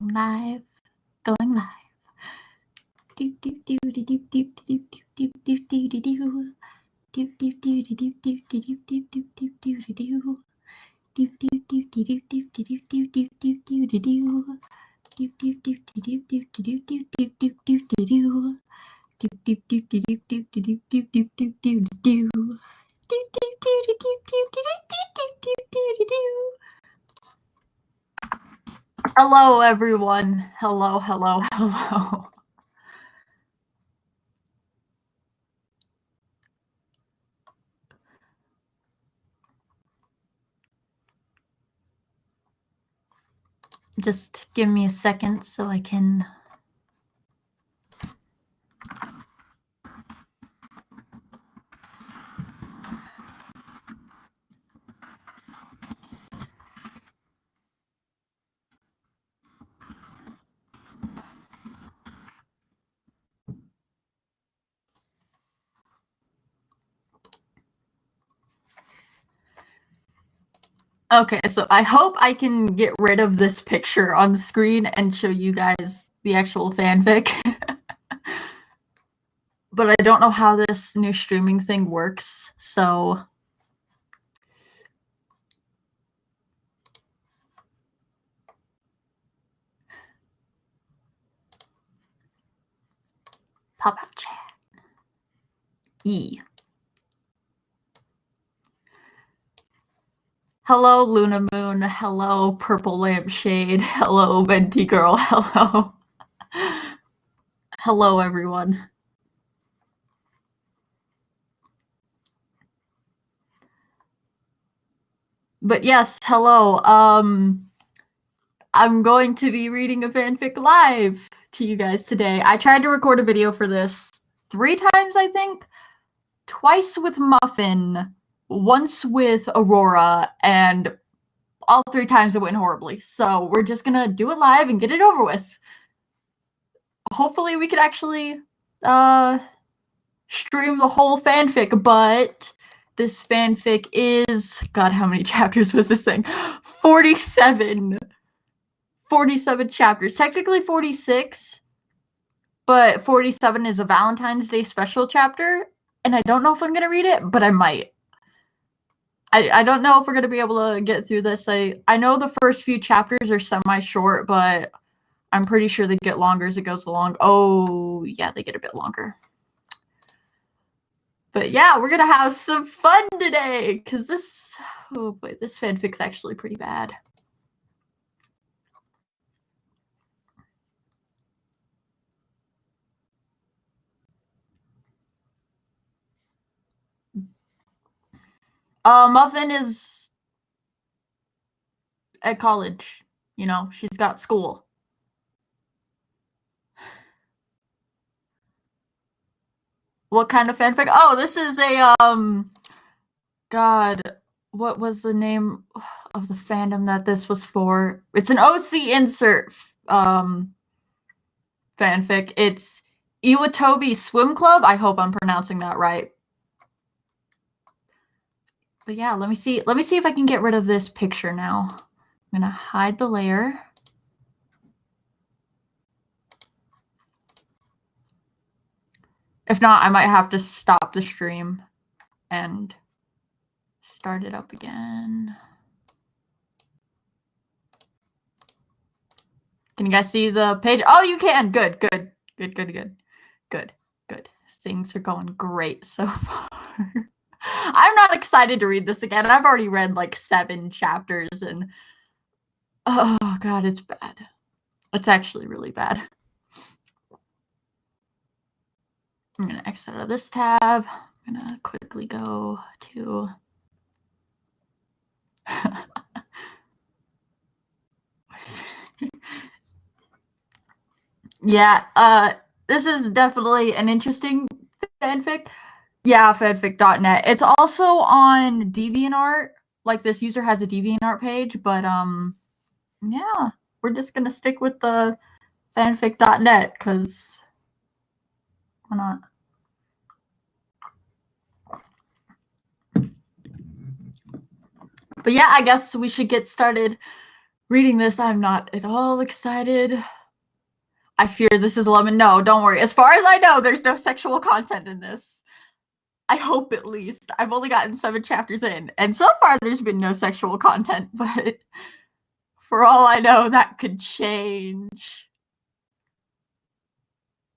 Live. Going live. Do do do do do do do do do do do do. Do do do do do do do do do do do do do. Do do do do do do do do do do do do do. Do do do do do do do do do do do do do. Do do do do do do do do do do do do do. Do do do do do do do do do do do. Hello, everyone. Hello, hello, hello. Just give me a second so I can... Okay, so I hope I can get rid of this picture on the screen and show you guys the actual fanfic. But I don't know how this new streaming thing works, so... Pop out chat. E. Hello, Luna Moon. Hello, Purple Lampshade. Hello, Venti Girl. Hello. Hello, everyone. But yes, hello. I'm going to be reading a fanfic live to you guys today. I tried to record a video for this 3 times, I think. Twice with Muffin, once with Aurora, and all 3 times it went horribly. So we're just gonna do it live and get it over with. Hopefully we could actually stream the whole fanfic, but this fanfic is... God, how many chapters was this thing? 47. 47 chapters. Technically 46, but 47 is a Valentine's Day special chapter, and I don't know if I'm going to read it, but I might. I don't know if we're going to be able to get through this. I know the first few chapters are semi-short, but I'm pretty sure they get longer as it goes along. Oh, yeah, they get a bit longer. But yeah, we're going to have some fun today, because this... Oh boy, this fanfic's actually pretty bad. Muffin is at college. You know, she's got school. What kind of fanfic? Oh, this is a, God, what was the name of the fandom that this was for? It's an OC insert, fanfic. It's Iwatobi Swim Club. I hope I'm pronouncing that right. But yeah, let me see if I can get rid of this picture now. I'm gonna hide the layer. If not, I might have to stop the stream and start it up again. Can you guys see the page? Oh, you can. Good, good, good, good, good, good, good. Things are going great so far. I'm not excited to read this again. I've already read like 7 chapters and oh God, it's bad. It's actually really bad. I'm gonna exit out of this tab. I'm gonna quickly go to yeah, this is definitely an interesting fanfic. Yeah, fanfic.net. It's also on DeviantArt. Like, this user has a DeviantArt page, but yeah, we're just gonna stick with the fanfic.net because why not? But yeah, I guess we should get started Reading this, I'm not at all excited. I fear this is lemon. No, don't worry. As far as I know, there's no sexual content in this. I hope at least. I've only gotten 7 chapters in, and so far there's been no sexual content, but for all I know, that could change.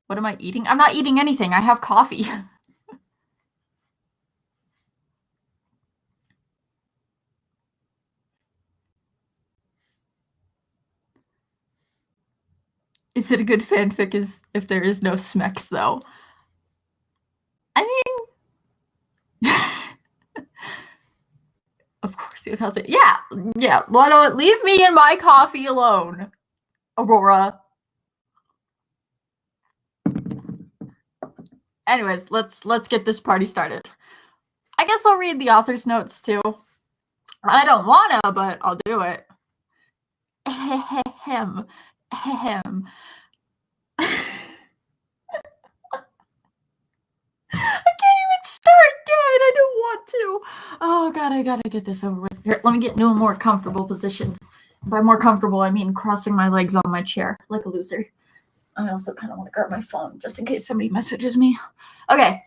What am I eating? I'm not eating anything. I have coffee. Is it a good fanfic if there is no smex, though? I mean, of course you'd have to. Yeah. Why don't leave me and my coffee alone, Aurora? Anyways, let's get this party started. I guess I'll read the author's notes too. I don't wanna, but I'll do it. Ahem. Ahem. I can't even start, God, I don't want to. Oh God, I gotta get this over with. Here, let me get into a more comfortable position. By more comfortable, I mean crossing my legs on my chair like a loser. I also kind of want to grab my phone just in case somebody messages me. Okay.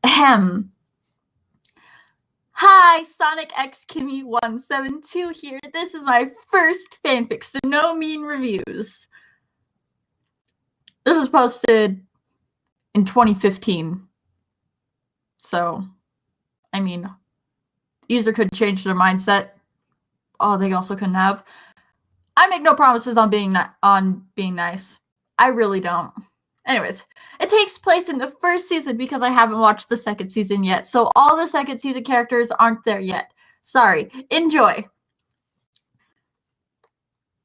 Ahem. Hi, Sonic X Kimmy 172 here. This is my first fanfic, so no mean reviews. This was posted in 2015. So, I mean, user could change their mindset. Oh, they also couldn't have. I make no promises on being nice. I really don't. Anyways, it takes place in the first season because I haven't watched the second season yet, so all the second season characters aren't there yet. Sorry. Enjoy.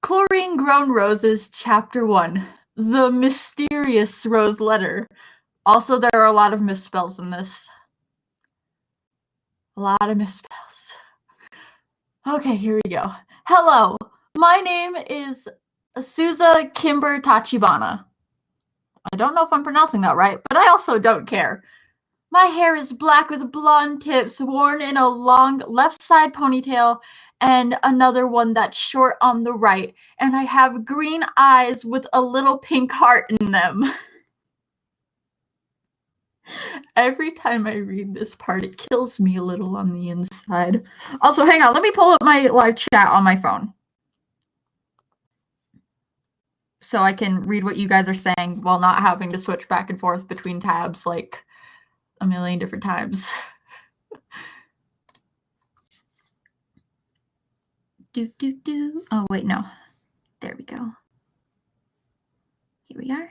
Chlorine Grown Roses, Chapter 1. The Mysterious Rose Letter. Also, there are a lot of misspells in this. A lot of misspells. Okay, here we go. Hello, my name is Asuza Kimber Tachibana. I don't know if I'm pronouncing that right, but I also don't care. My hair is black with blonde tips, worn in a long left side ponytail and another one that's short on the right, and I have green eyes with a little pink heart in them. Every time I read this part, it kills me a little on the inside. Also, hang on, let me pull up my live chat on my phone so I can read what you guys are saying while not having to switch back and forth between tabs like a million different times. Oh, wait, no. There we go. Here we are.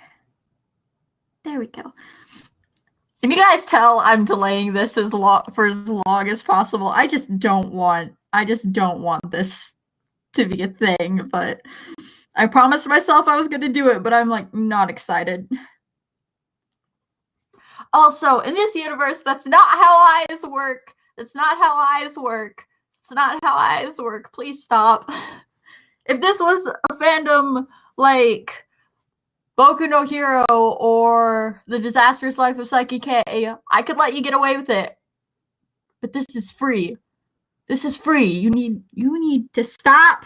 There we go. Can you guys tell I'm delaying this for as long as possible? I just don't want this to be a thing, but I promised myself I was going to do it, but I'm like not excited. Also, in this universe, that's not how eyes work. That's not how eyes work. It's not how eyes work. Please stop. If this was a fandom like Boku no Hero or The Disastrous Life of Psyche K, I could let you get away with it. But this is free. This is free. You need to stop.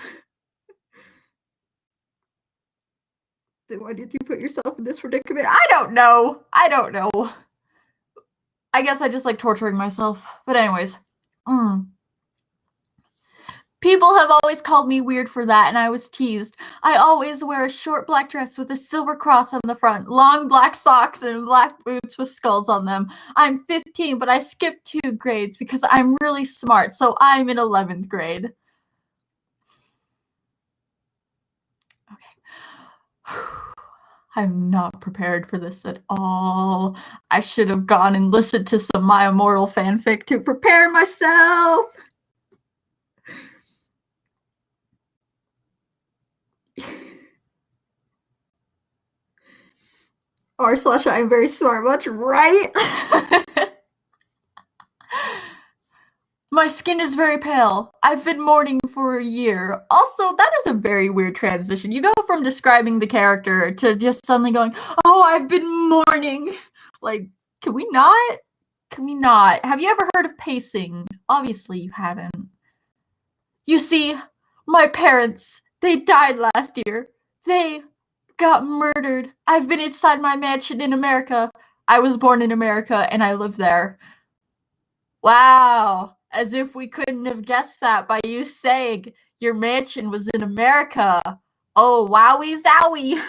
Then why did you put yourself in this predicament? I don't know. I guess I just like torturing myself. But anyways. People have always called me weird for that, and I was teased. I always wear a short black dress with a silver cross on the front, long black socks, and black boots with skulls on them. I'm 15, but I skipped 2 grades because I'm really smart, so I'm in 11th grade. Okay. I'm not prepared for this at all. I should have gone and listened to some My Immortal fanfic to prepare myself. r/I'm very smart much, right? My skin is very pale. I've been mourning for a year. Also, that is a very weird transition. You go from describing the character to just suddenly going, oh, I've been mourning. Like, can we not? Can we not? Have you ever heard of pacing? Obviously, you haven't. You see, my parents They died last year. They got murdered. I've been inside my mansion in America. I was born in America and I live there. Wow. As if we couldn't have guessed that by you saying your mansion was in America. Oh, wowie zowie.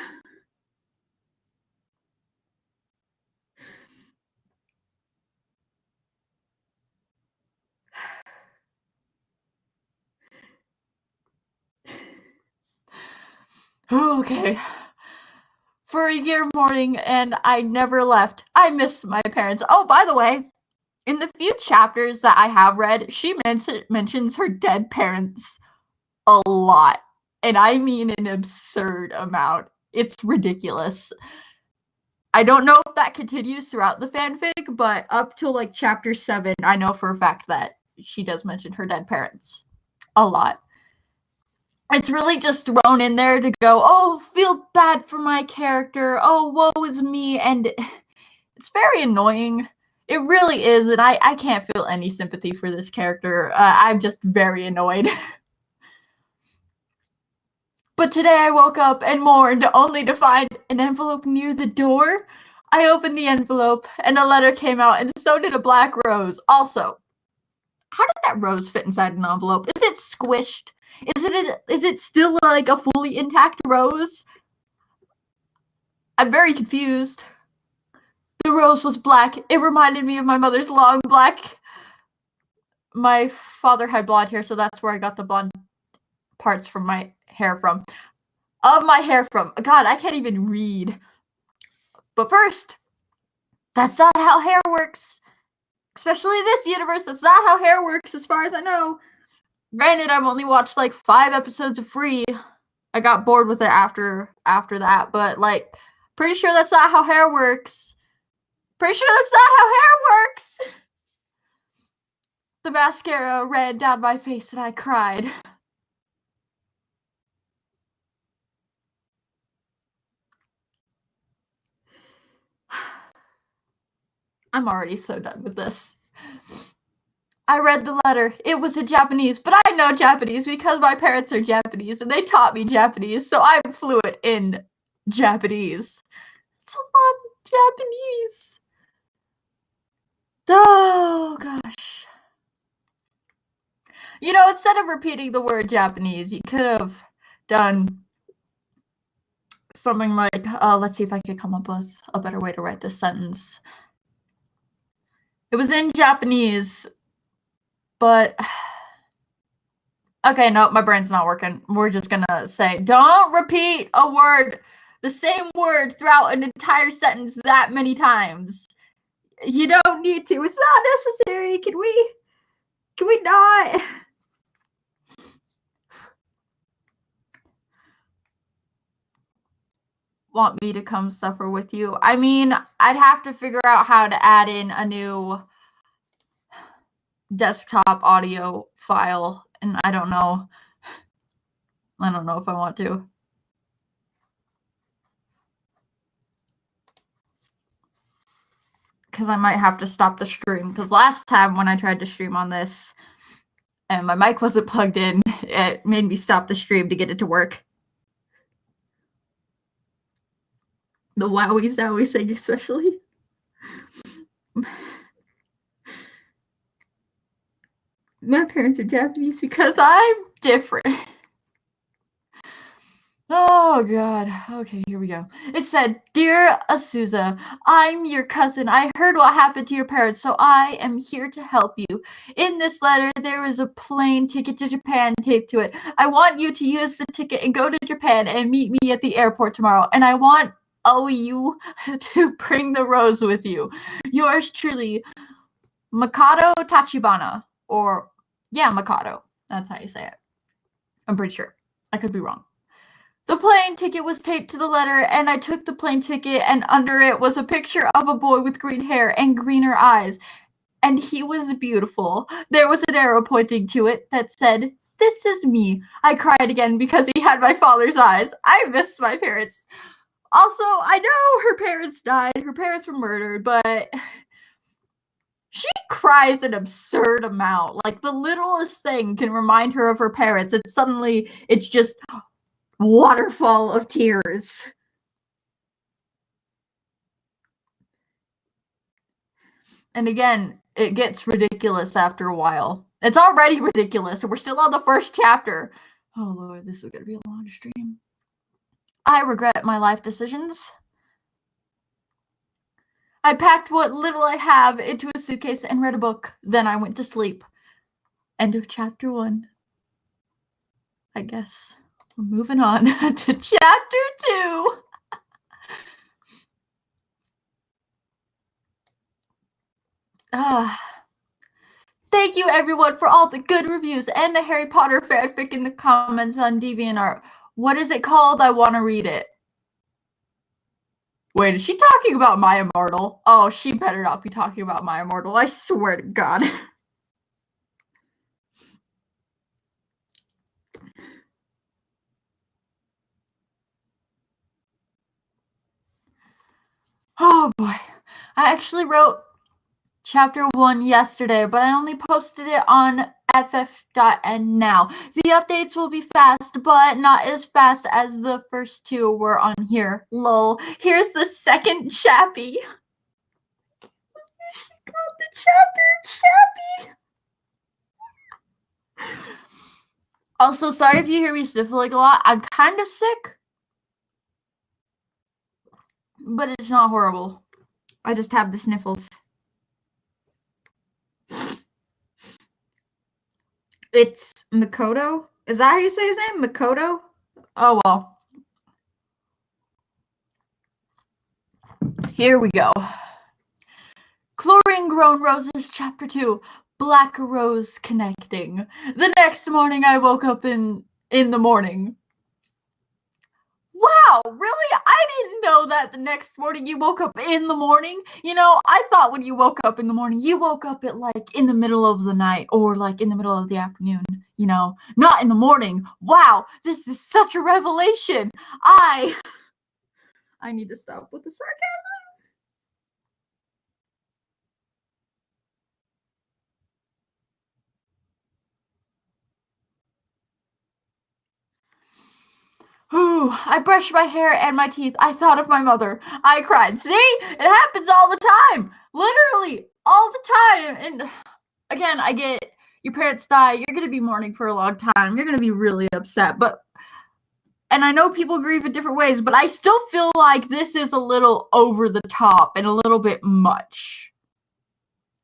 Okay. For a year mourning, and I never left. I missed my parents. Oh, by the way, in the few chapters that I have read, she mentions her dead parents a lot. And I mean an absurd amount. It's ridiculous. I don't know if that continues throughout the fanfic, but up till like chapter 7, I know for a fact that she does mention her dead parents a lot. It's really just thrown in there to go, oh, feel bad for my character. Oh, woe is me. And it's very annoying. It really is. And I can't feel any sympathy for this character. I'm just very annoyed. But today I woke up and mourned only to find an envelope near the door. I opened the envelope and a letter came out, and so did a black rose. Also, how did that rose fit inside an envelope? Is it squished? Is it still like a fully intact rose? I'm very confused. The rose was black. It reminded me of my mother's long black. My father had blonde hair, so that's where I got the blonde parts from my hair from. Of my hair from. God, I can't even read. But first, that's not how hair works. Especially in this universe, that's not how hair works as far as I know. Granted, I've only watched like 5 episodes of Free. I got bored with it after that, but like, pretty sure that's not how hair works. Pretty sure that's not how hair works. The mascara ran down my face and I cried. I'm already so done with this. I read the letter. It was in Japanese, but I know Japanese because my parents are Japanese and they taught me Japanese, so I'm fluent in Japanese. It's a lot of Japanese. Oh, gosh. You know, instead of repeating the word Japanese, you could have done something like, let's see if I can come up with a better way to write this sentence. It was in Japanese, but okay, no, my brain's not working. We're just gonna say, don't repeat a word, the same word throughout an entire sentence that many times. You don't need to. It's not necessary. Can we not? Want me to come suffer with you? I mean, I'd have to figure out how to add in a new desktop audio file, and I don't know if I want to. Because I might have to stop the stream, because last time when I tried to stream on this and my mic wasn't plugged in, it made me stop the stream to get it to work. The wowie zowie thing especially. My parents are Japanese because I'm different. Oh, God. Okay, here we go. It said, Dear Asuza, I'm your cousin. I heard what happened to your parents, so I am here to help you. In this letter, there is a plane ticket to Japan taped to it. I want you to use the ticket and go to Japan and meet me at the airport tomorrow. And I want you to bring the rose with you. Yours truly, Mikado Tachibana. Or, yeah, Mikado. That's how you say it. I'm pretty sure. I could be wrong. The plane ticket was taped to the letter, and I took the plane ticket, and under it was a picture of a boy with green hair and greener eyes. And he was beautiful. There was an arrow pointing to it that said, This is me. I cried again because he had my father's eyes. I missed my parents. Also, I know her parents died. Her parents were murdered, but she cries an absurd amount. Like, the littlest thing can remind her of her parents, and suddenly it's just waterfall of tears. And again, it gets ridiculous after a while. It's already ridiculous, and we're still on the first chapter. Oh Lord, this is going to be a long stream. I regret my life decisions. I packed what little I have into a suitcase and read a book. Then I went to sleep. End of chapter 1. I guess we're moving on to chapter 2. Thank you everyone for all the good reviews and the Harry Potter fanfic in the comments on DeviantArt. What is it called? I want to read it. Wait, is she talking about My Immortal? Oh, she better not be talking about My Immortal. I swear to God. Oh boy. I actually wrote chapter 1 yesterday, but I only posted it on ff.n now. The updates will be fast, but not as fast as the first 2 were on here. Lol. Here's the second chappy. She called the chapter chappy. Also, sorry if you hear me sniffling a lot. I'm kind of sick, but it's not horrible. I just have the sniffles. It's Makoto. Is that how you say his name? Makoto? Oh, well. Here we go. Chlorine Grown Roses, Chapter 2. Black Rose Connecting. The next morning, I woke up in the morning. Wow, really? I didn't know that the next morning you woke up in the morning. You know, I thought when you woke up in the morning, you woke up at like in the middle of the night or like in the middle of the afternoon, you know, not in the morning. Wow, this is such a revelation. I need to stop with the sarcasms. Whew, I brushed my hair and my teeth. I thought of my mother. I cried. See? It happens all the time. Literally, all the time. And again, I get your parents die. You're going to be mourning for a long time. You're going to be really upset. And I know people grieve in different ways, but I still feel like this is a little over the top and a little bit much.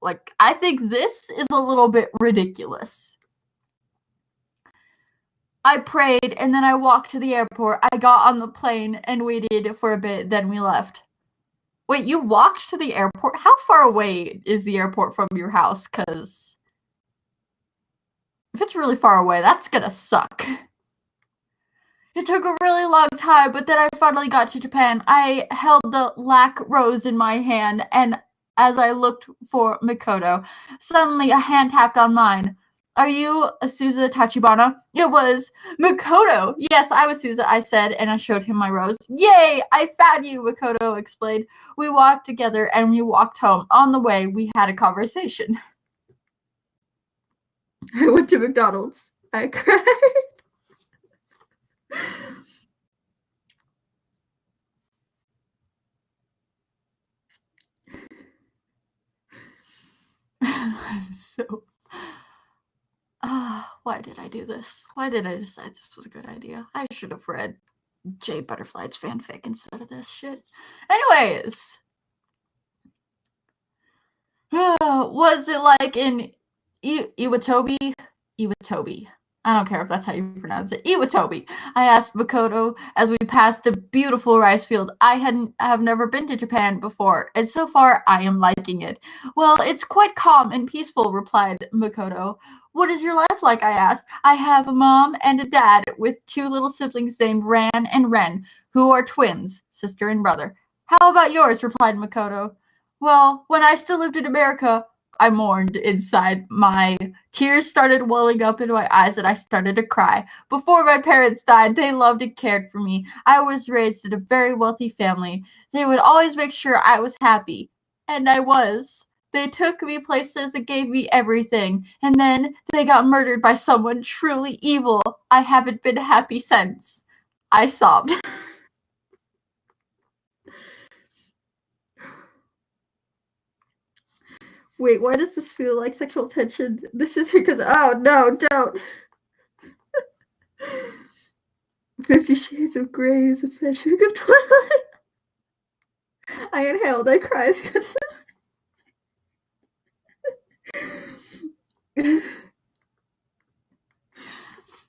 Like, I think this is a little bit ridiculous. I prayed, and then I walked to the airport. I got on the plane and waited for a bit, then we left. Wait, you walked to the airport? How far away is the airport from your house? Because if it's really far away, that's gonna suck. It took a really long time, but then I finally got to Japan. I held the lac rose in my hand, and as I looked for Makoto, suddenly a hand tapped on mine. Are you Asuza Tachibana? It was Makoto. Yes, I was Suza, I said, and I showed him my rose. Yay, I found you, Makoto explained. We walked together and we walked home. On the way, we had a conversation. I went to McDonald's. I cried. I'm so... why did I do this? Why did I decide this was a good idea? I should have read Jade Butterfly's fanfic instead of this shit. Anyways. Was it like in Iwatobi? Iwatobi. I don't care if that's how you pronounce it. Iwatobi. I asked Makoto as we passed a beautiful rice field. I have never been to Japan before, and so far I am liking it. Well, it's quite calm and peaceful, replied Makoto. What is your life like? I asked. I have a mom and a dad with 2 little siblings named Ran and Ren, who are twins, sister and brother. How about yours? Replied Makoto. Well, when I still lived in America, I mourned inside. My tears started welling up into my eyes and I started to cry. Before my parents died, they loved and cared for me. I was raised in a very wealthy family. They would always make sure I was happy. And I was. They took me places and gave me everything. And then they got murdered by someone truly evil. I haven't been happy since. I sobbed. Wait, why does this feel like sexual tension? This is because, oh no, don't. 50 Shades of Grey is a fanfic of Twilight. I inhaled, I cried.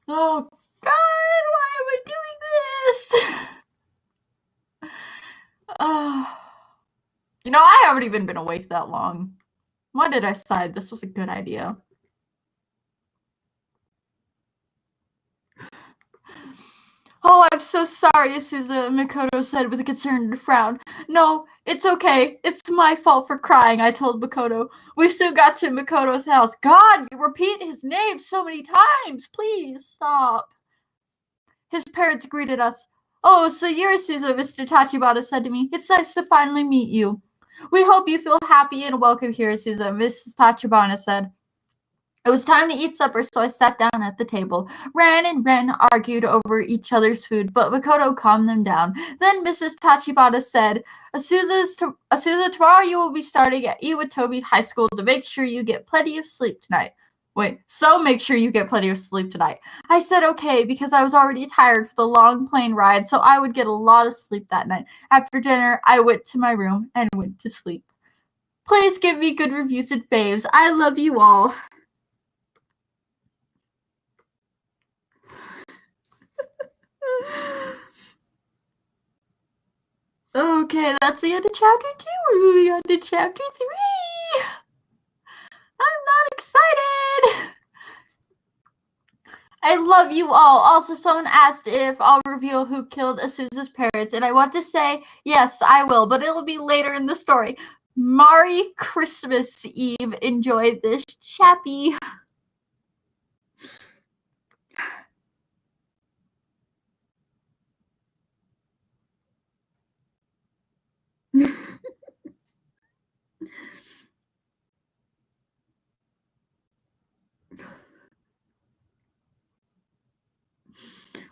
Oh God, why am I doing this? Oh. You know, I haven't even been awake that long. Why did I decide this was a good idea? Oh, I'm so sorry, Asuza, Mikoto said with a concerned frown. No, it's okay. It's my fault for crying, I told Mikoto. We soon got to Mikoto's house. God, you repeat his name so many times. Please stop. His parents greeted us. Oh, so you're Asuza, Mr. Tachibana said to me. It's nice to finally meet you. We hope you feel happy and welcome here, Asuza, Mrs. Tachibana said. It was time to eat supper, so I sat down at the table. Ran and Ren argued over each other's food, but Makoto calmed them down. Then Mrs. Tachibana said, Asuza, tomorrow you will be starting at Iwatobi High School to make sure you get plenty of sleep tonight. Wait, so make sure you get plenty of sleep tonight. I said okay because I was already tired for the long plane ride, so I would get a lot of sleep that night. After dinner, I went to my room and went to sleep. Please give me good reviews and faves. I love you all. Okay, that's the end of chapter 2. We're moving on to chapter 3. I'm not excited. I love you all. Also, someone asked if I'll reveal who killed Asuza's parents, and I want to say, yes, I will, but it'll be later in the story. Merry Christmas Eve. Enjoy this chappy.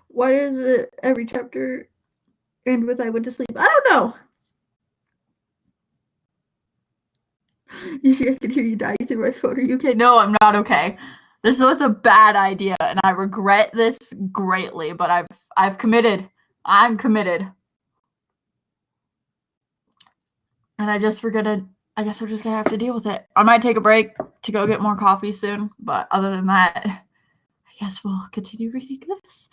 Why does it every chapter end with I went to sleep? I don't know. I can hear you dying through my phone. Are you okay? No, I'm not okay. This was a bad idea, and I regret this greatly, but I've committed. I'm committed. And I guess I'm just gonna have to deal with it. I might take a break to go get more coffee soon, but other than that, I guess we'll continue reading this.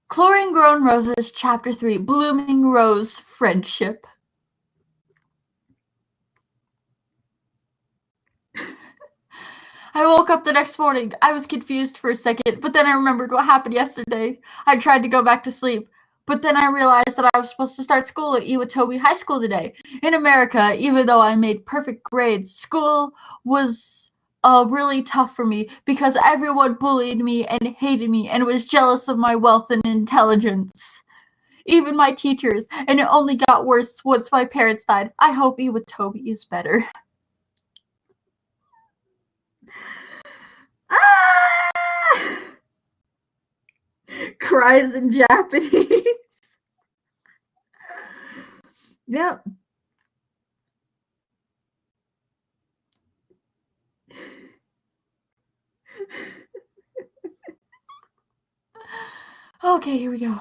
Chlorine Grown Roses, Chapter 3, Blooming Rose Friendship. I woke up the next morning. I was confused for a second, but then I remembered what happened yesterday. I tried to go back to sleep, but then I realized that I was supposed to start school at Iwatobi High School today. In America, even though I made perfect grades, school was really tough for me because everyone bullied me and hated me and was jealous of my wealth and intelligence. Even my teachers, and it only got worse once my parents died. I hope Iwatobi is better. Cries in Japanese. Yep. Okay, here we go.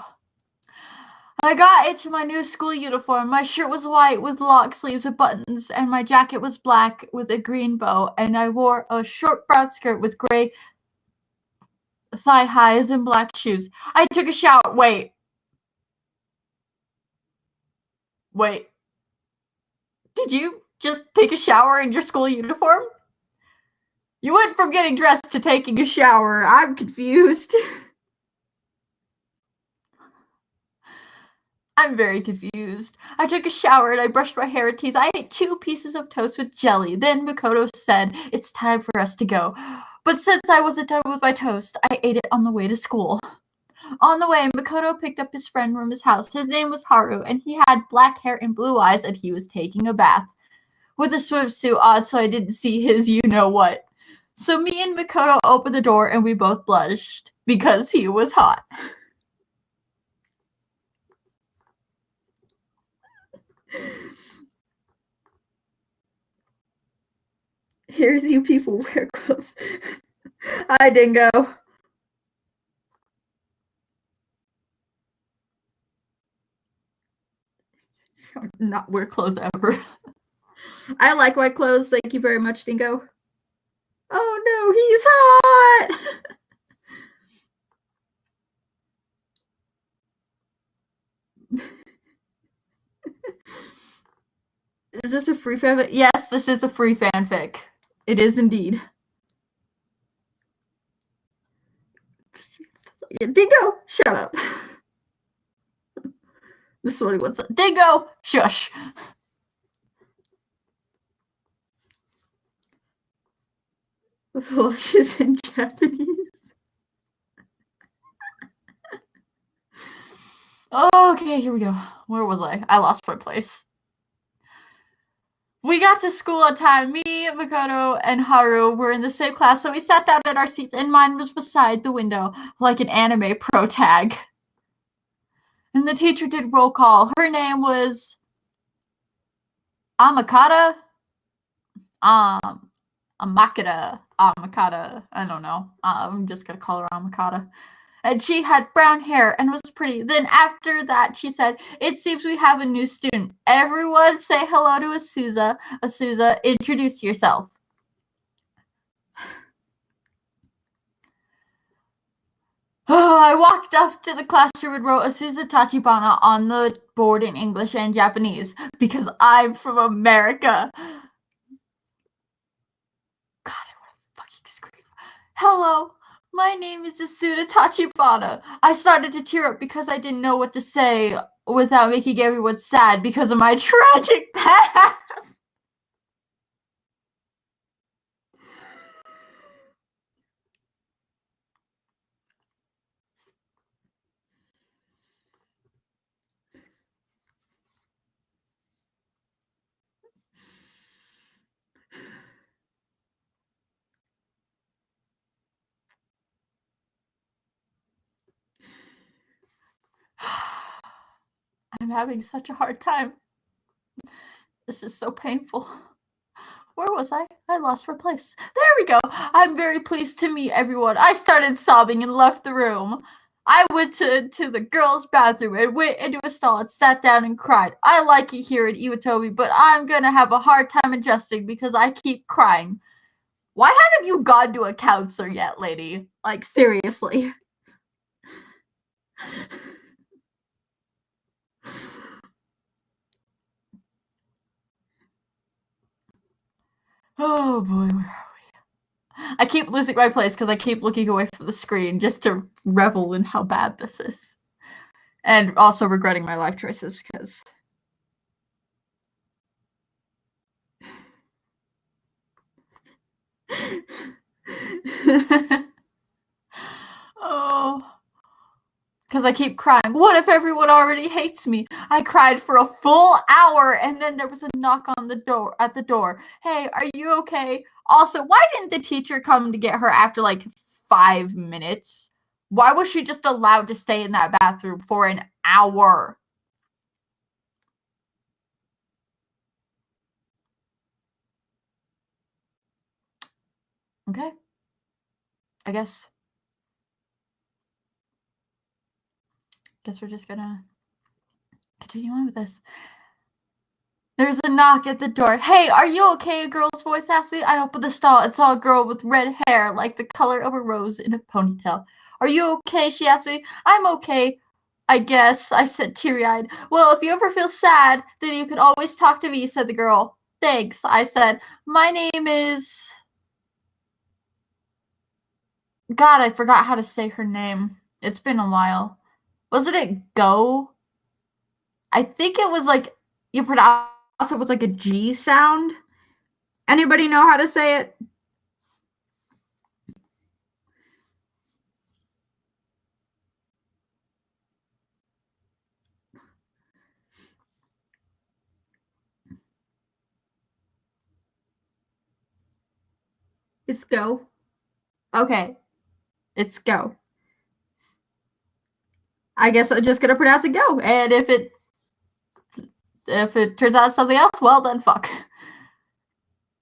I got into my new school uniform. My shirt was white with lock sleeves and buttons, and my jacket was black with a green bow, and I wore a short brown skirt with gray thigh highs and black shoes. I took a shower. Wait. Did you just take a shower in your school uniform? You went from getting dressed to taking a shower. I'm confused. I'm very confused. I took a shower and I brushed my hair and teeth. I ate 2 pieces of toast with jelly. Then Makoto said, it's time for us to go. But since I wasn't done with my toast, I ate it on the way to school. On the way, Makoto picked up his friend from his house. His name was Haru, and he had black hair and blue eyes, and he was taking a bath. With a swimsuit on, so I didn't see his you-know-what. So me and Makoto opened the door, and we both blushed, because he was hot. Here's you people wear clothes. Hi, Dingo. Not wear clothes ever. I like white clothes. Thank you very much, Dingo. Oh no, he's hot. Is this a free fanfic? Yes, this is a free fanfic. It is indeed. Dingo, shut up. This is what he wants. Dingo, shush. The flush is in Japanese. Okay, here we go. Where was I? I lost my place. We got to school on time. Me, Makoto, and Haru were in the same class, so we sat down at our seats, and mine was beside the window, like an anime pro tag. And the teacher did roll call. Her name was Amakata. Amakata. I don't know. I'm just gonna call her Amakata. And she had brown hair and was pretty. Then after that, she said, "It seems we have a new student. Everyone say hello to Asuza. Asuza, introduce yourself." I walked up to the classroom and wrote Asuza Tachibana on the board in English and Japanese because I'm from America. God, I want to fucking scream. "Hello, my name is Asuda Tachibana." I started to tear up because I didn't know what to say without making everyone sad because of my tragic past. I'm having such a hard time. This is so painful. Where was I? I lost my place. There we go. I'm very pleased to meet everyone. I started sobbing and left the room. I went to the girls' bathroom and went into a stall and sat down and cried. I like it here in Iwatobi, but I'm gonna have a hard time adjusting because I keep crying. Why haven't you gone to a counselor yet, lady? Like, seriously. Oh boy, where are we? I keep losing my place because I keep looking away from the screen just to revel in how bad this is. And also regretting my life choices because... Oh, because I keep crying. What if everyone already hates me? I cried for a full hour, and then there was a knock on the door at the door. Hey, are you okay? Also, why didn't the teacher come to get her after like 5 minutes? Why was she just allowed to stay in that bathroom for an hour? Okay. I guess we're just gonna continue on with this. There's a knock at the door. Hey, are you okay? A girl's voice asked me. I opened the stall and saw a girl with red hair, like the color of a rose in a ponytail. Are you okay? She asked me. I'm okay, I guess, I said teary-eyed. Well, if you ever feel sad, then you can always talk to me, said the girl. Thanks, I said. My name is... God, I forgot how to say her name. It's been a while. Wasn't it Go? I think it was like, you pronounce it with like a G sound. Anybody know how to say it? It's Go. Okay. It's Go. I guess I'm just gonna pronounce it Go. And if If it turns out something else, well then fuck.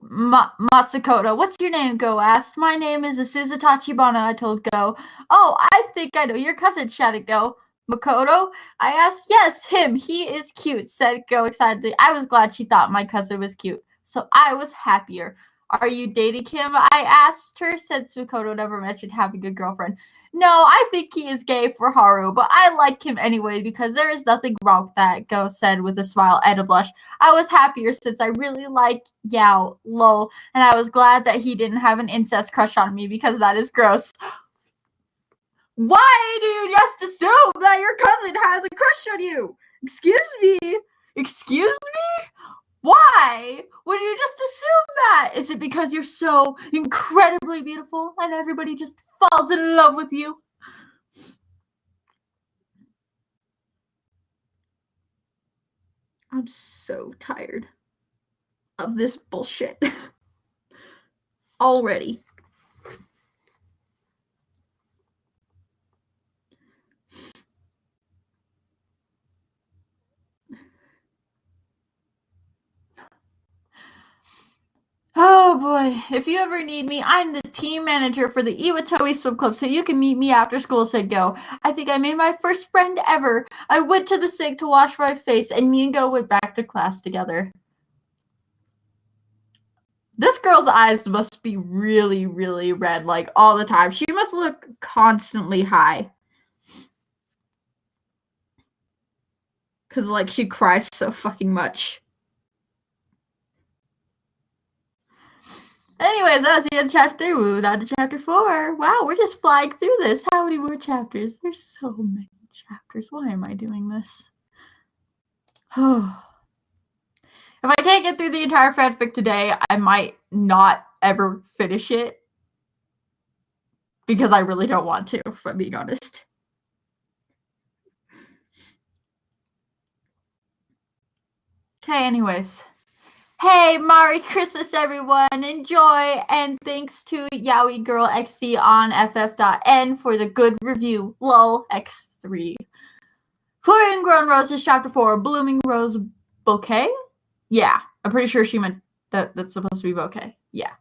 Matsukoto, what's your name? Go asked. My name is Asuza Tachibana, I told Go. Oh, I think I know your cousin, shouted Go. Makoto? I asked. Yes, him. He is cute, said Go excitedly. I was glad she thought my cousin was cute, so I was happier. Are you dating him? I asked her, since Makoto never mentioned having a girlfriend. No, I think he is gay for Haru, but I like him anyway because there is nothing wrong with that, Go said with a smile and a blush. I was happier since I really like Yao, lol, and I was glad that he didn't have an incest crush on me because that is gross. Why do you just assume that your cousin has a crush on you? Excuse me? Excuse me? Why would you just assume that? Is it because you're so incredibly beautiful and everybody just falls in love with you? I'm so tired of this bullshit already. Oh boy, if you ever need me, I'm the team manager for the Iwatobi Swim Club, so you can meet me after school, said Go. I think I made my first friend ever. I went to the sink to wash my face, and me and Go went back to class together. This girl's eyes must be really, really red, like, all the time. She must look constantly high. Because, like, she cries so fucking much. Anyways, that was the end of chapter 3. We moved on to chapter 4. Wow, we're just flying through this. How many more chapters? There's so many chapters. Why am I doing this? Oh. If I can't get through the entire fanfic today, I might not ever finish it. Because I really don't want to, if I'm being honest. Okay, anyways. Hey, Merry Christmas, everyone. Enjoy, and thanks to Yaoi Girl XD on ff.n for the good review. Lol, X3. Chlorine Grown Roses, Chapter 4, Blooming Rose Bouquet? Yeah, I'm pretty sure she meant that's supposed to be bouquet. Yeah.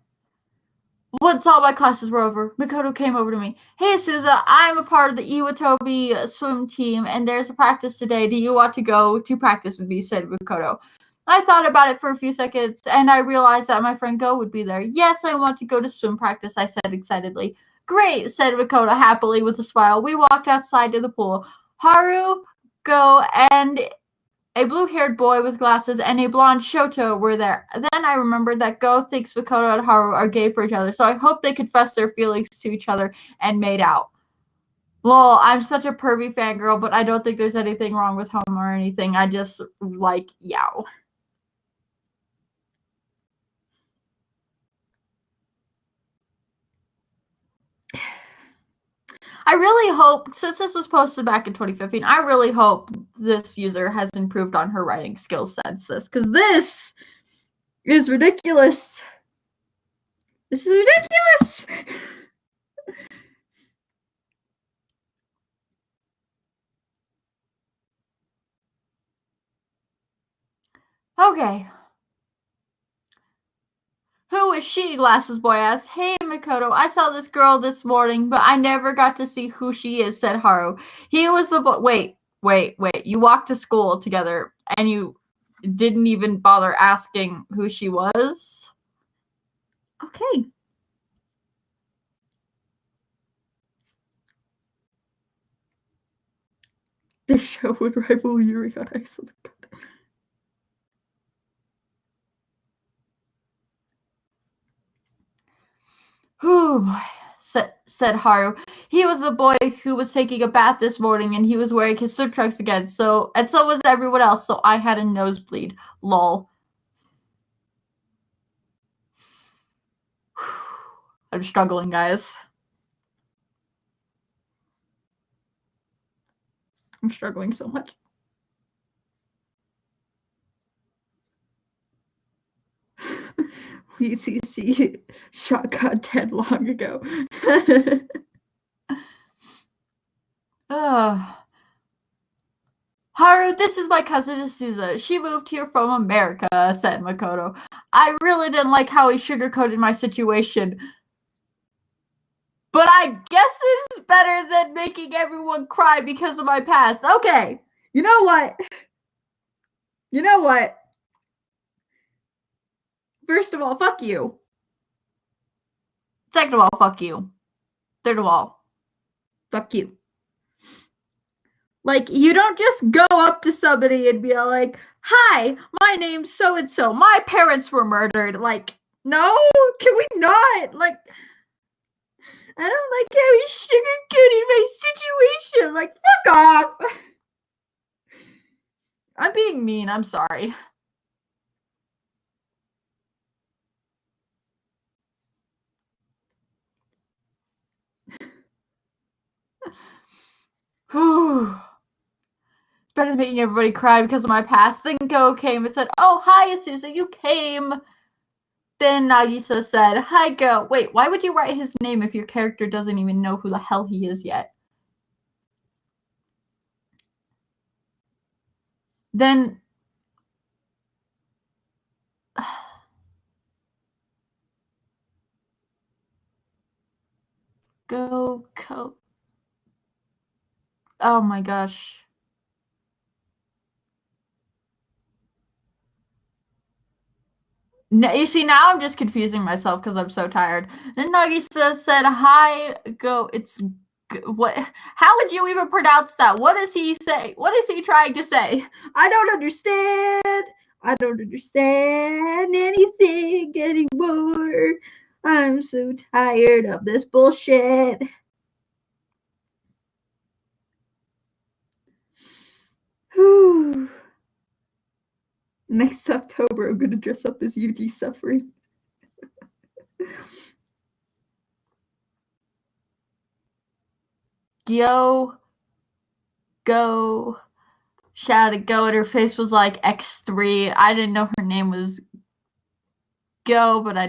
Once all my classes were over, Makoto came over to me. Hey, Suza, I'm a part of the Iwatobi swim team, and there's a practice today. Do you want to go to practice with me? Said Makoto. I thought about it for a few seconds, and I realized that my friend Go would be there. Yes, I want to go to swim practice, I said excitedly. Great, said Makoto happily with a smile. We walked outside to the pool. Haru, Go, and a blue-haired boy with glasses and a blonde Shoto were there. Then I remembered that Go thinks Makoto and Haru are gay for each other, so I hope they confess their feelings to each other and made out. Lol, I'm such a pervy fangirl, but I don't think there's anything wrong with homo or anything. I just like Yao. I really hope, since this was posted back in 2015, I really hope this user has improved on her writing skills since this, because this is ridiculous. This is ridiculous! Okay. Who is she? Glasses Boy asked. Hey, Makoto, I saw this girl this morning, but I never got to see who she is, said Haru. He was the boy. Wait. You walked to school together, and you didn't even bother asking who she was? Okay. This show would rival Yuri on Ice. Oh boy, said Haru. He was the boy who was taking a bath this morning, and he was wearing his swim trunks again. So was everyone else. So I had a nosebleed. Lol. I'm struggling, guys. I'm struggling so much. We see shot content long ago. Haru, this is my cousin Asuza. She moved here from America, said Makoto. I really didn't like how he sugarcoated my situation. But I guess this is better than making everyone cry because of my past. Okay. You know what? You know what? First of all, fuck you. Second of all, fuck you. Third of all, fuck you. Like, you don't just go up to somebody and be like, hi, my name's so-and-so. My parents were murdered. Like, no, can we not? Like, I don't like how he's sugarcoating my situation. Like, fuck off. I'm being mean. I'm sorry. Whew. Better than making everybody cry because of my past. Then Go came and said, oh, hi, Asusa, you came. Then Nagisa said, hi, Go. Wait, why would you write his name if your character doesn't even know who the hell he is yet? Then Go. Oh my gosh. No, you see, now I'm just confusing myself because I'm so tired. Then Nagisa said, hi, Go. It's what? How would you even pronounce that? What does he say? What is he trying to say? I don't understand. I don't understand anything anymore. I'm so tired of this bullshit. Whew. Next October, I'm going to dress up as Yuji suffering. Go. Shouted Go, and her face was like X3. I didn't know her name was Go, but I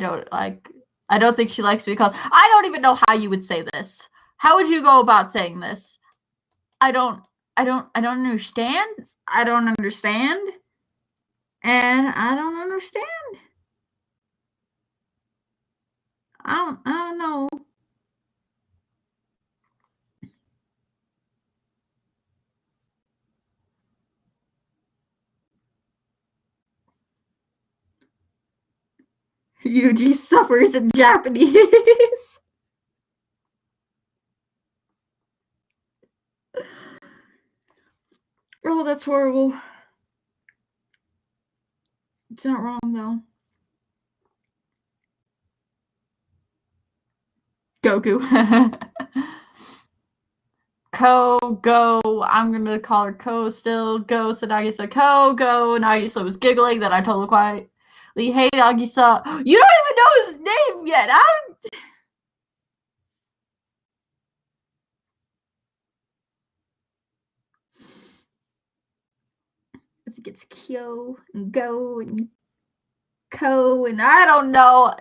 don't think she likes to be called. I don't even know how you would say this. How would you go about saying this? I don't understand. I don't understand. And I don't understand. I don't know. Yuji suffers in Japanese. Oh, that's horrible. It's not wrong, though. Goku. Go. I'm gonna call her Ko still. Go, said Nagisa. Go. Nagisa was giggling. Then I told her quietly, hey, Nagisa. You don't even know his name yet. I think it's Kyo and Go and Ko, and I don't know.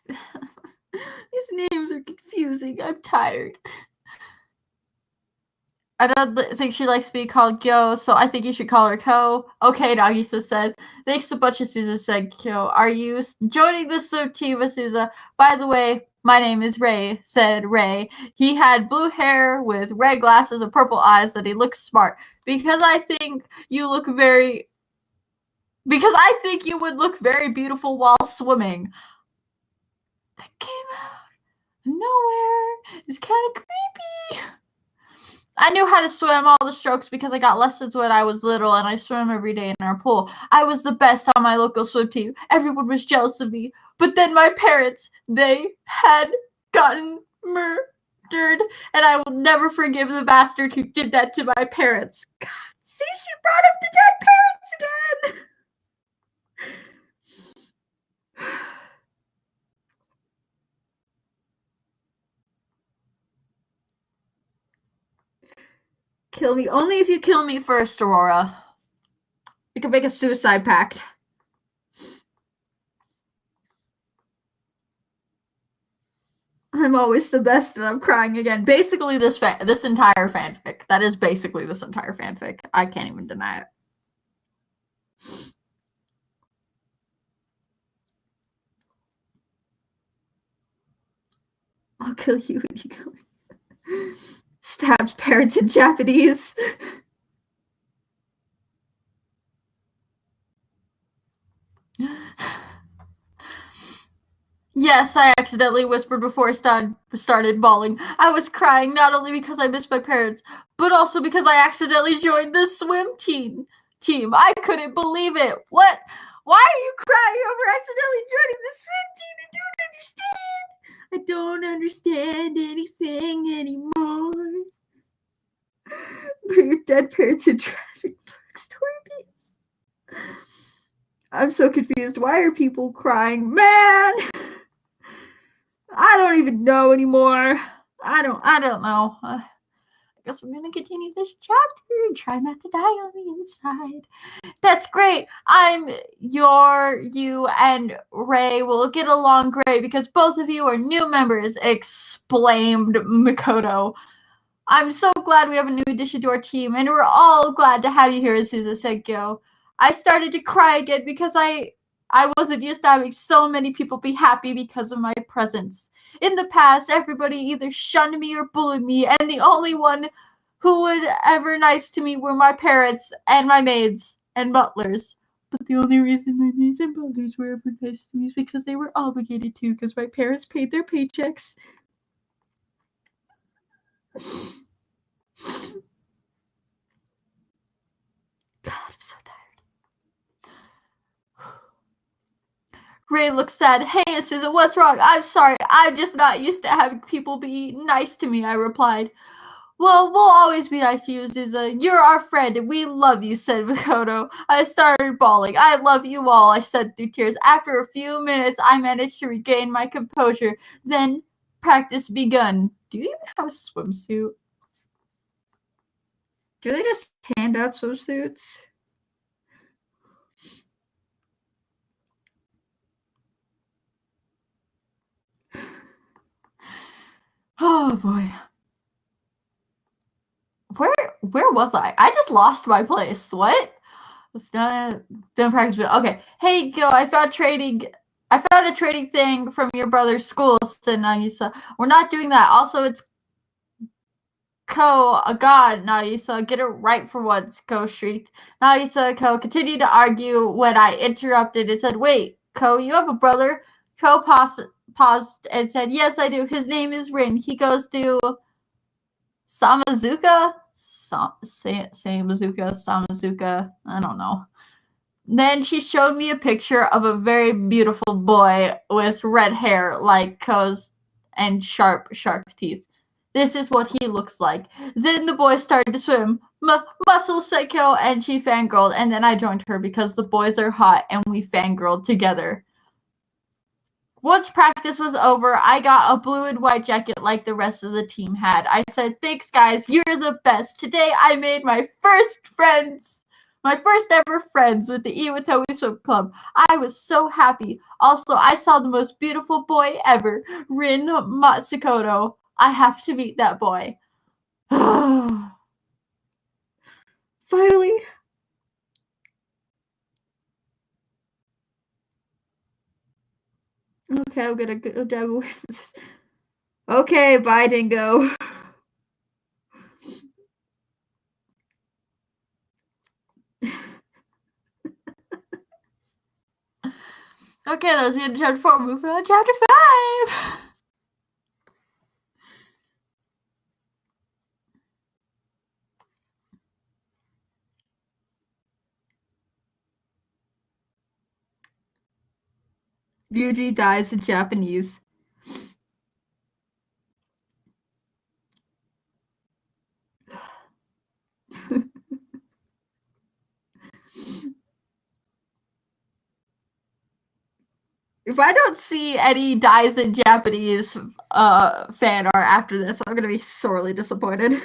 These names are confusing. I'm tired. I don't think she likes to be called Kyo, so I think you should call her Ko. Okay, Nagisa said. Thanks a bunch, Asuza said Kyo. Are you joining the swim team, Asuza? By the way, my name is Ray, said Ray. He had blue hair with red glasses and purple eyes, and he looks smart. Because I think you would look very beautiful while swimming. That came out of nowhere. It's kind of creepy. I knew how to swim all the strokes because I got lessons when I was little, and I swam every day in our pool. I was the best on my local swim team. Everyone was jealous of me. But then my parents, they had gotten murdered, and I will never forgive the bastard who did that to my parents. God, see, she brought up the dead parents again. Kill me. Only if you kill me first, Aurora. We can make a suicide pact. I'm always the best and I'm crying again. Basically, this entire fanfic. That is basically this entire fanfic. I can't even deny it. I'll kill you when you kill me. Stabs parents in Japanese. Yes, I accidentally whispered before I started bawling. I was crying not only because I missed my parents, but also because I accidentally joined the swim team. I couldn't believe it. What? Why are you crying over accidentally joining the swim team? I don't understand. I don't understand anything anymore. But your dead parents in tragic story beats. I'm so confused. Why are people crying? Man! I don't even know anymore. I don't know. I guess we're gonna continue this chapter and try not to die on the inside. That's great. You and Ray will get along great because both of you are new members, exclaimed Makoto. I'm so glad we have a new addition to our team, and we're all glad to have you here, Asuza Senkyo. I started to cry again because I wasn't used to having so many people be happy because of my presence. In the past, everybody either shunned me or bullied me, and the only one who was ever nice to me were my parents and my maids and butlers. But the only reason my maids and butlers were ever nice to me is because they were obligated to, because my parents paid their paychecks. God, I'm so tired. Ray looks sad. Hey, Susan, what's wrong? I'm sorry. I'm just not used to having people be nice to me, I replied. Well, we'll always be nice to you, Azusa. You're our friend, and we love you, said Makoto. I started bawling. I love you all, I said through tears. After a few minutes, I managed to regain my composure. Then practice begun. Do you even have a swimsuit? Do they just hand out swimsuits? Oh, boy. Where was I? I just lost my place. What? Don't practice. Okay. Hey, Gil, I found a trading thing from your brother's school, said Nagisa. We're not doing that. Also, it's God, Nagisa. Get it right for once, Ko shrieked. Nagisa and Ko continued to argue when I interrupted and said, Wait, Ko, you have a brother? Ko paused and said, Yes, I do. His name is Rin. He goes to Samazuka? Samazuka, I don't know. Then she showed me a picture of a very beautiful boy with red hair like Ko's and sharp teeth. This is what he looks like. Then the boy started to swim. Muscle Seiko, and she fangirled, and then I joined her because the boys are hot and we fangirled together. Once practice was over, I got a blue and white jacket like the rest of the team had. I said, Thanks, guys. You're the best. Today, I made my first ever friends with the Iwatomi Swim Club. I was so happy. Also, I saw the most beautiful boy ever, Rin Matsukoto. I have to meet that boy. Finally. Okay, I'm gonna go dive away from this. Okay, bye, Dingo. Okay, that was the end of chapter 4. Moving on to chapter 5. Yuji dies in Japanese. If I don't see any dies in Japanese fan art after this, I'm gonna be sorely disappointed.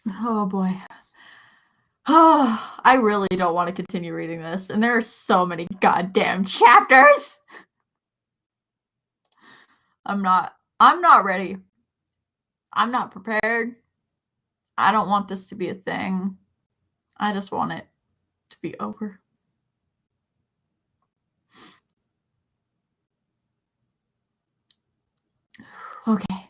Oh boy. Oh, I really don't want to continue reading this, and there are so many goddamn chapters. I'm not ready. I'm not prepared. I don't want this to be a thing. I just want it to be over. Okay.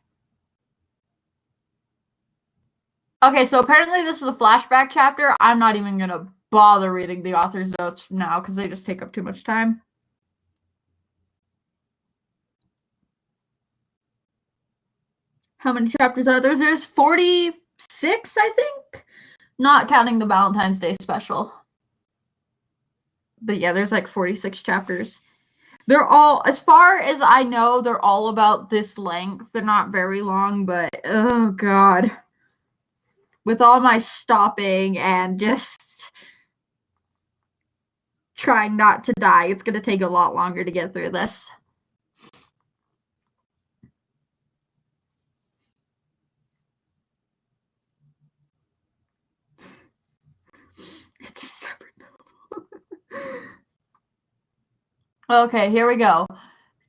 Okay, so apparently this is a flashback chapter. I'm not even going to bother reading the author's notes now because they just take up too much time. How many chapters are there? There's 46, I think? Not counting the Valentine's Day special. But yeah, there's like 46 chapters. They're all, as far as I know, they're all about this length. They're not very long, but oh god. With all my stopping and just trying not to die, it's going to take a lot longer to get through this. It's a separate novel. Okay, here we go.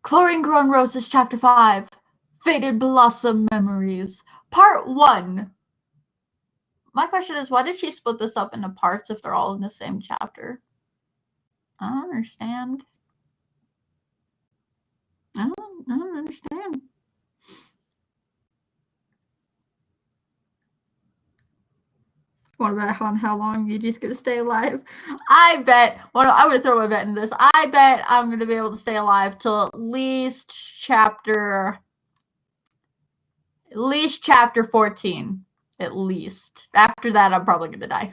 Chlorine Grown Roses, Chapter 5. Faded Blossom Memories. Part 1. My question is, why did she split this up into parts if they're all in the same chapter? I don't understand. I don't understand. What about on how long you're just going to stay alive? I bet, well, I'm going to throw my bet into this. I bet I'm going to be able to stay alive till at least chapter 14. At least. After that, I'm probably going to die.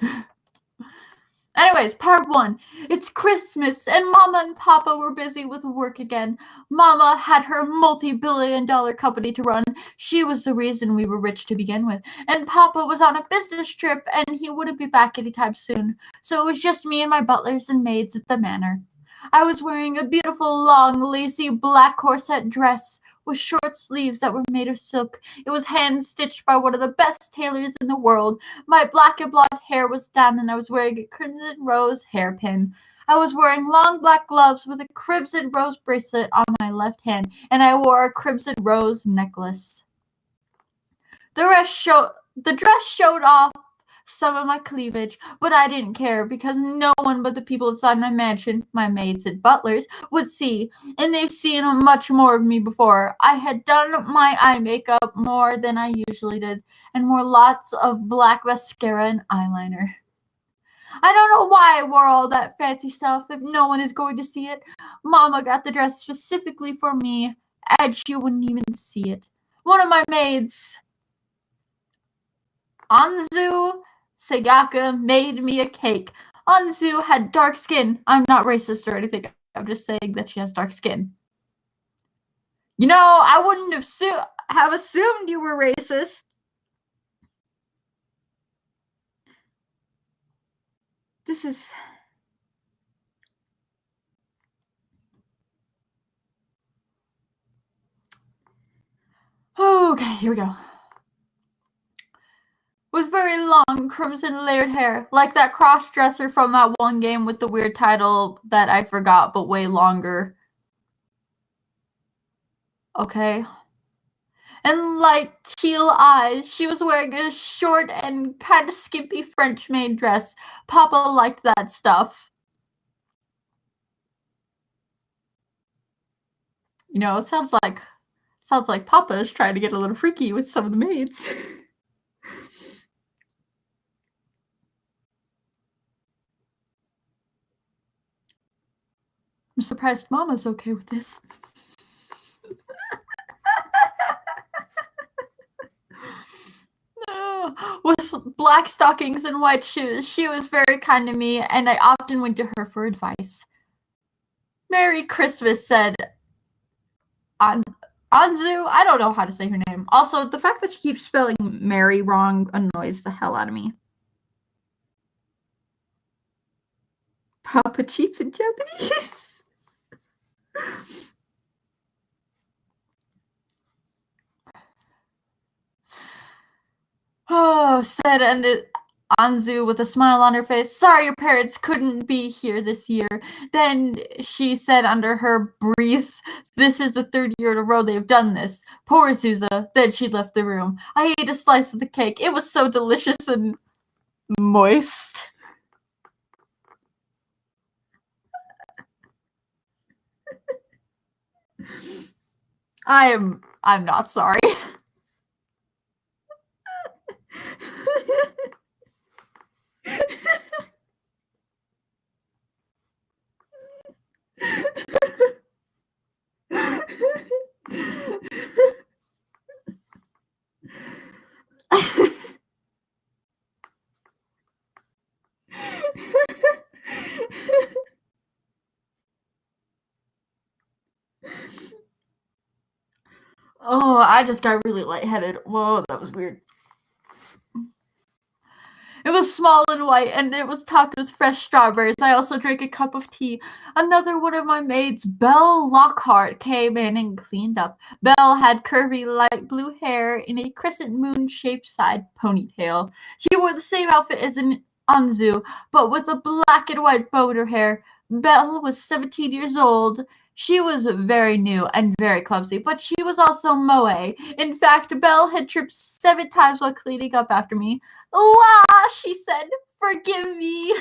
Anyways, part 1. It's Christmas, and Mama and Papa were busy with work again. Mama had her multi-billion-dollar company to run. She was the reason we were rich to begin with. And Papa was on a business trip, and he wouldn't be back anytime soon. So it was just me and my butlers and maids at the manor. I was wearing a beautiful, long, lacy black corset dress with short sleeves that were made of silk. It was hand-stitched by one of the best tailors in the world. My black and blonde hair was down, and I was wearing a crimson rose hairpin. I was wearing long black gloves with a crimson rose bracelet on my left hand, and I wore a crimson rose necklace. The dress showed off some of my cleavage, but I didn't care because no one but the people inside my mansion, my maids and butlers, would see, and they've seen much more of me before. I had done my eye makeup more than I usually did, and wore lots of black mascara and eyeliner. I don't know why I wore all that fancy stuff if no one is going to see it. Mama got the dress specifically for me, and she wouldn't even see it. One of my maids, Anzu Sagaka, made me a cake. Anzu had dark skin. I'm not racist or anything. I'm just saying that she has dark skin. You know, I wouldn't have assumed you were racist. This is... Okay, here we go. With very long, crimson layered hair, like that cross-dresser from that one game with the weird title that I forgot, but way longer. Okay. And light teal eyes. She was wearing a short and kind of skimpy French-made dress. Papa liked that stuff. You know, it sounds like Papa is trying to get a little freaky with some of the maids. I'm surprised Mama's okay with this. With black stockings and white shoes, she was very kind to me, and I often went to her for advice. Merry Christmas, said Anzu. I don't know how to say her name. Also, the fact that she keeps spelling Mary wrong annoys the hell out of me. Papa cheats in Japanese. Oh, said Anzu with a smile on her face. Sorry your parents couldn't be here this year. Then she said under her breath, this is the third year in a row they've done this. Poor Azusa. Then she left the room. I ate a slice of the cake. It was so delicious and moist. I'm not sorry. Oh, I just got really lightheaded. Whoa, that was weird. It was small and white, and it was topped with fresh strawberries. I also drank a cup of tea. Another one of my maids, Belle Lockhart, came in and cleaned up. Belle had curvy light blue hair in a crescent moon-shaped side ponytail. She wore the same outfit as an Anzu, but with a black and white bow in her hair. Belle was 17 years old. She was very new and very clumsy, but she was also moe. In fact, Belle had tripped 7 times while cleaning up after me. "Wah!" she said. "Forgive me."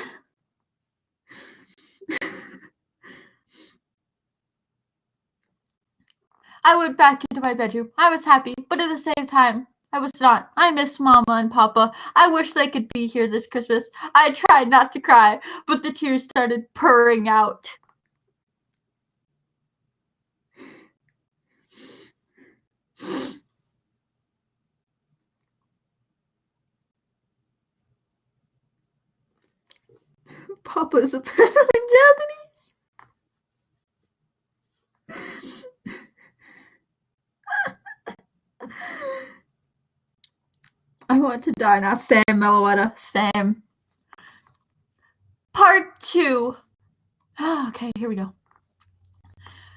I went back into my bedroom. I was happy, but at the same time, I was not. I miss Mama and Papa. I wish they could be here this Christmas. I tried not to cry, but the tears started pouring out. Papa is a pedo in Japanese. I want to die now. Sam Meloetta. Sam. Part 2. Okay, here we go.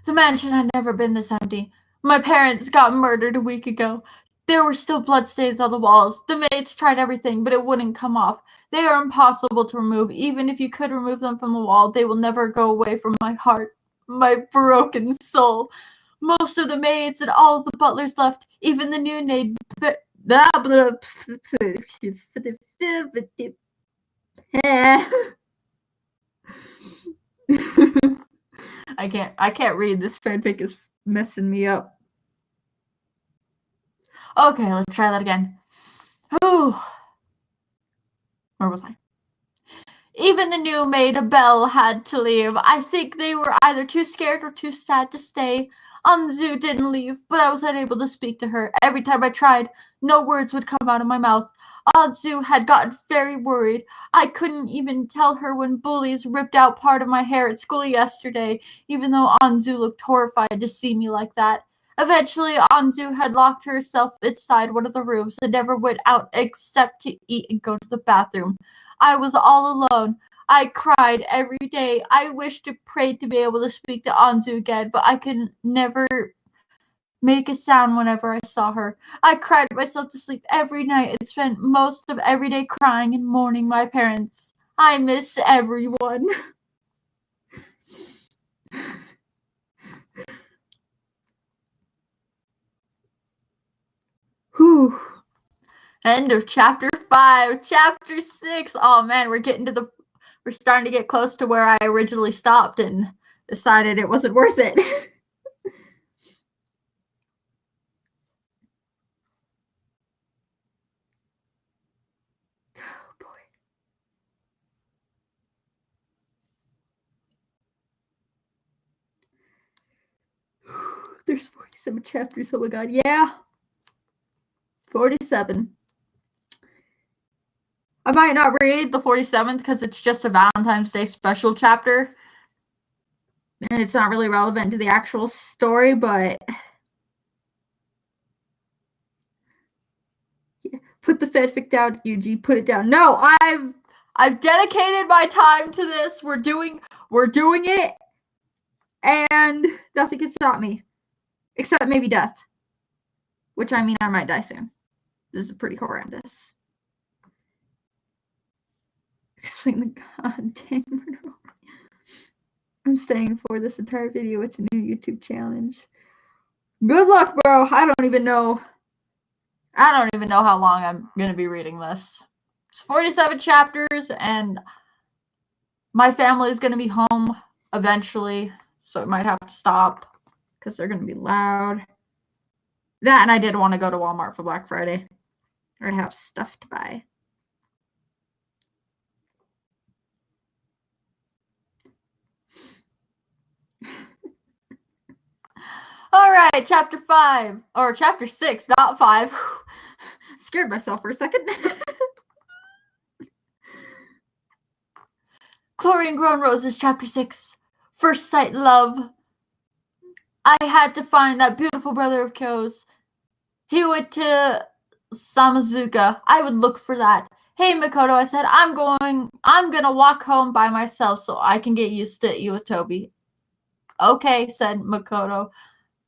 The mansion had never been this empty. My parents got murdered a week ago. There were still bloodstains on the walls. The maids tried everything, but it wouldn't come off. They are impossible to remove. Even if you could remove them from the wall, they will never go away from my heart, my broken soul. Most of the maids and all the butlers left, even the new maid. I can't read. This fanfic is messing me up. Okay, let's try that again. Whew. Where was I? Even the new maid, Belle, had to leave. I think they were either too scared or too sad to stay. Anzu didn't leave, but I was unable to speak to her. Every time I tried, no words would come out of my mouth. Anzu had gotten very worried. I couldn't even tell her when bullies ripped out part of my hair at school yesterday, even though Anzu looked horrified to see me like that. Eventually, Anzu had locked herself inside one of the rooms and never went out except to eat and go to the bathroom. I was all alone. I cried every day. I wished and prayed to be able to speak to Anzu again, but I could never make a sound whenever I saw her. I cried myself to sleep every night and spent most of every day crying and mourning my parents. I miss everyone. Whew. End of chapter 5. Chapter 6. Oh man, we're starting to get close to where I originally stopped and decided it wasn't worth it. Oh boy. There's 47 chapters. Oh my god. Yeah. 47. I might not read the 47th because it's just a Valentine's Day special chapter. And it's not really relevant to the actual story, but yeah. Put the fanfic down, Yuji. Put it down. No, I've dedicated my time to this. We're doing it, and nothing can stop me. Except maybe death. Which I mean I might die soon. This is pretty horrendous. swing the goddamn murder. I'm staying for this entire video. It's a new YouTube challenge. Good luck, bro. I don't even know how long I'm going to be reading this. It's 47 chapters, and my family is going to be home eventually, so I might have to stop because they're going to be loud. That, and I did want to go to Walmart for Black Friday. I have stuff to buy. All right, chapter 5, or chapter 6, not 5. Scared myself for a second. Chlorine Grown Roses, chapter 6. First sight love. I had to find that beautiful brother of Kyo's. He went to Samazuka. I would look for that. Hey, Makoto, I said, I'm gonna walk home by myself so I can get used to Iwatobi. Okay, said Makoto.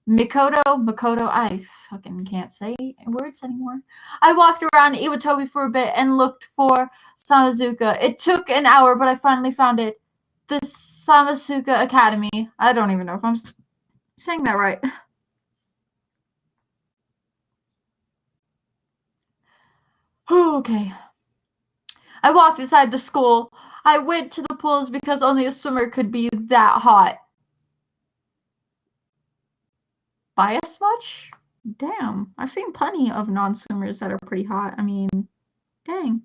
Makoto, I fucking can't say words anymore. I walked around Iwatobi for a bit and looked for Samazuka. It took an hour, but I finally found it. The Samazuka Academy. I don't even know if I'm saying that right. Okay. I walked inside the school. I went to the pools because only a swimmer could be that hot. Bias much? Damn. I've seen plenty of non-swimmers that are pretty hot. I mean, dang.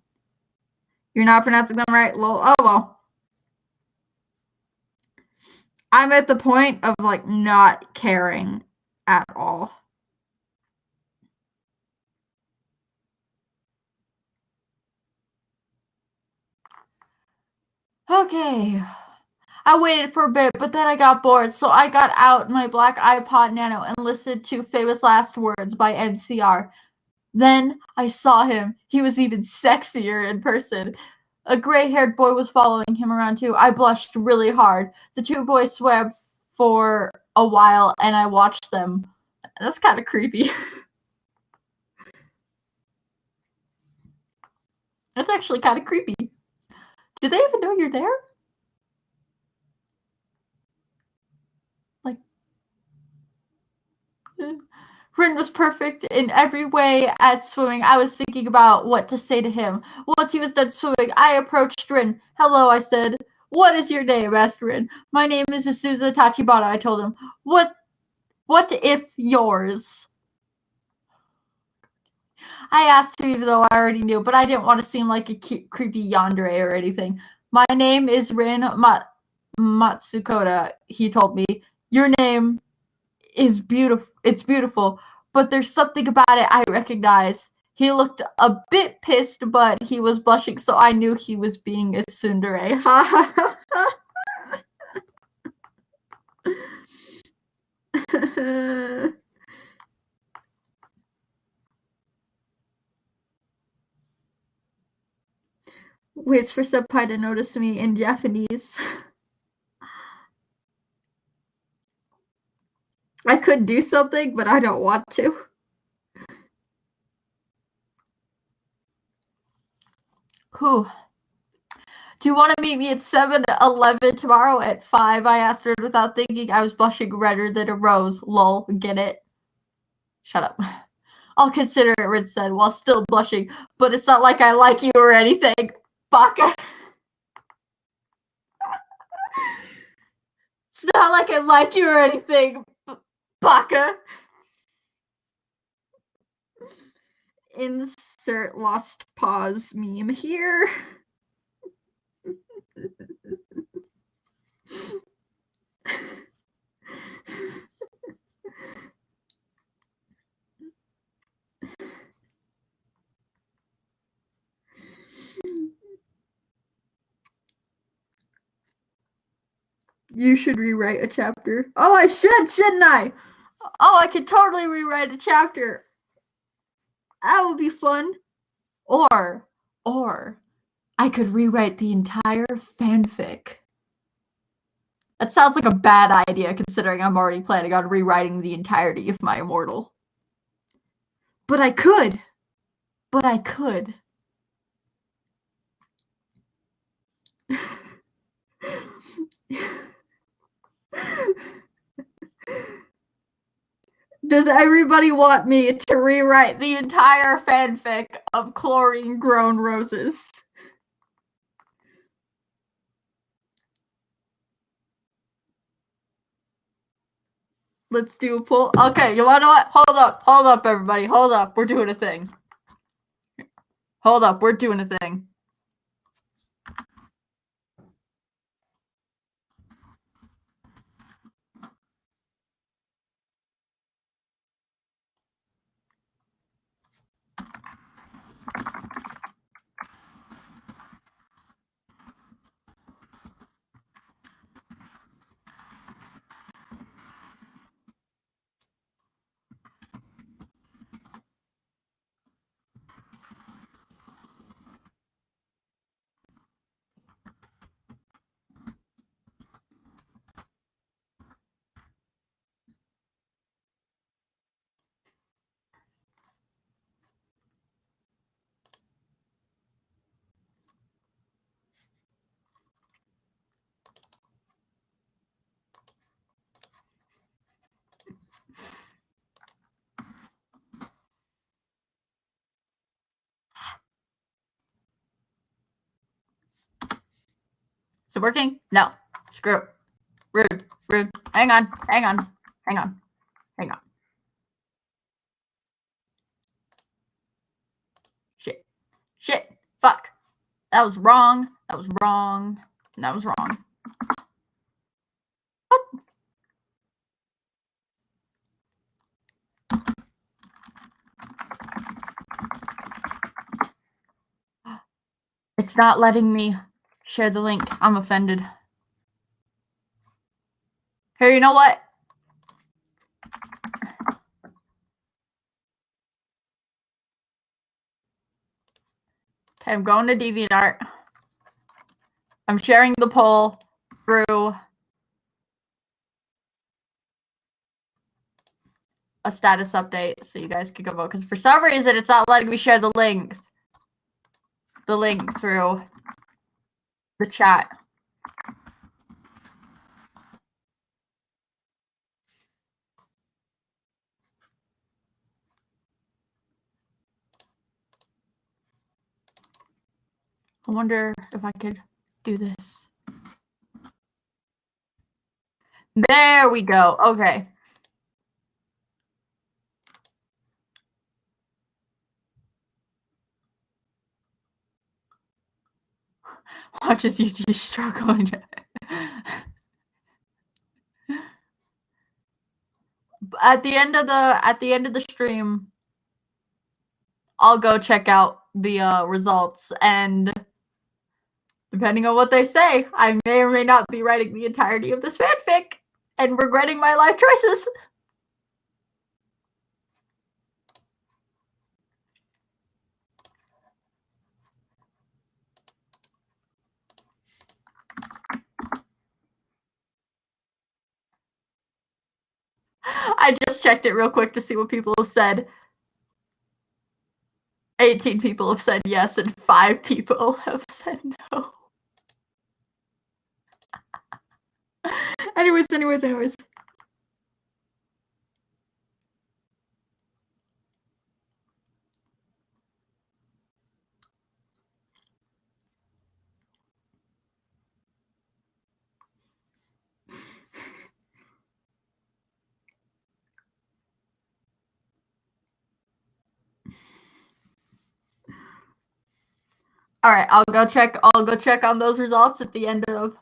You're not pronouncing them right? Lol. Oh, well. I'm at the point of, like, not caring at all. Okay. I waited for a bit, but then I got bored, so I got out my black iPod Nano and listened to Famous Last Words by NCR. Then I saw him. He was even sexier in person. A gray-haired boy was following him around too. I blushed really hard. The two boys swam for a while, and I watched them. That's kind of creepy. That's actually kind of creepy. Do they even know you're there? Like, Rin was perfect in every way at swimming. I was thinking about what to say to him. Once he was done swimming, I approached Rin. Hello, I said. What is your name? Asked Rin. My name is Isuza Tachibana, I told him. What if yours? I asked him even though I already knew, but I didn't want to seem like a creepy yandere or anything. My name is Rin Matsukoda, he told me. Your name is beautiful. It's beautiful, but there's something about it I recognize. He looked a bit pissed, but he was blushing, so I knew he was being a tsundere. Waits for Senpai to notice me in Japanese. I could do something, but I don't want to. Whew. Do you want to meet me at 7-Eleven tomorrow at 5? I asked her without thinking. I was blushing redder than a rose. Lol, get it? Shut up. I'll consider it, Rin said, while still blushing. But it's not like I like you or anything. Baka. It's not like I like you or anything. Baka. Insert lost pause meme here. You should rewrite a chapter. Oh, I should, shouldn't I? Oh, I could totally rewrite a chapter. That would be fun. Or I could rewrite the entire fanfic. That sounds like a bad idea considering I'm already planning on rewriting the entirety of my Immortal. But I could. Does everybody want me to rewrite the entire fanfic of Chlorine grown roses? Let's do a poll. Okay, you wanna know what? Hold up, everybody. Hold up. We're doing a thing. Hold up, we're doing a thing. Is it working? No. Screw it. Rude. Hang on. Shit. Fuck. That was wrong. What? It's not letting me share the link. I'm offended. Here, you know what? Okay, I'm going to DeviantArt. I'm sharing the poll through a status update so you guys can go vote. Because for some reason, it's not letting me share the link through the chat. I wonder if I could do this. There we go. Okay. Watch as you just struggling. At the end of the stream, I'll go check out the results, and depending on what they say, I may or may not be writing the entirety of this fanfic and regretting my life choices. I just checked it real quick to see what people have said. 18 people have said yes, and 5 people have said no. Anyways. All right, I'll go check on those results at the end of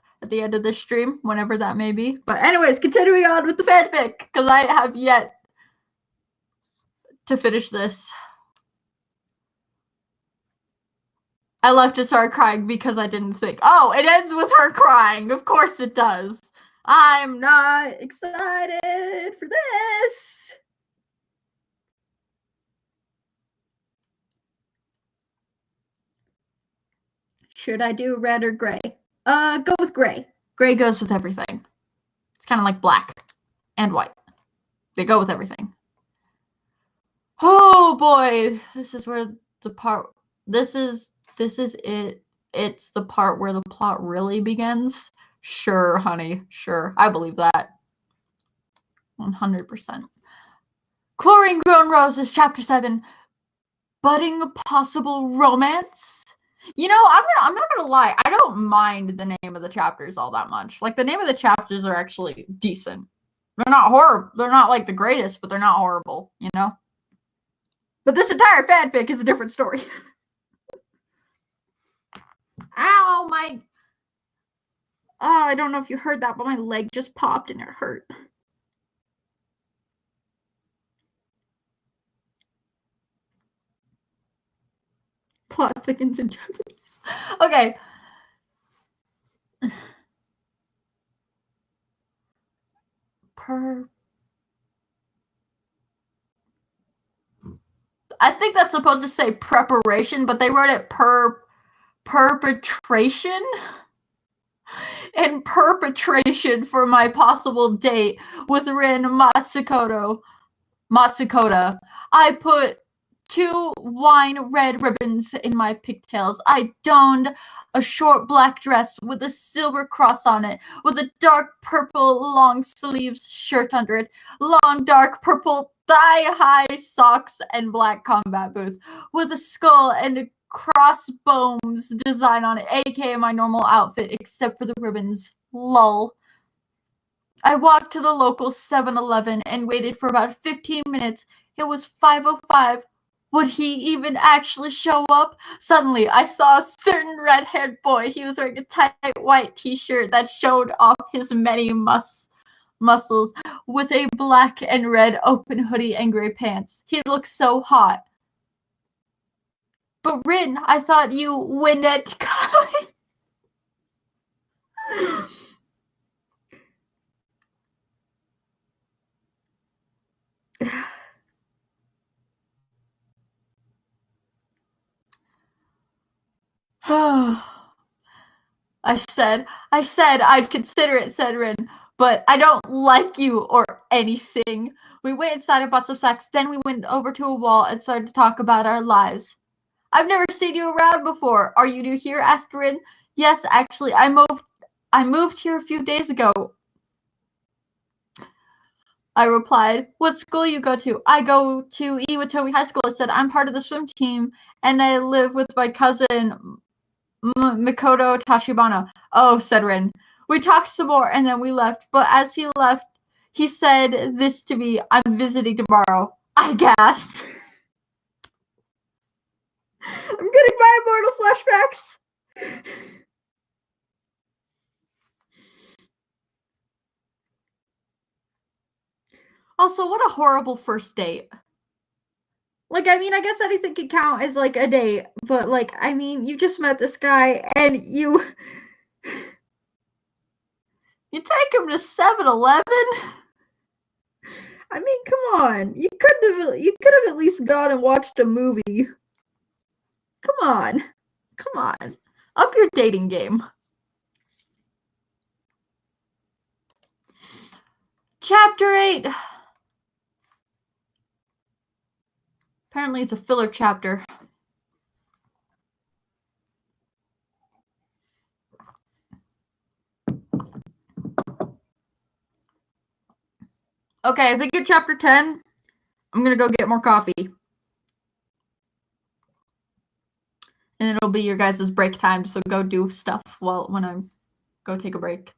this stream, whenever that may be. But anyways, continuing on with the fanfic, because I have yet to finish this. I left to start crying because I didn't think, oh, it ends with her crying. Of course it does. I'm not excited for this. Should I do red or gray? Go with gray. Gray goes with everything. It's kind of like black and white. They go with everything. Oh boy, this is where the part. This is it. It's the part where the plot really begins. Sure, honey. Sure. I believe that. 100%. Chlorine Grown Roses, Chapter 7. Budding possible romance? You know, I'm not gonna lie. I don't mind the name of the chapters all that much. Like, the name of the chapters are actually decent. They're not horrible. They're not, like, the greatest, but they're not horrible, you know? But this entire fanfic is a different story. Ow, my... Oh, I don't know if you heard that, but my leg just popped and it hurt. Plot thickens in Japanese. Okay. I think that's supposed to say preparation, but they wrote it perpetration. And perpetration for my possible date with Rin Matsukota. I put 2 wine red ribbons in my pigtails. I donned a short black dress with a silver cross on it, with a dark purple long sleeves shirt under it, long dark purple thigh-high socks, and black combat boots, with a skull and a crossbones design on it, aka my normal outfit, except for the ribbons. Lol. I walked to the local 7-Eleven and waited for about 15 minutes. It was 5:05. Would he even actually show up? Suddenly, I saw a certain red-haired boy. He was wearing a tight white t-shirt that showed off his many muscles with a black and red open hoodie and gray pants. He looked so hot. But Rin, I thought you Winnet. I said I'd consider it, said Rin, but I don't like you or anything. We went inside and bought some snacks, then we went over to a wall and started to talk about our lives. I've never seen you around before. Are you new here? Asked Rin. Yes, actually, I moved here a few days ago. I replied, what school you go to? I go to Iwatomi High School. I said, I'm part of the swim team, and I live with my cousin, Mikoto Tachibana. Oh, said Rin. We talked some more, and then we left. But as he left, he said this to me, I'm visiting tomorrow. I gasped. I'm getting my immortal flashbacks. Also, what a horrible first date. Like, I mean, I guess anything can count as, like, a date. But, like, I mean, you just met this guy, and you take him to 7-Eleven? I mean, come on. You could have at least gone and watched a movie. Come on. Come on. Up your dating game. Chapter 8. Apparently it's a filler chapter. Okay, I think in chapter 10, I'm gonna go get more coffee. And it'll be your guys' break time, so go do stuff when I go take a break.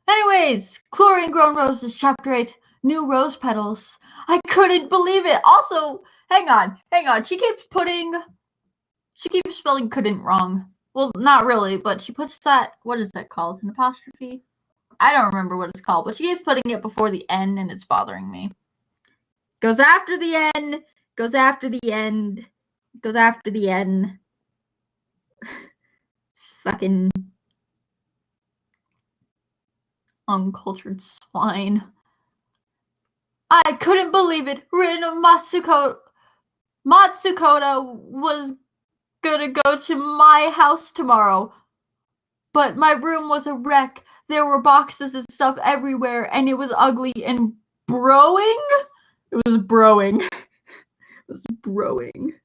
Anyways, Chlorine Grown Roses, Chapter 8, New Rose Petals. I couldn't believe it. Also, hang on. She keeps spelling couldn't wrong. Well, not really, but she puts that, what is that called? An apostrophe? I don't remember what it's called, but she keeps putting it before the N, and it's bothering me. Goes after the N, goes after the end, goes after the N. Fucking uncultured swine. I couldn't believe it. Rin Matsukota was gonna go to my house tomorrow. But my room was a wreck. There were boxes and stuff everywhere, and it was ugly and broing. It was broing. It was broing.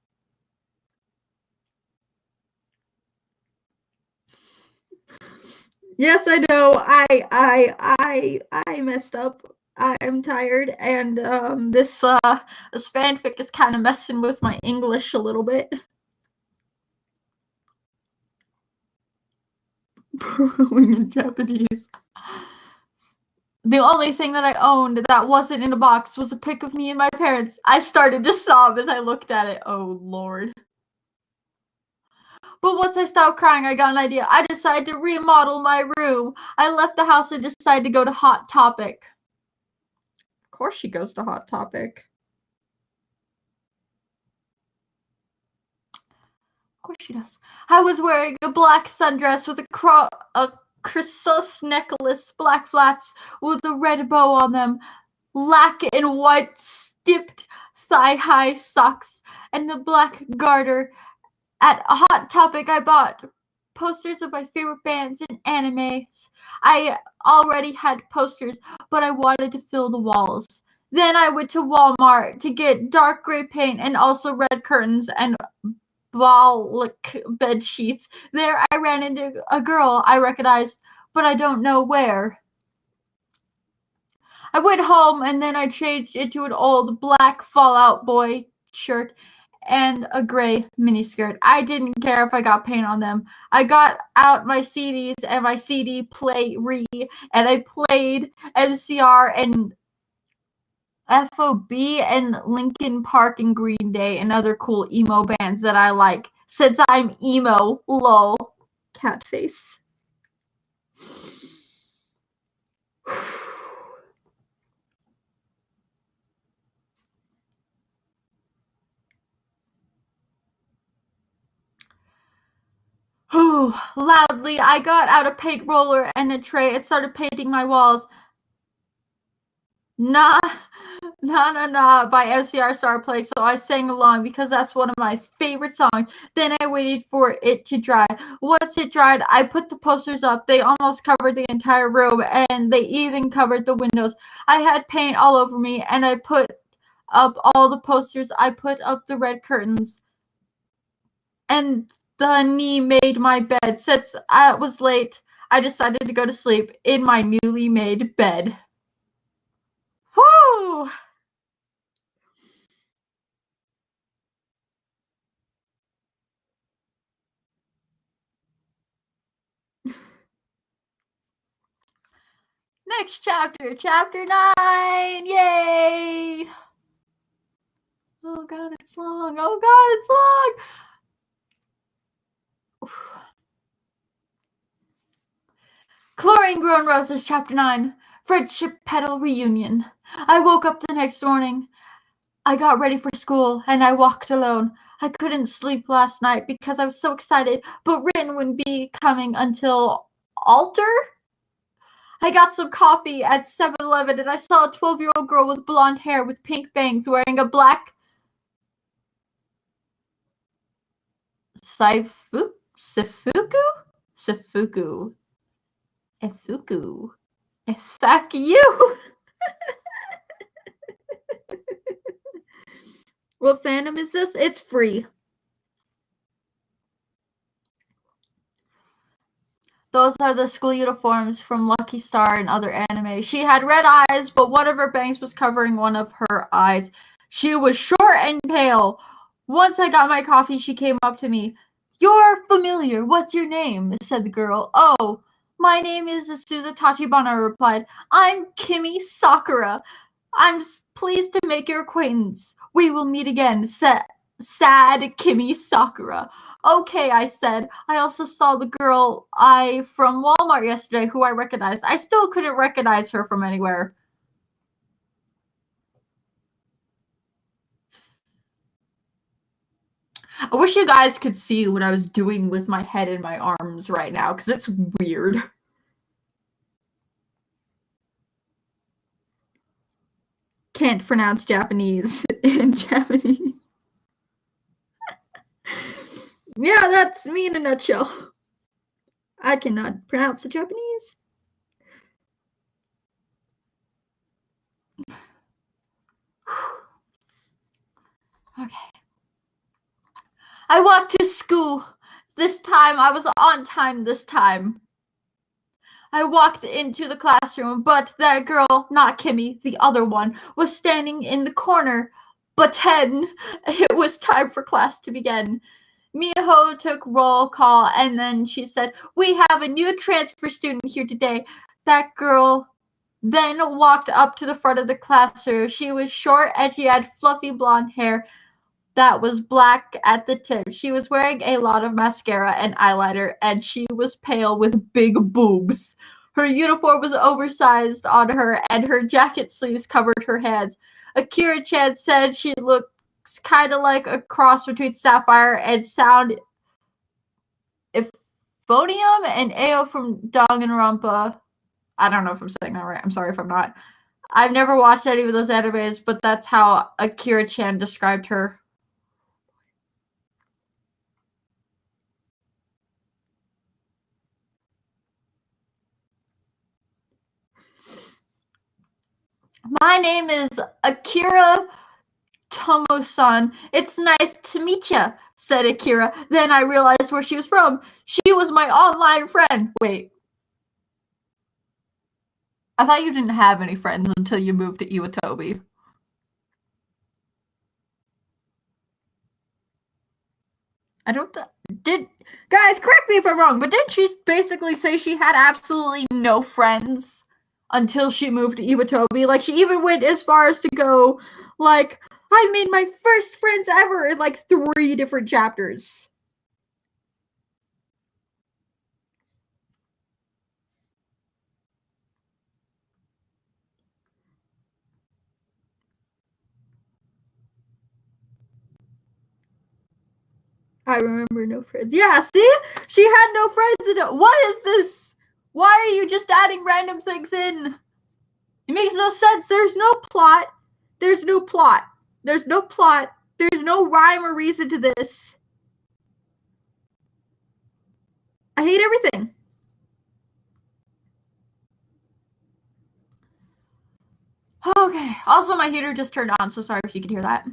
Yes, I know. I messed up. I'm tired, and this fanfic is kind of messing with my English a little bit. Borrowing in Japanese. The only thing that I owned that wasn't in a box was a pic of me and my parents. I started to sob as I looked at it. Oh, Lord. But once I stopped crying, I got an idea. I decided to remodel my room. I left the house and decided to go to Hot Topic. Of course she goes to Hot Topic. Of course she does. I was wearing a black sundress with a chrysos necklace, black flats with a red bow on them, black and white stipped thigh-high socks, and the black garter. At Hot Topic, I bought posters of my favorite bands and animes. I already had posters, but I wanted to fill the walls. Then I went to Walmart to get dark gray paint and also red curtains and ball-like bed sheets. There I ran into a girl I recognized, but I don't know where. I went home and then I changed into an old black Fallout Boy shirt and a gray miniskirt. I didn't care if I got paint on them. I got out my CDs and my CD player, and I played MCR and FOB and Linkin Park and Green Day and other cool emo bands that I like. Since I'm emo, lol. Cat face. Loudly, I got out a paint roller and a tray and started painting my walls. Nah by MCR started playing, so I sang along because that's one of my favorite songs. Then I waited for it to dry. Once it dried, I put the posters up. They almost covered the entire room, and they even covered the windows. I had paint all over me, and I put up all the posters. I put up the red curtains, and the knee made my bed. Since I was late, I decided to go to sleep in my newly made bed. Woo! Next chapter, chapter 9. Yay! Oh god, it's long. Oh god, it's long. Chlorine Grown Roses, chapter 9. Friendship Petal Reunion. I woke up the next morning. I got ready for school and I walked alone. I couldn't sleep last night because I was so excited, but Rin wouldn't be coming until altar? I got some coffee at 7-Eleven and I saw a 12-year-old girl with blonde hair with pink bangs wearing a black Sifuku? Sifuku. Efuku. Fuck you! What fandom is this? It's free. Those are the school uniforms from Lucky Star and other anime. She had red eyes, but one of her bangs was covering one of her eyes. She was short and pale. Once I got my coffee, she came up to me. "You're familiar. What's your name?" said the girl. "Oh, my name is Asuza Tachibana," I replied. "I'm Kimi Sakura. I'm pleased to make your acquaintance. We will meet again," sad Kimi Sakura. "Okay," I said. I also saw the girl from Walmart yesterday who I recognized. I still couldn't recognize her from anywhere. I wish you guys could see what I was doing with my head and my arms right now, because it's weird. Can't pronounce Japanese in Japanese. Yeah, that's me in a nutshell. I cannot pronounce the Japanese. Okay. I walked to school. This time, I was on time this time. I walked into the classroom, but that girl, not Kimmy, the other one, was standing in the corner. But then it was time for class to begin. Miho took roll call, and then she said, "We have a new transfer student here today." That girl then walked up to the front of the classroom. She was short and she had fluffy blonde hair that was black at the tip. She was wearing a lot of mascara and eyeliner, and she was pale with big boobs. Her uniform was oversized on her, and her jacket sleeves covered her hands. Akira-chan said she looks kind of like a cross between Sapphire and Sound Euphonium and Ao from Danganronpa. I don't know if I'm saying that right. I'm sorry if I'm not. I've never watched any of those animes, but that's how Akira-chan described her. My name is Akira Tomo-san. It's nice to meet ya, said Akira. Then I realized where she was from. She was my online friend. Wait. I thought you didn't have any friends until you moved to Iwatobi. I don't guys, correct me if I'm wrong, but didn't she basically say she had absolutely no friends until she moved to Iwatobi? Like, she even went as far as to go, like, I made my first friends ever in like 3 different chapters. I remember no friends. Yeah, see? She had no friends. What is this? Why are you just adding random things in? It makes no sense. There's no plot. There's no plot. There's no plot. There's no rhyme or reason to this. I hate everything. Okay. Also, my heater just turned on, so sorry if you could hear that.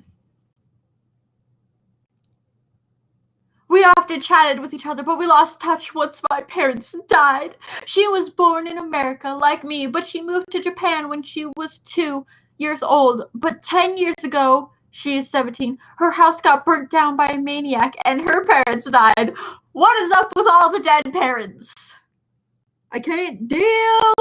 We often chatted with each other, but we lost touch once my parents died. She was born in America, like me, but she moved to Japan when she was 2 years old. But 10 years ago, she is 17, her house got burnt down by a maniac, and her parents died. What is up with all the dead parents? I can't deal.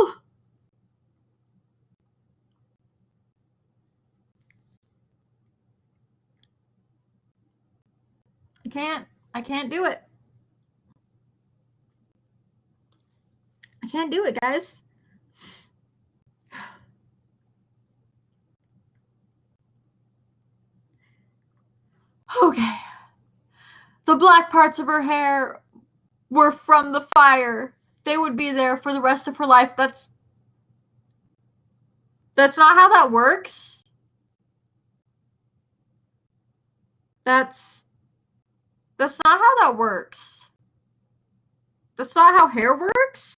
I can't do it. I can't do it, guys. Okay. The black parts of her hair were from the fire. They would be there for the rest of her life. That's not how that works. That's not how that works. That's not how hair works.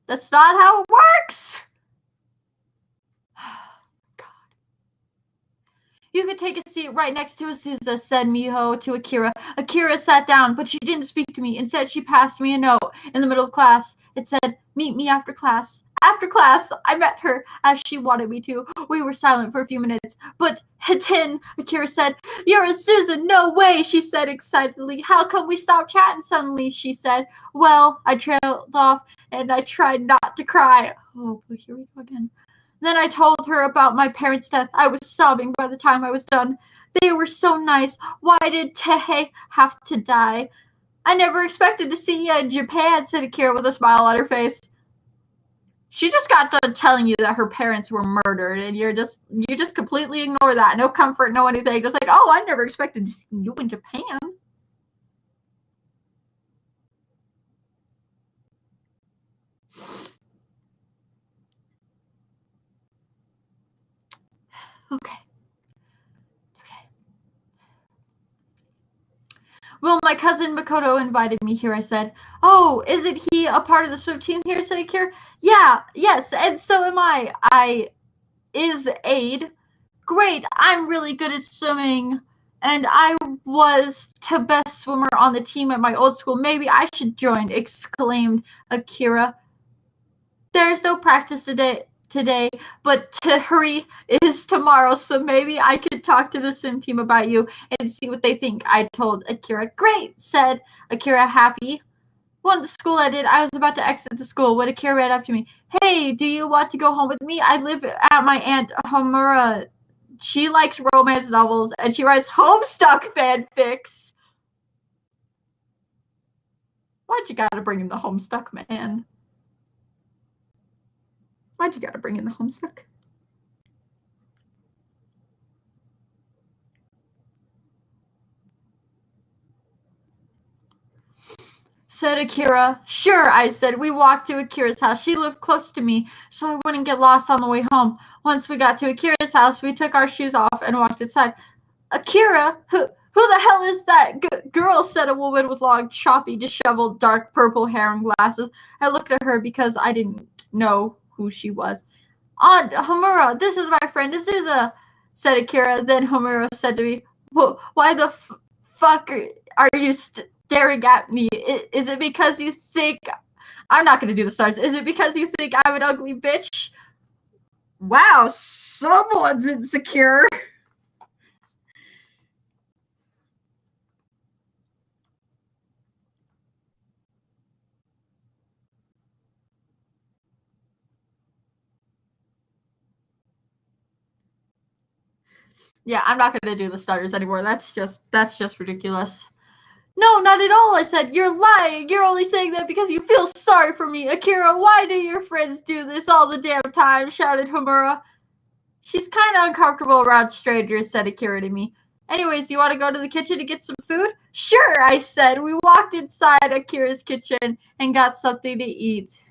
That's not how it works. God. You could take a seat right next to Azusa, said Miho to Akira. Akira sat down, but she didn't speak to me. Instead, she passed me a note in the middle of class. It said, "Meet me after class." After class, I met her as she wanted me to. We were silent for a few minutes. But Hitin, Akira said, "You're a Susan, no way," she said excitedly. "How come we stopped chatting suddenly?" she said. Well, I trailed off and I tried not to cry. Oh, but here we go again. Then I told her about my parents' death. I was sobbing by the time I was done. They were so nice. Why did Tehe have to die? I never expected to see you in Japan, said Akira with a smile on her face. She just got done telling you that her parents were murdered, and you just completely ignore that. No comfort, no anything. Just like, oh, I never expected to see you in Japan. Okay. Well, my cousin Makoto invited me here, I said. Oh, isn't he a part of the swim team here, said Akira? Yeah, yes, and so am I. Is Aid. Great, I'm really good at swimming. and I was the best swimmer on the team at my old school. Maybe I should join, exclaimed Akira. There's no practice today, but hurry is tomorrow, so maybe I could talk to the swim team about you and see what they think, I told Akira. Great, said Akira, happy. When the school ended, I was about to exit the school when Akira ran up to me. Hey, do you want to go home with me? I live at my Aunt Homura. She likes romance novels, and she writes Homestuck fanfics. Why'd you gotta bring in the Homestuck, man? Why'd you gotta bring in the Homestuck? Said Akira. Sure, I said. We walked to Akira's house. She lived close to me, so I wouldn't get lost on the way home. Once we got to Akira's house, we took our shoes off and walked inside. Akira? Who the hell is that girl, said a woman with long, choppy, disheveled, dark purple hair and glasses. I looked at her because I didn't know who she was. Aunt Homura, this is my friend. This is said Akira. Then Homura said to me, why the fuck are you staring at me? Is it because you think... I'm not going to do the stars. Is it because you think I'm an ugly bitch? Wow, someone's insecure. Yeah, I'm not going to do the starters anymore. That's just ridiculous. No, not at all, I said. You're lying. You're only saying that because you feel sorry for me. Akira, why do your friends do this all the damn time? Shouted Homura. She's kind of uncomfortable around strangers, said Akira to me. Anyways, you want to go to the kitchen to get some food? Sure, I said. We walked inside Akira's kitchen and got something to eat.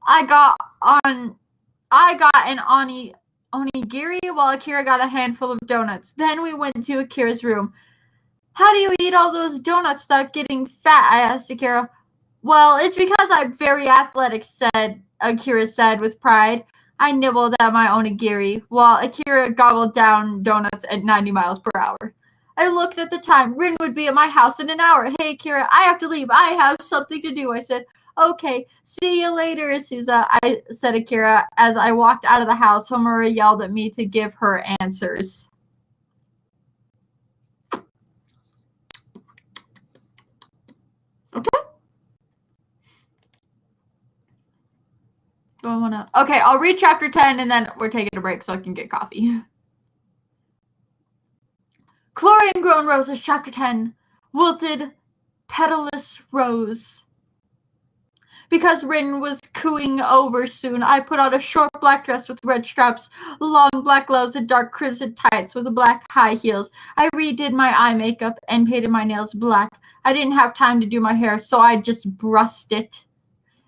I got an onigiri while Akira got a handful of donuts. Then we went to Akira's room. How do you eat all those donuts without getting fat? I asked Akira. Well, it's because I'm very athletic, Akira said with pride. I nibbled at my onigiri, while Akira gobbled down donuts at 90 miles per hour. I looked at the time. Rin would be at my house in an hour. Hey, Akira, I have to leave. I have something to do, I said. Okay, see you later, Isuza, I said Akira. As I walked out of the house, Homura yelled at me to give her answers. Okay. Do I want to... Okay, I'll read chapter 10 and then we're taking a break so I can get coffee. Chlorine Grown Roses, chapter 10. Wilted Petalous Rose. Because Rin was cooing over soon, I put on a short black dress with red straps, long black gloves, and dark crimson tights with black high heels. I redid my eye makeup and painted my nails black. I didn't have time to do my hair, so I just brushed it.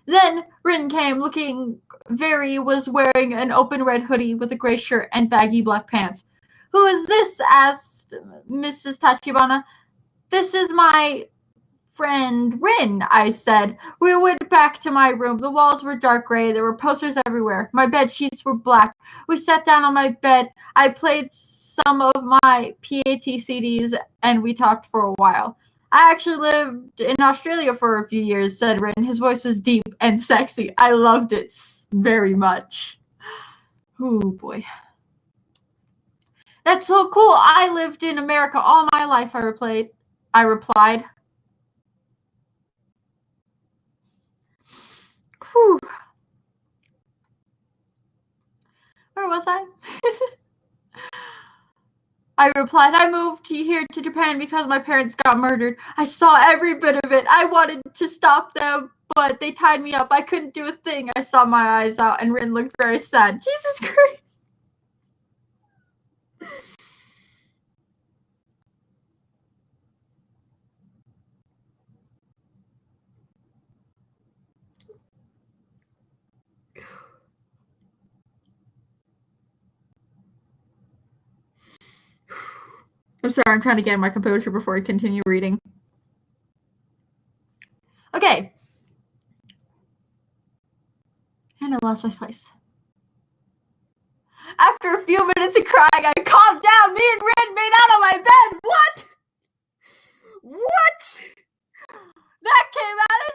Then Rin came, was wearing an open red hoodie with a gray shirt and baggy black pants. Who is this? Asked Mrs. Tachibana. This is my friend Rin, I said. We went back to my room. The walls were dark gray. There were posters everywhere. My bed sheets were black. We sat down on my bed. I played some of my PAT CDs and we talked for a while. I actually lived in Australia for a few years, said Rin. His voice was deep and sexy. I loved it very much. Oh, boy. That's so cool. I lived in America all my life, I replied. Whew. Where was I? I replied, I moved here to Japan because my parents got murdered. I saw every bit of it. I wanted to stop them, but they tied me up. I couldn't do a thing. I saw my eyes out, and Rin looked very sad. Jesus Christ. I'm sorry, I'm trying to get my composure before I continue reading. Okay. And I lost my place. After a few minutes of crying, I calmed down. Me and Rin made out on my bed. What? What? That came out of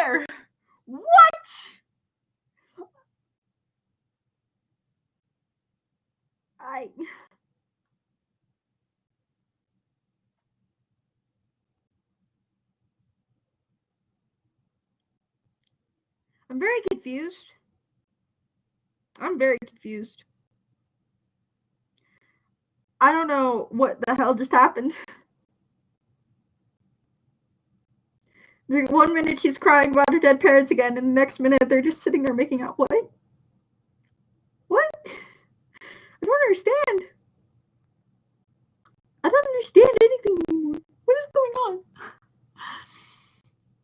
nowhere. What? I'm very confused. I'm very confused. I don't know what the hell just happened. 1 minute she's crying about her dead parents again, and the next minute they're just sitting there making out. What? What? I don't understand. I don't understand anything anymore. What is going on?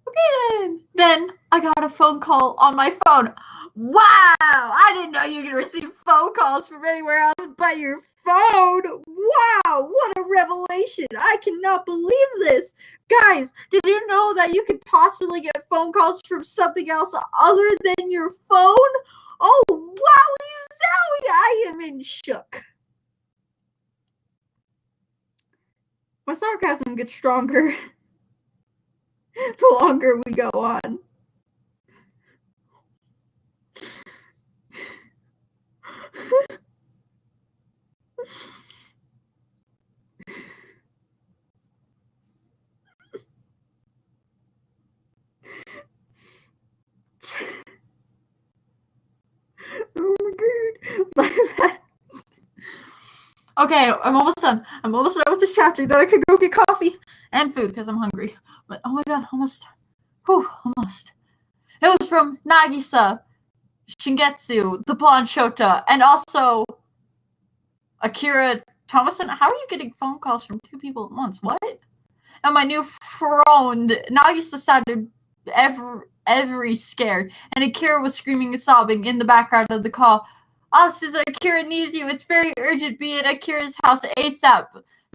Okay then I got a phone call on my phone. Wow! I didn't know you could receive phone calls from anywhere else but your phone. Wow! What a revelation! I cannot believe this. Guys, did you know that you could possibly get phone calls from something else other than your phone? Oh, wowie zowie! I am in shook. My sarcasm gets stronger the longer we go on. Oh my god. Okay, I'm almost done. I'm almost done with this chapter. Then I could go get coffee and food because I'm hungry. But oh my god, almost. Whew, almost. It was from Nagisa, Shingetsu, the blonde Shota, and also Akira Thomason. How are you getting phone calls from two people at once? What? And my new friend, Nagisa sounded every scared, and Akira was screaming and sobbing in the background of the call. Says Akira needs you. It's very urgent. Be at Akira's house ASAP.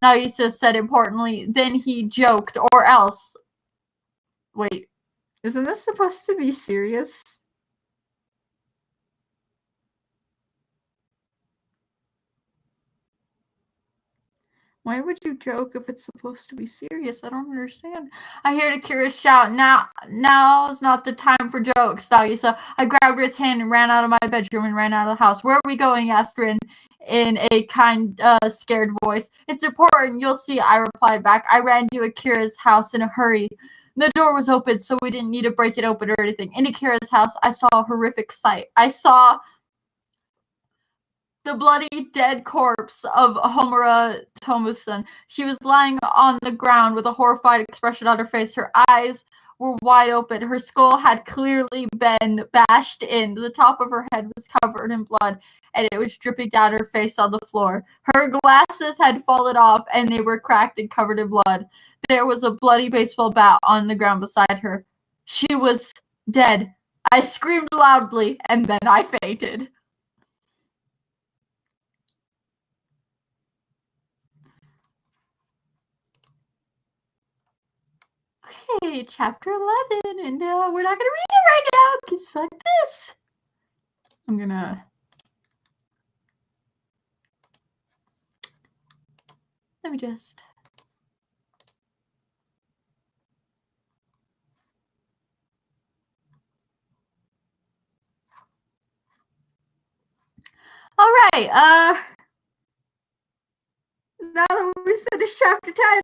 Nagisa said importantly. Then he joked, or else. Wait, isn't this supposed to be serious? Why would you joke if it's supposed to be serious? I don't understand. I heard Akira shout, now's not the time for jokes, Nagisa. I grabbed Rit's hand and ran out of my bedroom and ran out of the house. Where are we going? Asked Rin in a kind, scared voice. It's important, you'll see, I replied back. I ran to Akira's house in a hurry. The door was open, so we didn't need to break it open or anything. In Akira's house, I saw a horrific sight. I saw the bloody dead corpse of Homura Tomusan. She was lying on the ground with a horrified expression on her face. Her eyes were wide open. Her skull had clearly been bashed in. The top of her head was covered in blood, and it was dripping down her face on the floor. Her glasses had fallen off, and they were cracked and covered in blood. There was a bloody baseball bat on the ground beside her. She was dead. I screamed loudly, and then I fainted. Okay, chapter 11, and we're not gonna read it right now, because fuck this. I'm gonna... Let me just... Alright, now that we finished chapter 10,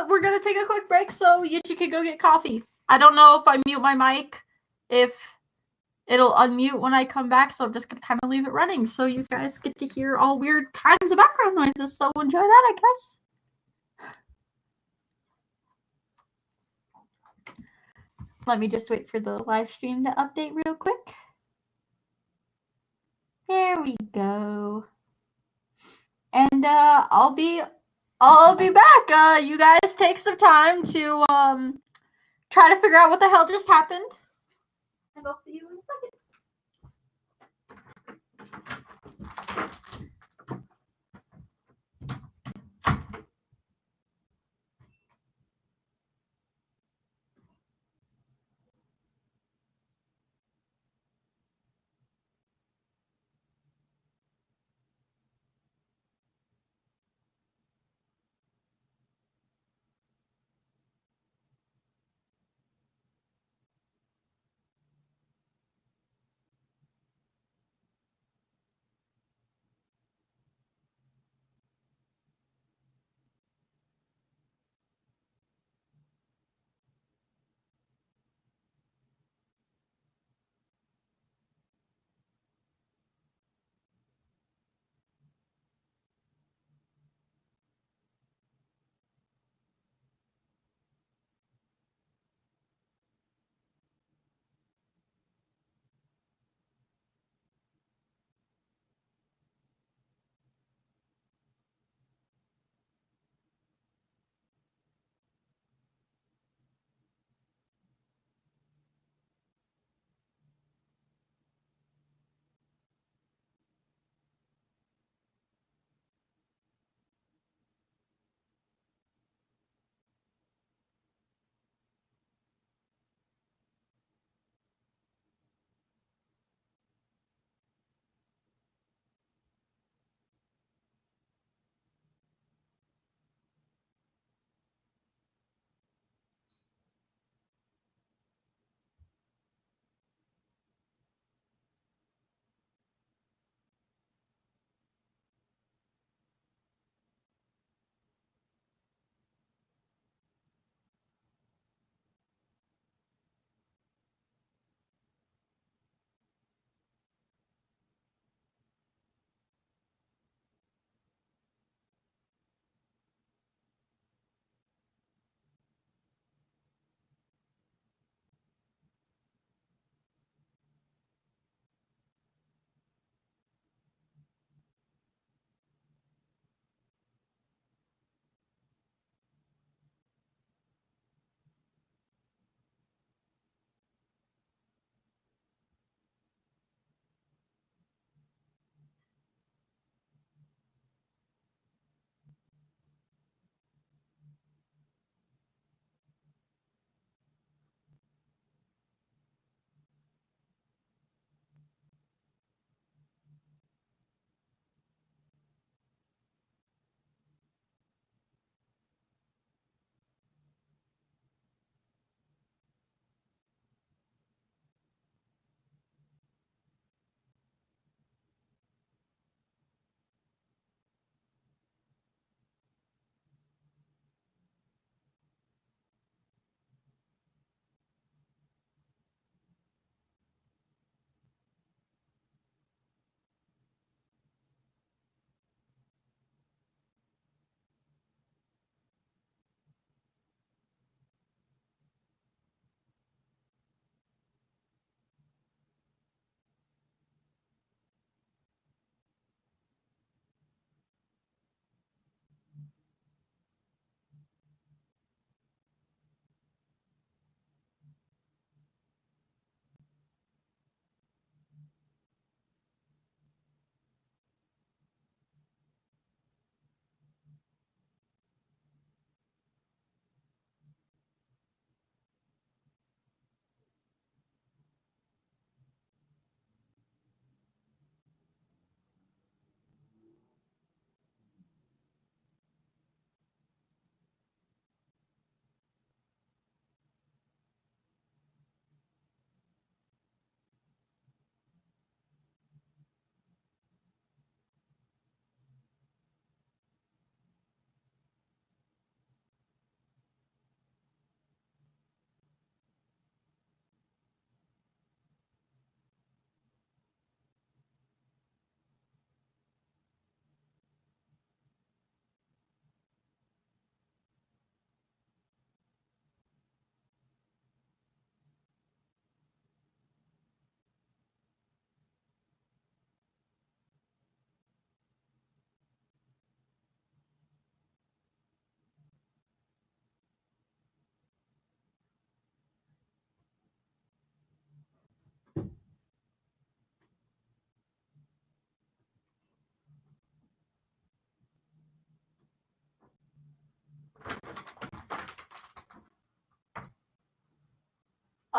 we're gonna take a quick break so Yichi can go get coffee. I don't know if I mute my mic, if it'll unmute when I come back, so I'm just gonna kind of leave it running so you guys get to hear all weird kinds of background noises, so enjoy that, I guess. Let me just wait for the live stream to update real quick. There we go. And I'll be back. You guys take some time to try to figure out what the hell just happened. And I'll see you in a second.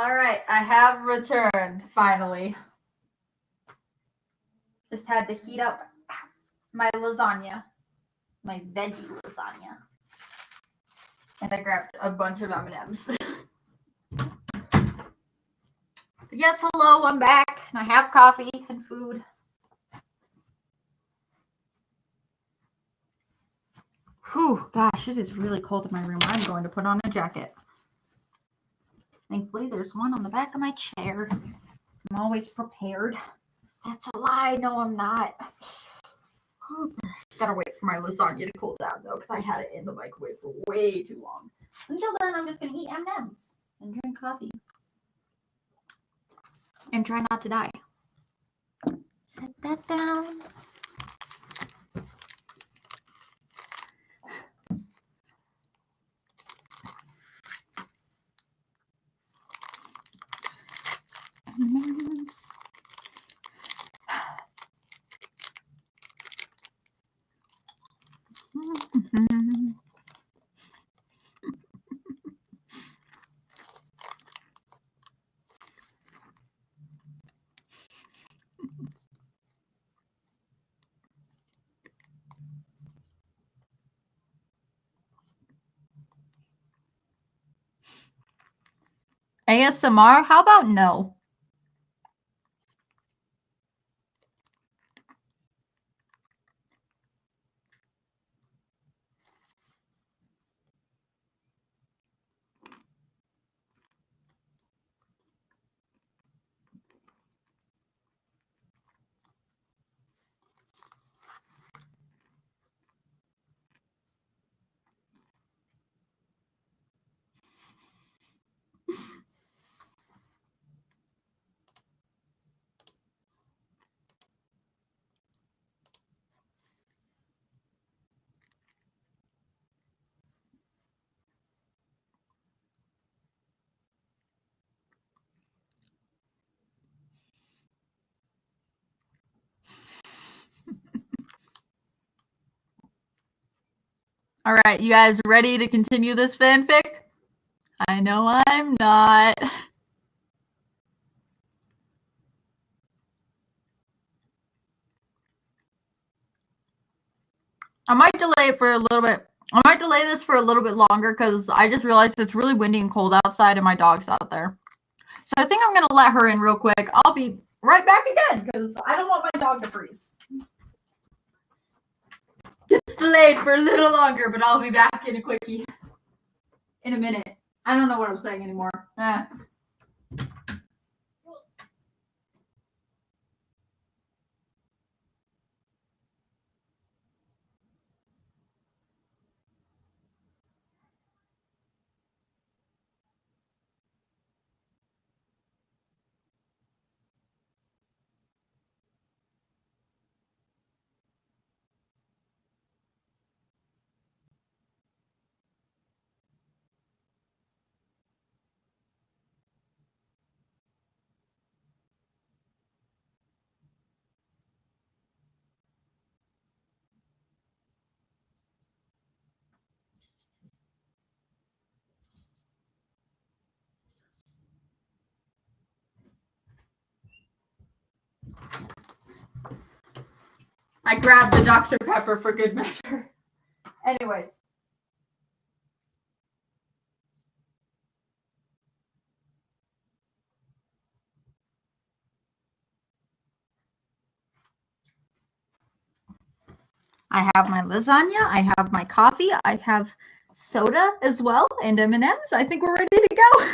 All right, I have returned, finally. Just had to heat up my lasagna, my veggie lasagna. And I grabbed a bunch of M&Ms. Yes, hello, I'm back. And I have coffee and food. Whew, gosh, it is really cold in my room. I'm going to put on a jacket. Thankfully, there's one on the back of my chair. I'm always prepared. That's a lie. No, I'm not. Gotta wait for my lasagna to cool down, though, because I had it in the microwave for way too long. Until then, I'm just going to eat M&Ms and drink coffee. And try not to die. Set that down. M&Ms. ASMR? How about no? All right, you guys ready to continue this fanfic? I know I'm not. I might delay it for a little bit. I might delay this for a little bit longer because I just realized it's really windy and cold outside and my dog's out there. So I think I'm going to let her in real quick. I'll be right back again because I don't want my dog to freeze. It's delayed for a little longer, but I'll be back in a quickie. In a minute. I don't know what I'm saying anymore. I grabbed the Dr. Pepper for good measure. Anyways. I have my lasagna. I have my coffee. I have soda as well and M&Ms. I think we're ready to go.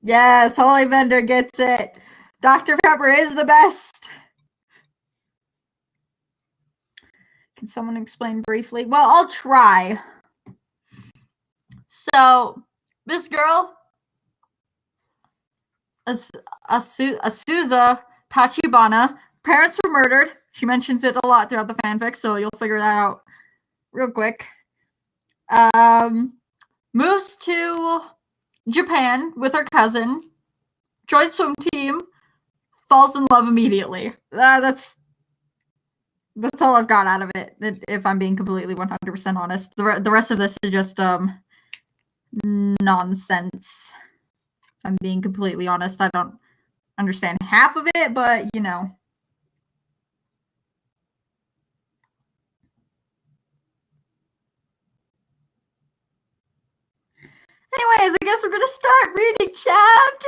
Yes, Holy Vendor gets it. Dr. Pepper is the best. Can someone explain briefly? Well, I'll try. So, this girl, Asuza Tachibana, parents were murdered. She mentions it a lot throughout the fanfic, so you'll figure that out real quick. Moves to Japan with her cousin, joins swim team, falls in love immediately. That's That's all I've got out of it, if I'm being completely 100% honest. The rest of this is just nonsense. If I'm being completely honest, I don't understand half of it, but you know. Anyways, I guess we're gonna start reading chapter 11.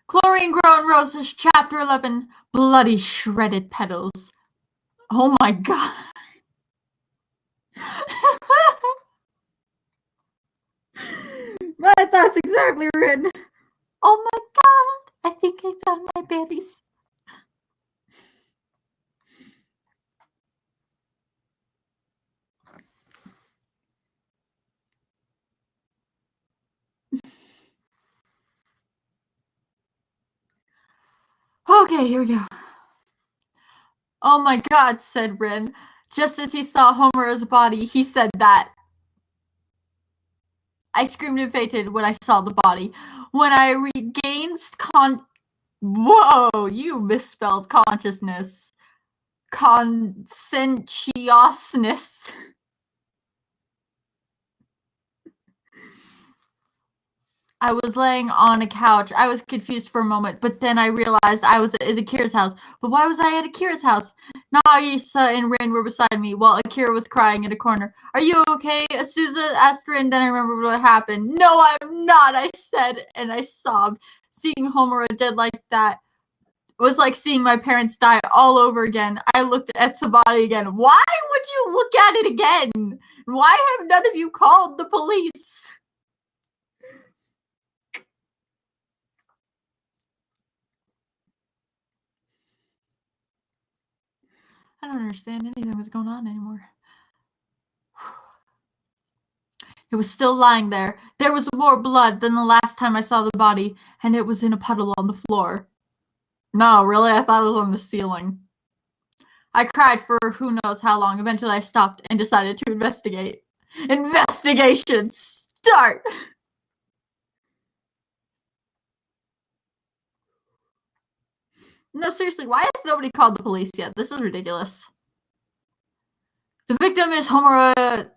Chlorine grown roses, chapter 11. Bloody shredded petals. Oh my god. That's exactly written. Oh my god, I think I found my babies. Okay, here we go. Oh my god, said Rin. Just as he saw Homer's body, he said that. I screamed and fainted when I saw the body. When I regained Whoa, you misspelled consciousness. Conscientiousness. I was laying on a couch. I was confused for a moment, but then I realized I was at Akira's house. But why was I at Akira's house? Nagisa and Rin were beside me while Akira was crying in a corner. Are you okay? Asuza asked Rin, then I remembered what happened. No, I'm not, I said, and I sobbed. Seeing Homura dead like that was like seeing my parents die all over again. I looked at Sabati again. Why would you look at it again? Why have none of you called the police? I don't understand anything that's going on anymore. It was still lying there. There was more blood than the last time I saw the body, and it was in a puddle on the floor. No, really? I thought it was on the ceiling. I cried for who knows how long. Eventually I stopped and decided to investigate. Investigation! Start! No, seriously, why has nobody called the police yet? This is ridiculous. The victim is Homura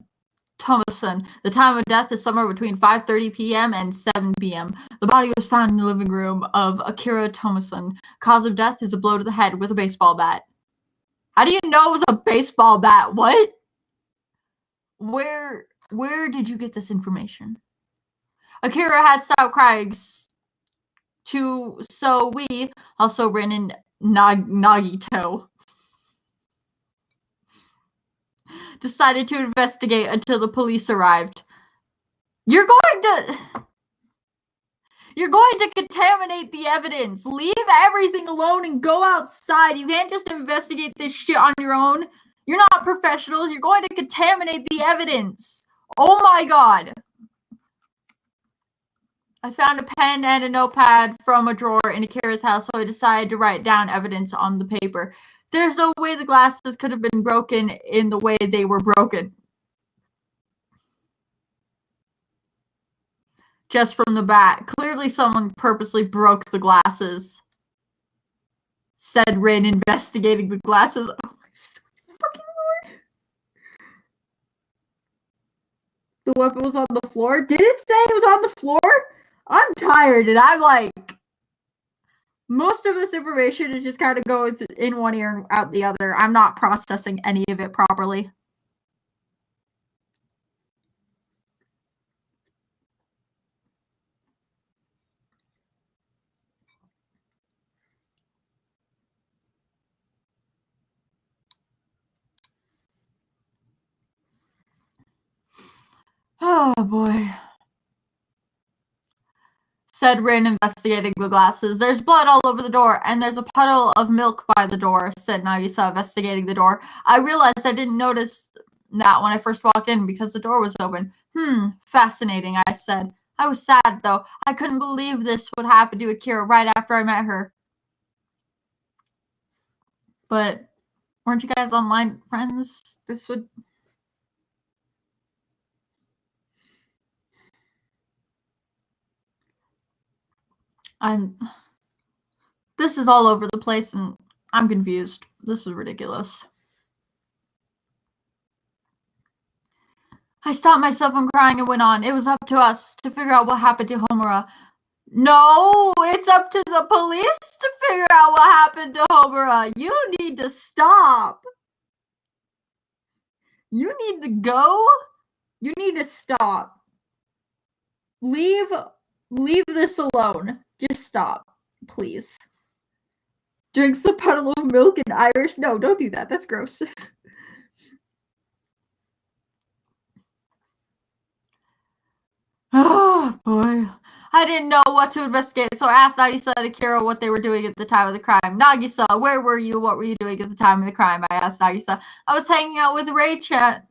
Thomason. The time of death is somewhere between 5:30 p.m. and 7 p.m. The body was found in the living room of Akira Thomason. Cause of death is a blow to the head with a baseball bat. How do you know it was a baseball bat? What? Where did you get this information? Akira had stopped crying, so we also ran in Nagito. Decided to investigate until the police arrived. You're going to contaminate the evidence. Leave everything alone and go outside. You can't just investigate this shit on your own. You're not professionals. You're going to contaminate the evidence. Oh my god. I found a pen and a notepad from a drawer in Akira's house, so I decided to write down evidence on the paper. There's no way the glasses could have been broken in the way they were broken. Just from the back. Clearly someone purposely broke the glasses. Said Rin, investigating the glasses. Oh my fucking lord. The weapon was on the floor? Did it say it was on the floor? I'm tired and I'm like... Most of this information is just kind of going in one ear and out the other. I'm not processing any of it properly. Oh boy. Said Rin, investigating the glasses. There's blood all over the door, and there's a puddle of milk by the door, said Nagisa, investigating the door. I realized I didn't notice that when I first walked in because the door was open. Fascinating, I said. I was sad, though. I couldn't believe this would happen to Akira right after I met her. But weren't you guys online friends? This would... This is all over the place, and I'm confused. This is ridiculous. I stopped myself from crying and went on. It was up to us to figure out what happened to Homura. No, it's up to the police to figure out what happened to Homura. You need to stop. You need to go. You need to stop. Leave this alone. Just stop, please. Drinks a puddle of milk in Irish. No, don't do that. That's gross. Oh, boy. I didn't know what to investigate, so I asked Nagisa and Akira what they were doing at the time of the crime. Nagisa, where were you? What were you doing at the time of the crime? I asked Nagisa. I was hanging out with Ray-chan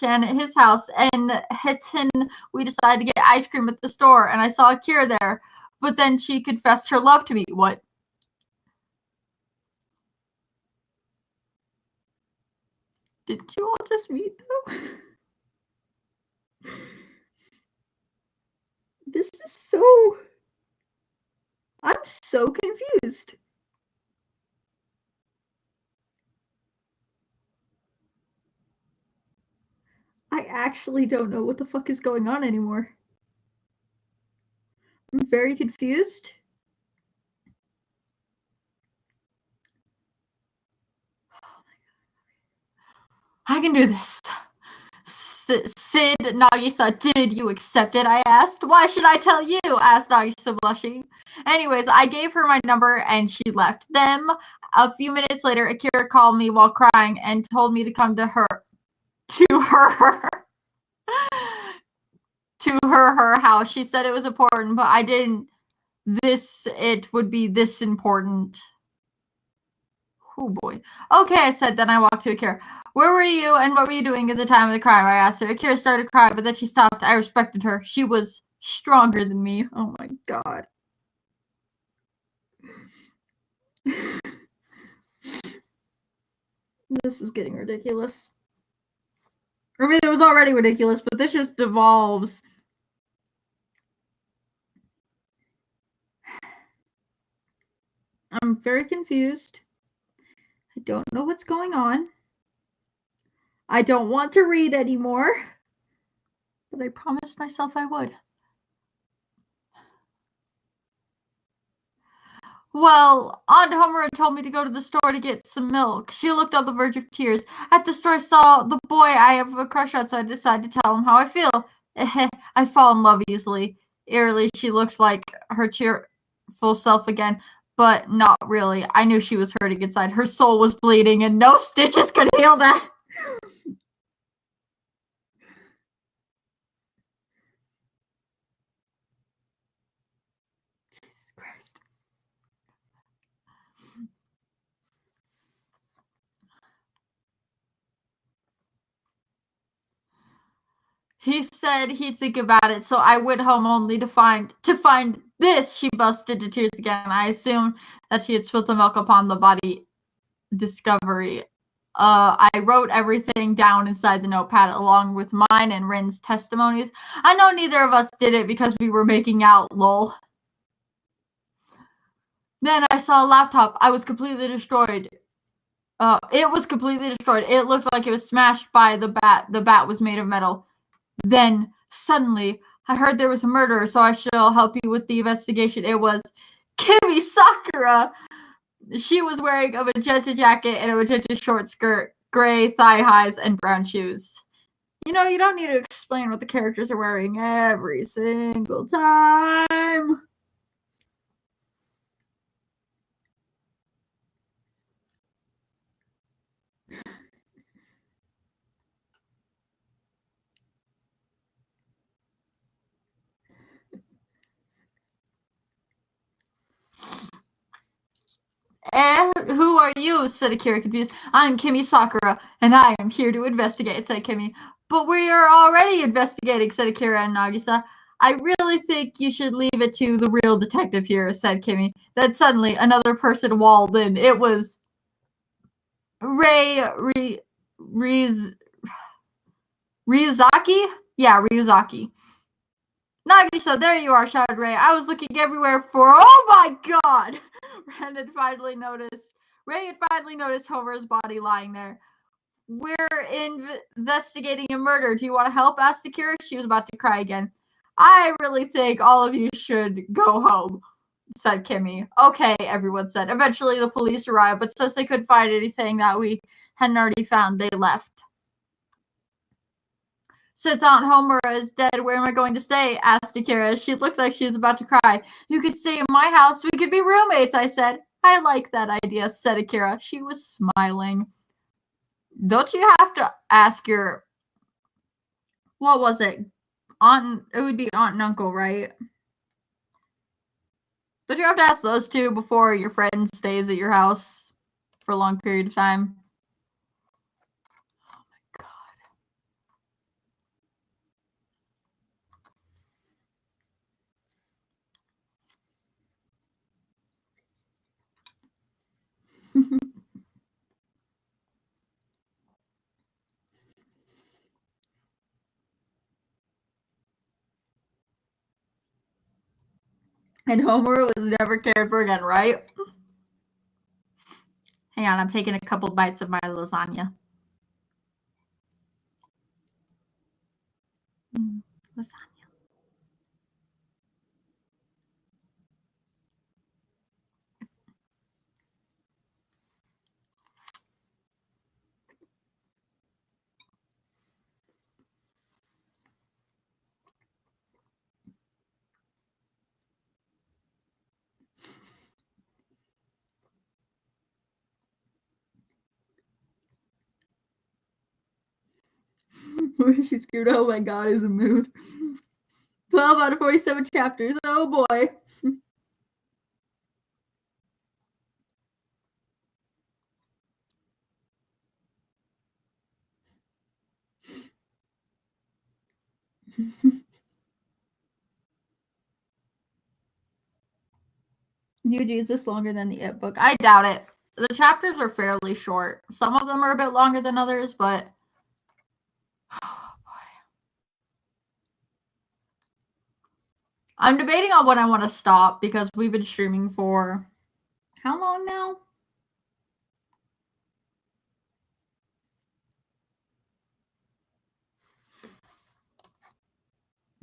at his house, and Hiten, we decided to get ice cream at the store, and I saw Akira there. But then she confessed her love to me. What? Didn't you all just meet, though? This is so... I'm so confused. I actually don't know what the fuck is going on anymore. I'm very confused. Oh my god. I can do this. Sid, Nagisa, did you accept it? I asked. Why should I tell you? Asked Nagisa, blushing. Anyways, I gave her my number and she left. Then, a few minutes later, Akira called me while crying and told me to come to her house. She said it was important, but I didn't. It would be this important. Oh boy. Okay, I said. Then I walked to Akira. Where were you and what were you doing at the time of the crime? I asked her. Akira started to cry, but then she stopped. I respected her. She was stronger than me. Oh my god. This was getting ridiculous. I mean, it was already ridiculous, but this just devolves. I'm very confused. I don't know what's going on. I don't want to read anymore. But I promised myself I would. Well, Aunt Homer told me to go to the store to get some milk. She looked on the verge of tears. At the store, I saw the boy I have a crush on, so I decided to tell him how I feel. I fall in love easily. Eerily, she looked like her cheerful self again, but not really. I knew she was hurting inside. Her soul was bleeding, and no stitches could heal that. Jesus Christ. He said he'd think about it, so I went home only to find this. She busted into tears again. I assumed that she had spilled the milk upon the body discovery. I wrote everything down inside the notepad along with mine and Rin's testimonies. I know neither of us did it because we were making out, lol. Then I saw a laptop. I was completely destroyed. It was completely destroyed. It looked like it was smashed by the bat. The bat was made of metal. Then, suddenly, I heard there was a murderer, so I shall help you with the investigation. It was Kimi Sakura. She was wearing a magenta jacket and a magenta short skirt, gray thigh highs, and brown shoes. You know, you don't need to explain what the characters are wearing every single time. Who are you? Said Akira, confused. I'm Kimi Sakura, and I am here to investigate, said Kimi. But we are already investigating, said Akira and Nagisa. I really think you should leave it to the real detective here, said Kimi. Then suddenly, another person walled in. It was Ryuzaki? Yeah, Ryuzaki. Nagisa, there you are, shouted Ray. I was looking everywhere for. Oh my god! Ray had finally noticed Homer's body lying there. We're investigating a murder. Do you want to help? Asked Akira. She was about to cry again. I really think all of you should go home, said Kimmy. Okay, everyone said. Eventually the police arrived, but since they couldn't find anything that we hadn't already found, they left. Since Aunt Homer is dead, where am I going to stay? Asked Akira. She looked like she was about to cry. You could stay in my house. We could be roommates, I said. I like that idea, said Akira. She was smiling. Don't you have to ask your... What was it? Aunt... It would be aunt and uncle, right? Don't you have to ask those two before your friend stays at your house for a long period of time? Oh my god. And Homer was never cared for again, right? Hang on, I'm taking a couple bites of my lasagna. Lasagna. Where she screwed. Oh my god, is a mood. 12 out of 47 chapters. Oh boy. Yuji, is this longer than the It book? I doubt it. The chapters are fairly short. Some of them are a bit longer than others, but... Oh boy. I'm debating on when I want to stop because we've been streaming for... How long now?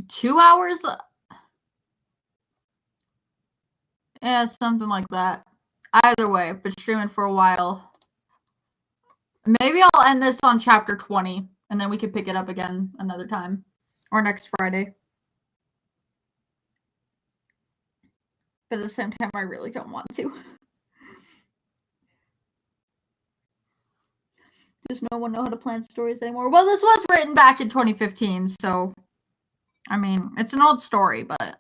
2 hours? Yeah, something like that. Either way, I've been streaming for a while. Maybe I'll end this on chapter 20, and then we can pick it up again another time. Or next Friday. But at the same time, I really don't want to. Does no one know how to plan stories anymore? Well, this was written back in 2015, so... I mean, it's an old story, but...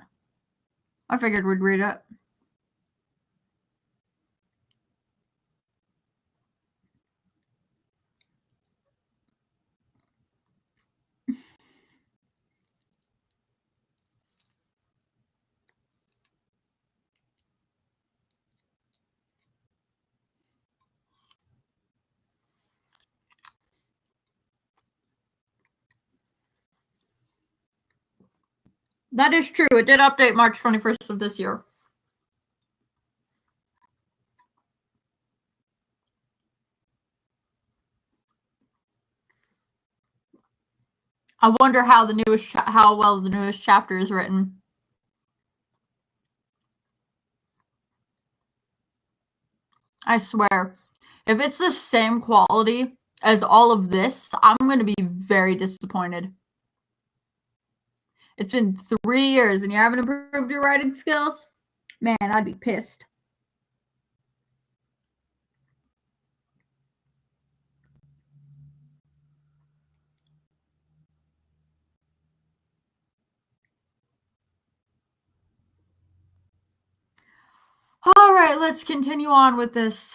I figured we'd read it. That is true. It did update March 21st of this year. I wonder how the newest how well the newest chapter is written. I swear, if it's the same quality as all of this, I'm going to be very disappointed. It's been 3 years and you haven't improved your writing skills? Man, I'd be pissed. All right, let's continue on with this.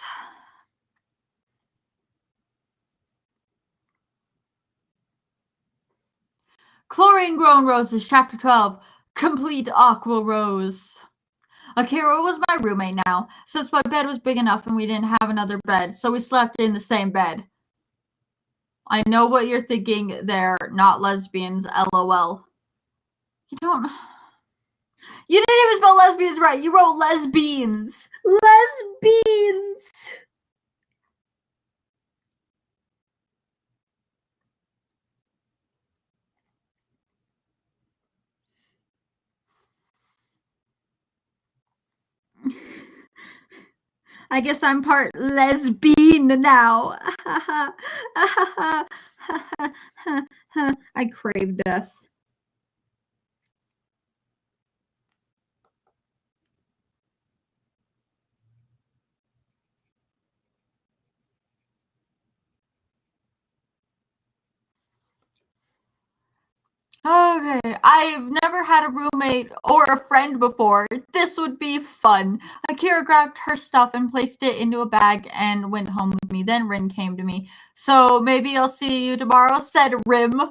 Chlorine Grown Roses, Chapter 12, Complete Aqua Rose. Akira was my roommate now, since my bed was big enough and we didn't have another bed, so we slept in the same bed. I know what you're thinking there, not lesbians, lol. You don't... You didn't even spell lesbians right. You wrote lesbians. Lesbians. I guess I'm part lesbian now. I crave death. Okay, I've never had a roommate or a friend before. This would be fun. Akira grabbed her stuff and placed it into a bag and went home with me. Then Rin came to me. So maybe I'll see you tomorrow, said Rim.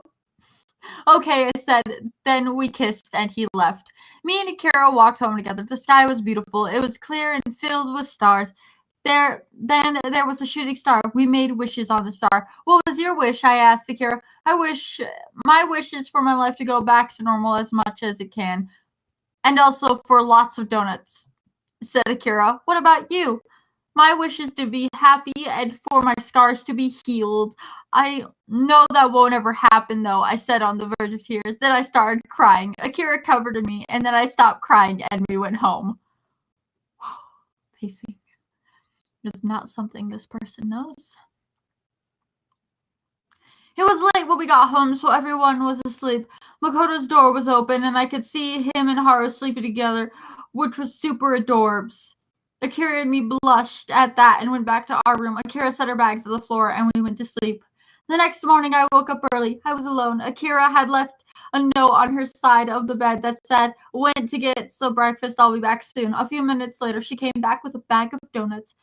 Okay, I said. Then we kissed and he left. Me and Akira walked home together. The sky was beautiful. It was clear and filled with stars. Then there was a shooting star. We made wishes on the star. What was your wish? I asked Akira. My wish is for my life to go back to normal as much as it can. And also for lots of donuts, said Akira. What about you? My wish is to be happy and for my scars to be healed. I know that won't ever happen, though, I said on the verge of tears. Then I started crying. Akira covered me, and then I stopped crying and we went home. Pacing is not something this person knows. It was late when we got home, so everyone was asleep. Makoto's door was open, and I could see him and Haru sleeping together, which was super adorbs. Akira and me blushed at that and went back to our room. Akira set her bags on the floor, and we went to sleep. The next morning, I woke up early. I was alone. Akira had left a note on her side of the bed that said, "Went to get some breakfast. I'll be back soon." A few minutes later, she came back with a bag of donuts.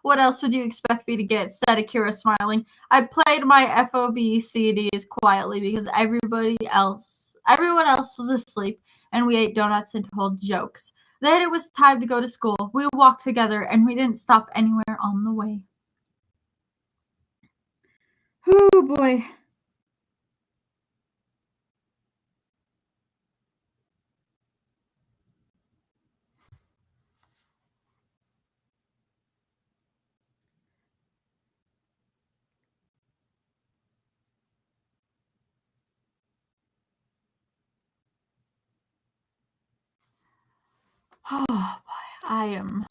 What else would you expect me to get? Said Akira, smiling. I played my FOB CDs quietly because everyone else was asleep, and we ate donuts and told jokes. Then it was time to go to school. We walked together, and we didn't stop anywhere on the way. Oh boy. Oh boy, I am.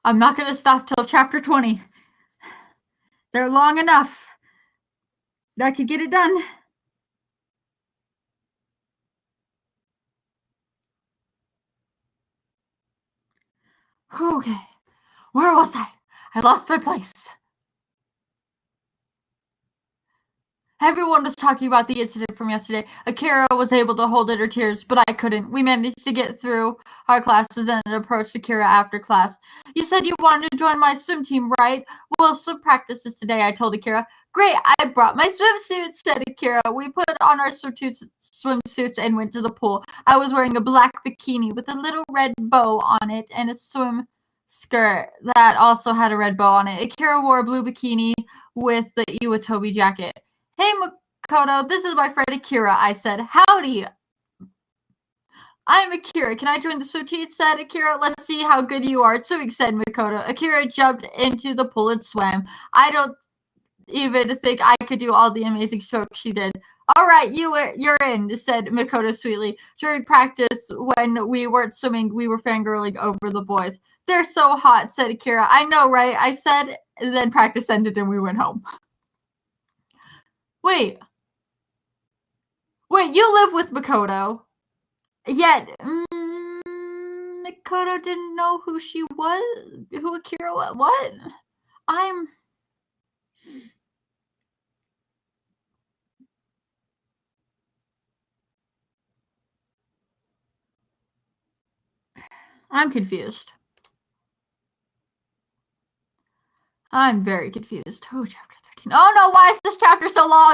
I'm not going to stop till chapter 20. They're long enough. I could get it done. Okay. Where was I? I lost my place. Everyone was talking about the incident from yesterday. Akira was able to hold in her tears, but I couldn't. We managed to get through our classes and approached Akira after class. You said you wanted to join my swim team, right? Well, swim practices today, I told Akira. Great, I brought my swimsuit, said Akira. We put on our swimsuits and went to the pool. I was wearing a black bikini with a little red bow on it and a swim skirt that also had a red bow on it. Akira wore a blue bikini with the Iwatobi jacket. Hey, Makoto, this is my friend Akira, I said. Howdy. I'm Akira. Can I join the swim team? Said Akira. Let's see how good you are at swimming, said Makoto. Akira jumped into the pool and swam. I don't even think I could do all the amazing strokes she did. All right, you're in, said Makoto sweetly. During practice, when we weren't swimming, we were fangirling over the boys. They're so hot, said Akira. I know, right? I said, and then practice ended and we went home. Wait, you live with Makoto. Yet, Makoto didn't know who she was, who Akira was. What? I'm confused. I'm very confused. Oh, chapter 13. Oh no, why is this chapter so long?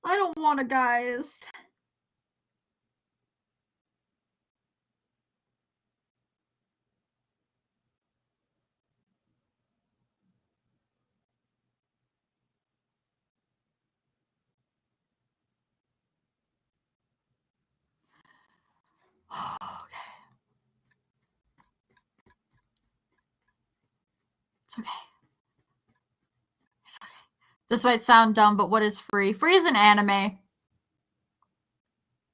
I don't want to, guys. Okay. It's okay. It's okay. This might sound dumb, but what is Free? Free is an anime.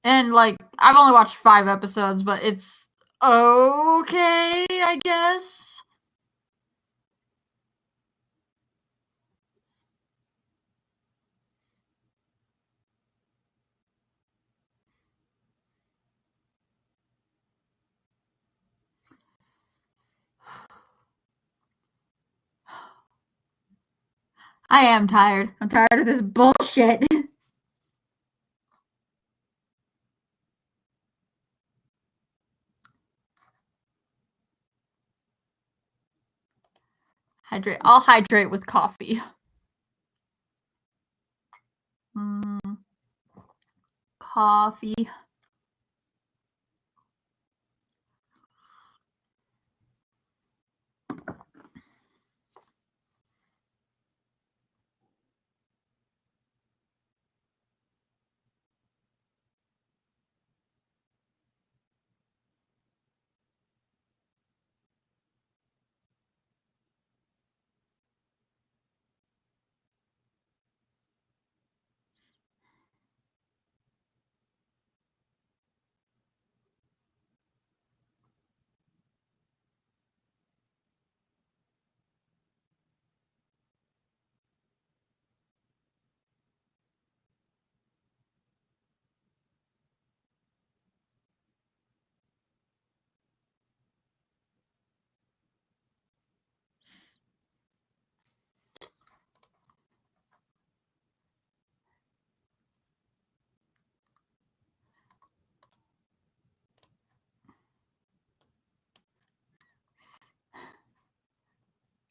And, like, I've only watched 5 episodes, but it's okay, I guess. I am tired. I'm tired of this bullshit. Hydrate. I'll hydrate with coffee. Coffee.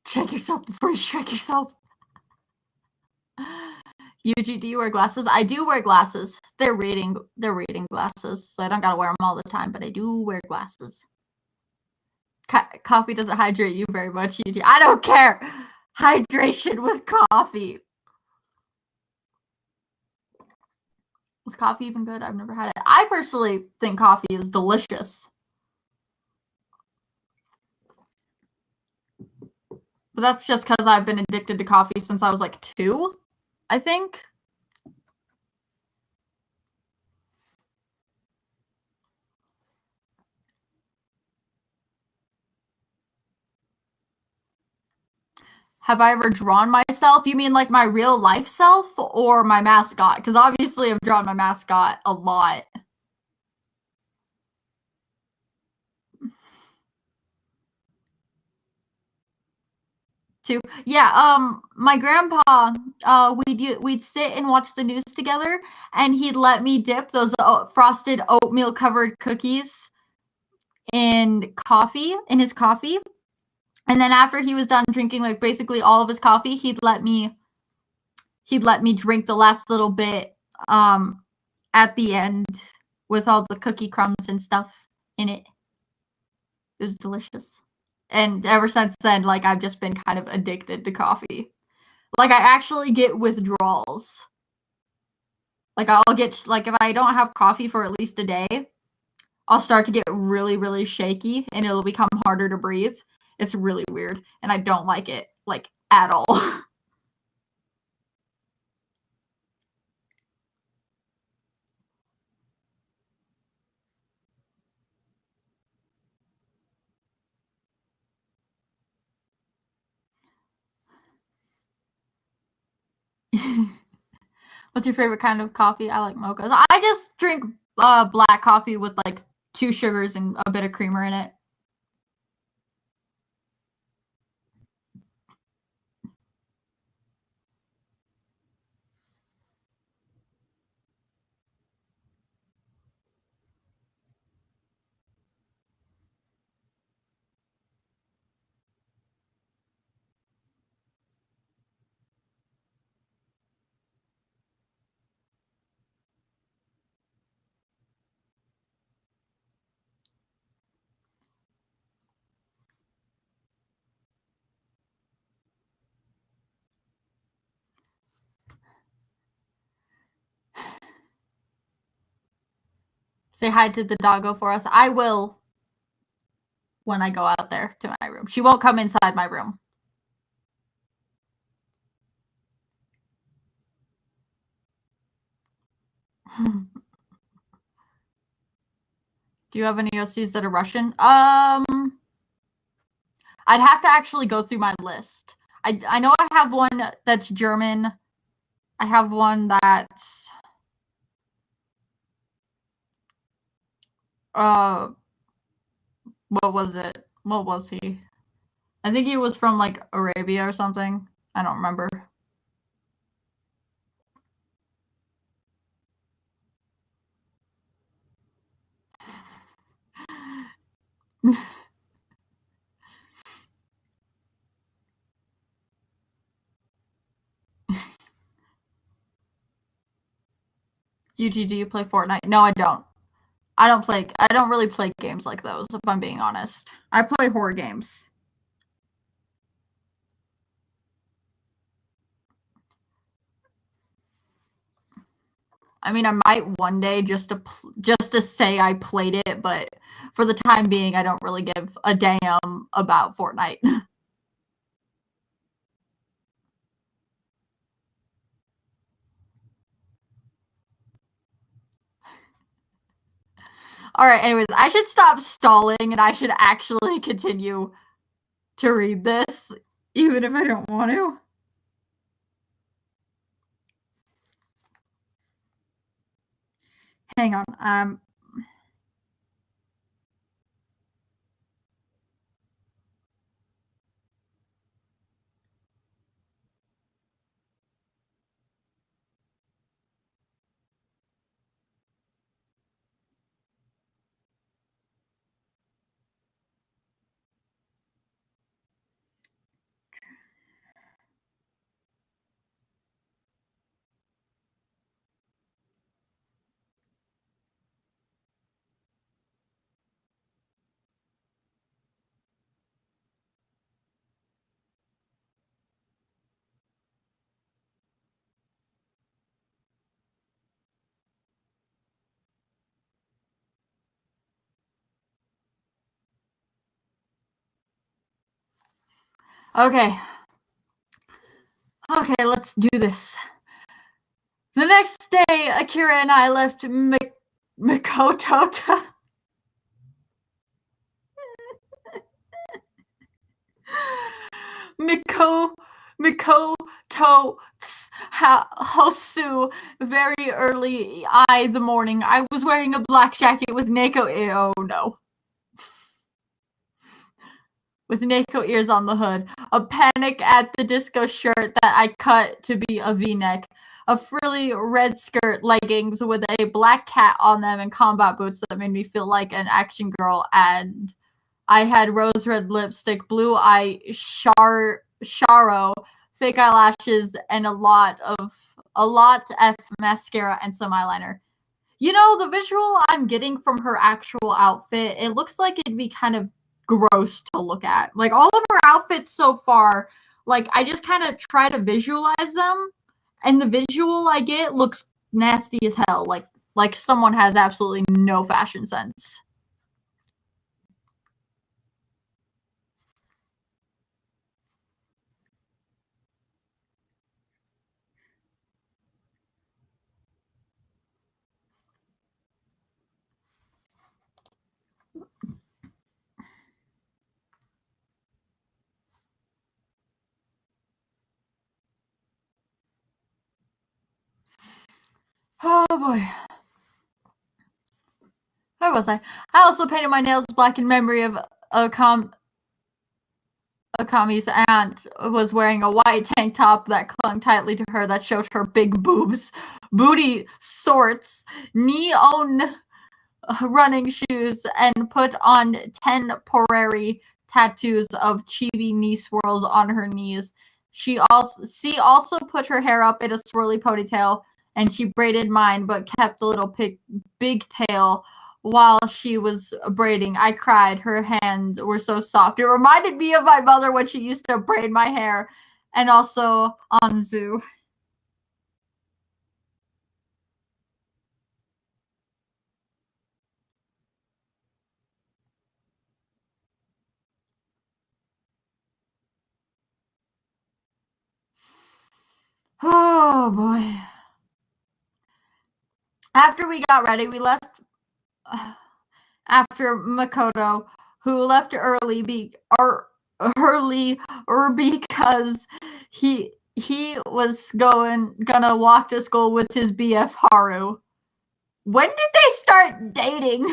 Check yourself before you shrek yourself. Yuji, do you wear glasses? I do wear glasses. They're reading glasses, so I don't gotta wear them all the time, but I do wear glasses. Coffee doesn't hydrate you very much, Yuji. I don't care. Hydration with coffee. Is coffee even good? I've never had it. I personally think coffee is delicious. But that's just because I've been addicted to coffee since I was like 2, I think. Have I ever drawn myself? You mean like my real life self or my mascot? Because obviously I've drawn my mascot a lot. Too. Yeah, my grandpa, we'd sit and watch the news together, and he'd let me dip those frosted oatmeal covered cookies in his coffee. And then after he was done drinking like basically all of his coffee, he'd let me drink the last little bit at the end with all the cookie crumbs and stuff in it. It was delicious. And ever since then, like, I've just been kind of addicted to coffee. Like, I actually get withdrawals. Like, I'll get, like, if I don't have coffee for at least a day, I'll start to get really, really shaky, and it'll become harder to breathe. It's really weird, and I don't like it, like, at all. What's your favorite kind of coffee? I like mochas. I just drink black coffee with, like, 2 sugars and a bit of creamer in it. Say hi to the doggo for us. I will when I go out there to my room. She won't come inside my room. Do you have any OCs that are Russian? I'd have to actually go through my list. I know I have one that's German. I have one that's what was it? What was he? I think he was from like Arabia or something. I don't remember. UG, do you play Fortnite? No, I don't. I don't really play games like those, if I'm being honest. I play horror games. I mean, I might one day just to say I played it, but for the time being, I don't really give a damn about Fortnite. All right, anyways, I should stop stalling and I should actually continue to read this, even if I don't want to. Hang on. Okay. Okay, let's do this. The next day, Akira and I left Mikoto. Mikoto Hosu very early the morning. I was wearing a black jacket with Neko. Oh no. With Neko ears on the hood. A Panic at the Disco shirt that I cut to be a V-neck. A frilly red skirt, leggings with a black cat on them, and combat boots that made me feel like an action girl. And I had rose red lipstick, blue eye sharo, fake eyelashes, and a lot F mascara and some eyeliner. You know, the visual I'm getting from her actual outfit, it looks like it'd be kind of gross to look at. Like all of her outfits so far, like I just kind of try to visualize them, and the visual I get looks nasty as hell. Like someone has absolutely no fashion sense. Oh boy. Where was I? I also painted my nails black in memory of Akami's aunt was wearing a white tank top that clung tightly to her that showed her big boobs, booty sorts, neon running shoes, and put on temporary tattoos of chibi knee swirls on her knees. She also put her hair up in a swirly ponytail, and she braided mine, but kept a little big tail while she was braiding. I cried. Her hands were so soft. It reminded me of my mother when she used to braid my hair, and also Anzu. Oh boy. After we got ready, we left after Makoto, who left early because he was gonna walk to school with his BF Haru. When did they start dating?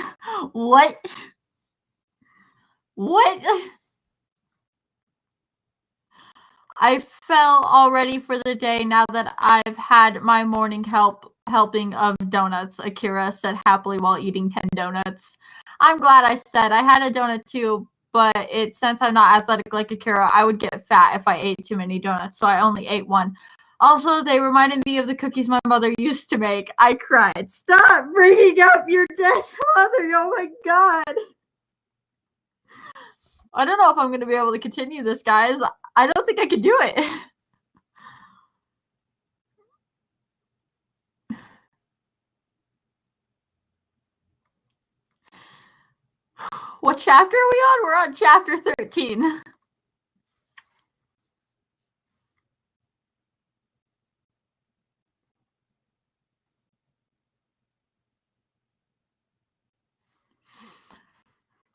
What? I fell already for the day now that I've had my morning helping of donuts, Akira said happily while eating 10 donuts. I'm glad I said I had a donut too, but since I'm not athletic like Akira, I would get fat if I ate too many donuts, so I only ate one. Also, they reminded me of the cookies my mother used to make. I cried. Stop bringing up your dead mother. Oh my god. I don't know if I'm going to be able to continue this, guys. I don't think I can do it. What chapter are we on? We're on chapter 13.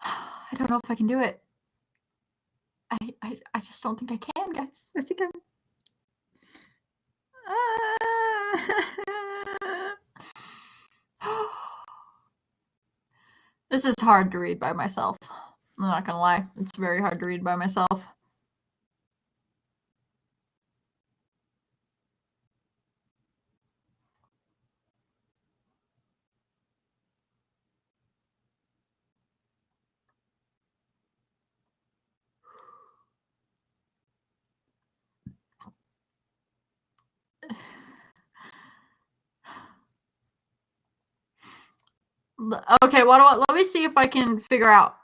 I don't know if I can do it. I just don't think I can, guys. I think I'm... This is hard to read by myself. I'm not gonna lie. It's very hard to read by myself. Okay, let me see if I can figure out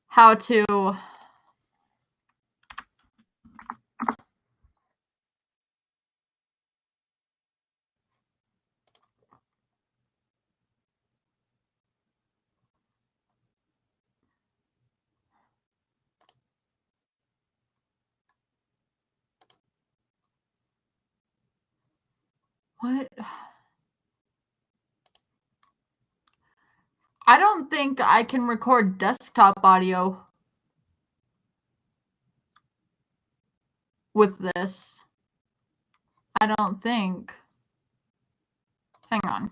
how to... What? I don't think I can record desktop audio with this. I don't think. Hang on.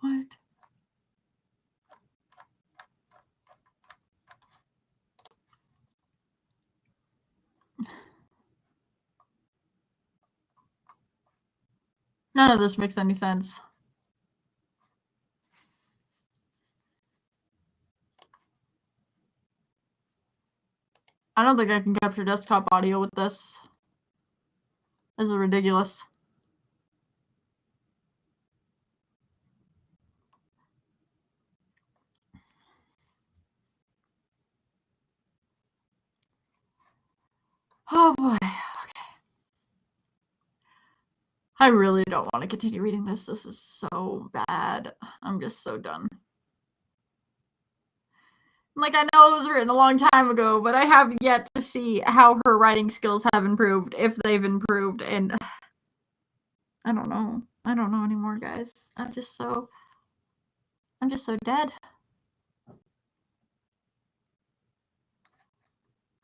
What? None of this makes any sense. I don't think I can capture desktop audio with this. This is ridiculous. Oh boy. Okay. I really don't want to continue reading this. This is so bad. I'm just so done. Like, I know it was written a long time ago, but I have yet to see how her writing skills have improved, if they've improved, and I don't know. I don't know anymore, guys. I'm just so dead.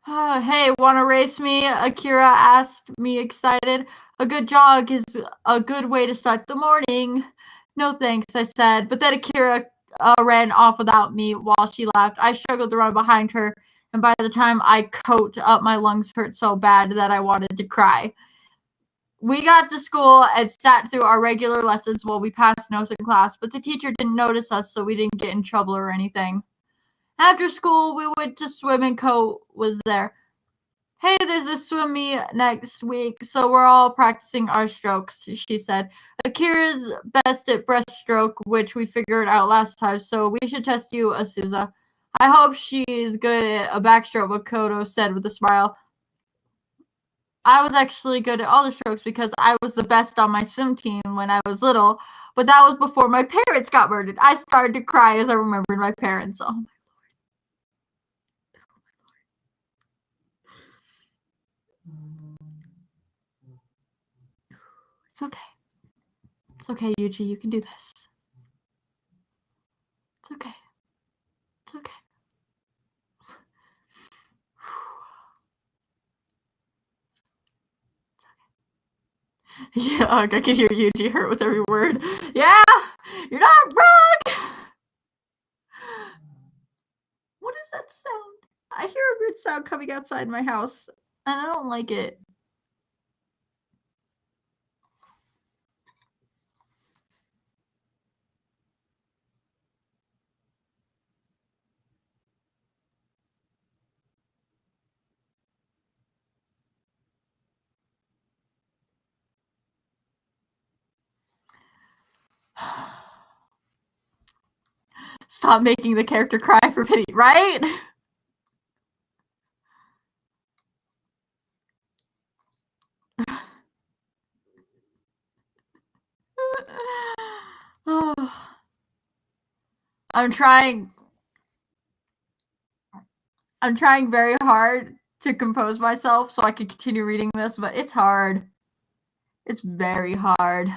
Hey, wanna race me? Akira asked me excited. A good jog is a good way to start the morning. No thanks, I said. But then Akira ran off without me while she laughed. I struggled to run behind her, and by the time I coat up, my lungs hurt so bad that I wanted to cry. We got to school and sat through our regular lessons while we passed notes in class, but the teacher didn't notice us, so we didn't get in trouble or anything. After school, we went to swim and Co was there. Hey, there's a swim meet next week, so we're all practicing our strokes, she said. Akira's best at breaststroke, which we figured out last time, so we should test you, Asuza. I hope she's good at a backstroke, Makoto said with a smile. I was actually good at all the strokes because I was the best on my swim team when I was little, but that was before my parents got murdered. I started to cry as I remembered my parents. Oh my lord. It's okay. It's okay, Yuji. You can do this. It's okay. It's okay. Yeah, I can hear Yuji hurt with every word. Yeah, you're not wrong. What is that sound? I hear a weird sound coming outside my house, and I don't like it. Stop making the character cry for pity, right? I'm trying very hard to compose myself so I can continue reading this, but it's hard. It's very hard.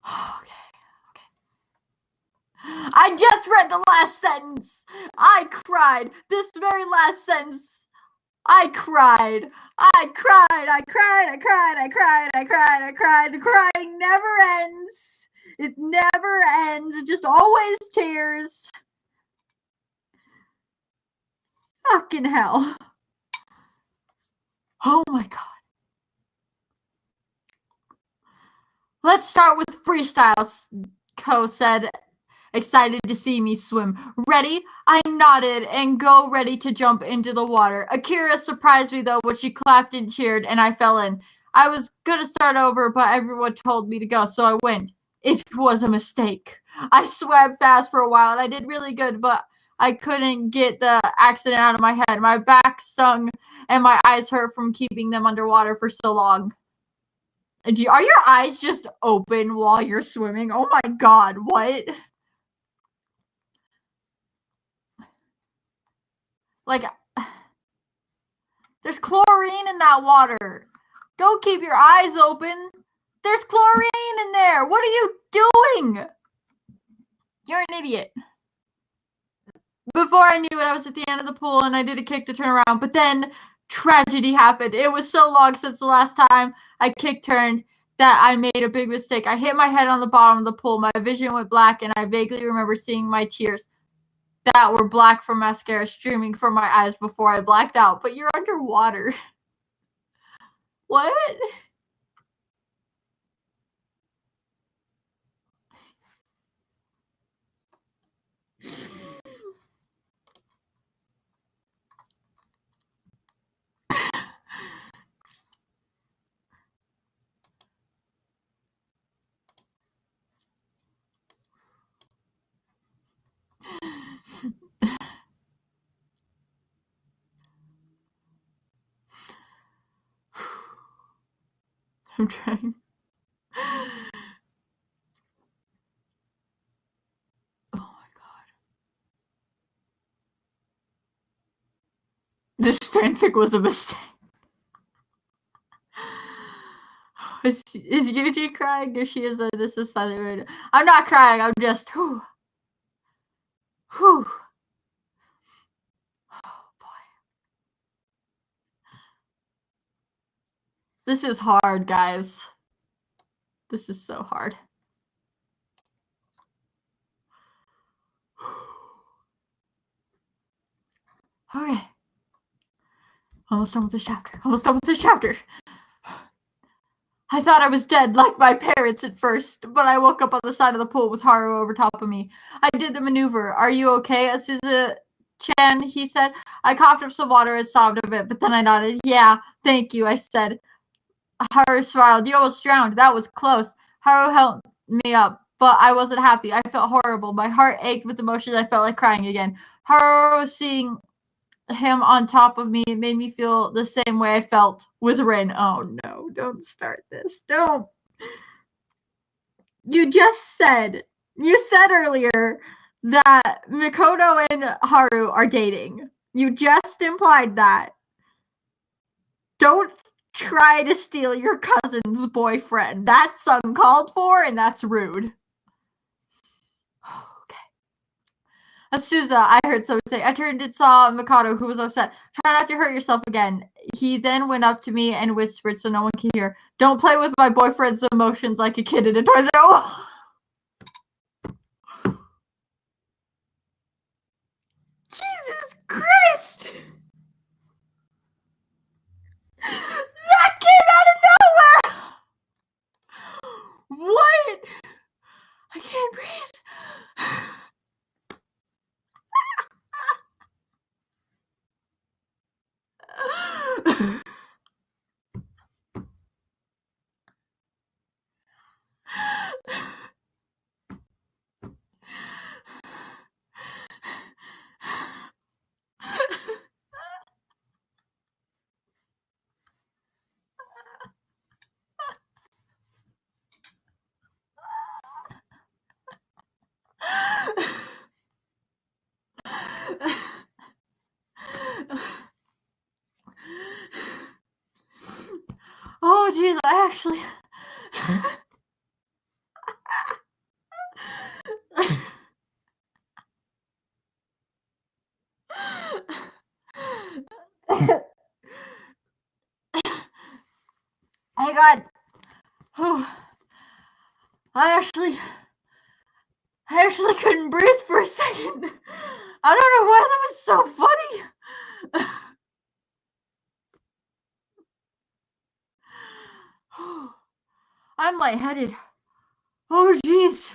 Okay. I just read the last sentence. I cried. This very last sentence. I cried. I cried. I cried. I cried. I cried. I cried. I cried. The crying never ends. It never ends. Just always tears. Fucking hell. Oh my god. Let's start with freestyles, Ko said, excited to see me swim. Ready? I nodded and go ready to jump into the water. Akira surprised me though when she clapped and cheered and I fell in. I was gonna start over, but everyone told me to go, so I went. It was a mistake. I swam fast for a while and I did really good, but I couldn't get the accident out of my head. My back stung and my eyes hurt from keeping them underwater for so long. Are your eyes just open while you're swimming? Oh my god, what? Like, there's chlorine in that water. Don't keep your eyes open. There's chlorine in there. What are you doing? You're an idiot. Before I knew it, I was at the end of the pool and I did a kick to turn around, but then tragedy happened. It was so long since the last time I kick turned that I made a big mistake. I hit my head on the bottom of the pool. My vision went black and I vaguely remember seeing my tears that were black from mascara streaming from my eyes before I blacked out. But you're underwater. What? I'm trying. Oh my god. This fanfic was a mistake. Is Yuji crying or she is this is silent? I'm not crying, I'm just whew. Whew. Oh boy. This is hard, guys. This is so hard. Okay. Almost done with this chapter. I thought I was dead, like my parents at first, but I woke up on the side of the pool with Haru over top of me. I did the maneuver. Are you okay, Asuza-chan? He said. I coughed up some water and sobbed a bit, but then I nodded. Yeah, thank you, I said. Haru smiled. You almost drowned. That was close. Haru helped me up, but I wasn't happy. I felt horrible. My heart ached with emotions. I felt like crying again. Haru, seeing him on top of me, it made me feel the same way I felt with Rin. Oh no, don't start this. Don't. You said earlier that Mikoto and Haru are dating. You just implied that. Don't try to steal your cousin's boyfriend. That's uncalled for and that's rude. Asuza, I heard someone say. I turned and saw Mikado, who was upset. Try not to hurt yourself again. He then went up to me and whispered so no one can hear. Don't play with my boyfriend's emotions like a kid in a toy store. Jesus Christ! That came out of nowhere! What? I can't breathe. Oh, jeez, I actually... I got... Oh, I actually couldn't breathe for a second. I don't know why that was so funny. I'm lightheaded. Oh, jeez.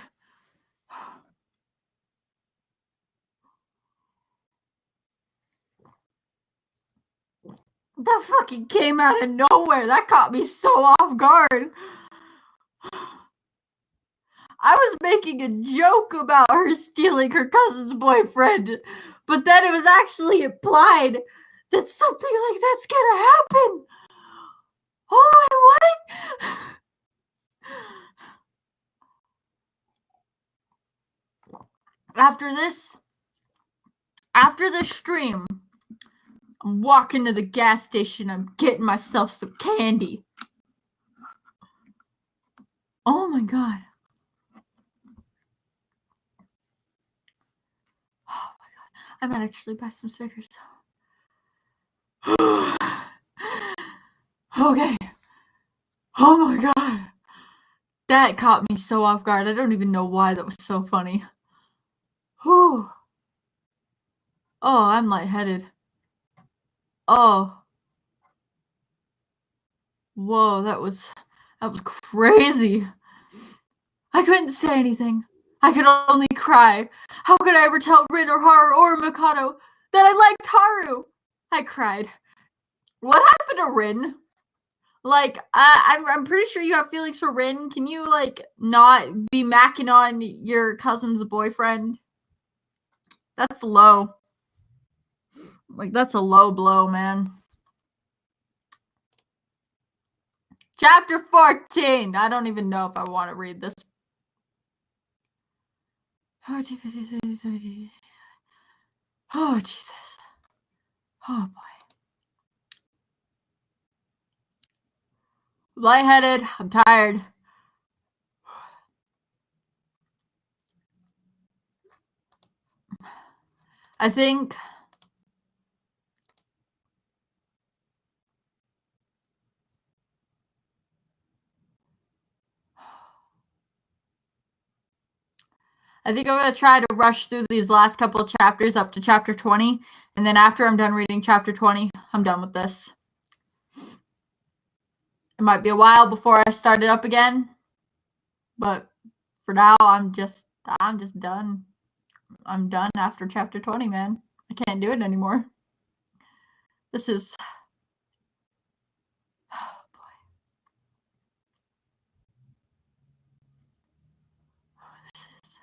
That fucking came out of nowhere. That caught me so off guard. I was making a joke about her stealing her cousin's boyfriend, but then it was actually implied that something like that's gonna happen. Oh my, what? After this stream, I'm walking to the gas station. I'm getting myself some candy. Oh my god. Oh my god. I might actually buy some stickers. Okay. Oh my god. That caught me so off guard. I don't even know why that was so funny. Whew. Oh, I'm lightheaded. Oh. Whoa, that was crazy. I couldn't say anything. I could only cry. How could I ever tell Rin or Haru or Mikado that I liked Haru? I cried. What happened to Rin? Like, I'm pretty sure you have feelings for Rin. Can you, like, not be macking on your cousin's boyfriend? That's low. Like, that's a low blow, man. Chapter 14. I don't even know if I want to read this. Oh, Jesus. Oh, boy. Lightheaded. I'm tired. I think I think I'm going to try to rush through these last couple of chapters up to chapter 20. And then after I'm done reading chapter 20, I'm done with this. It might be a while before I start it up again. But for now, I'm just done. I'm done after chapter 20, man. I can't do it anymore. This is... Oh, boy. Oh, this is...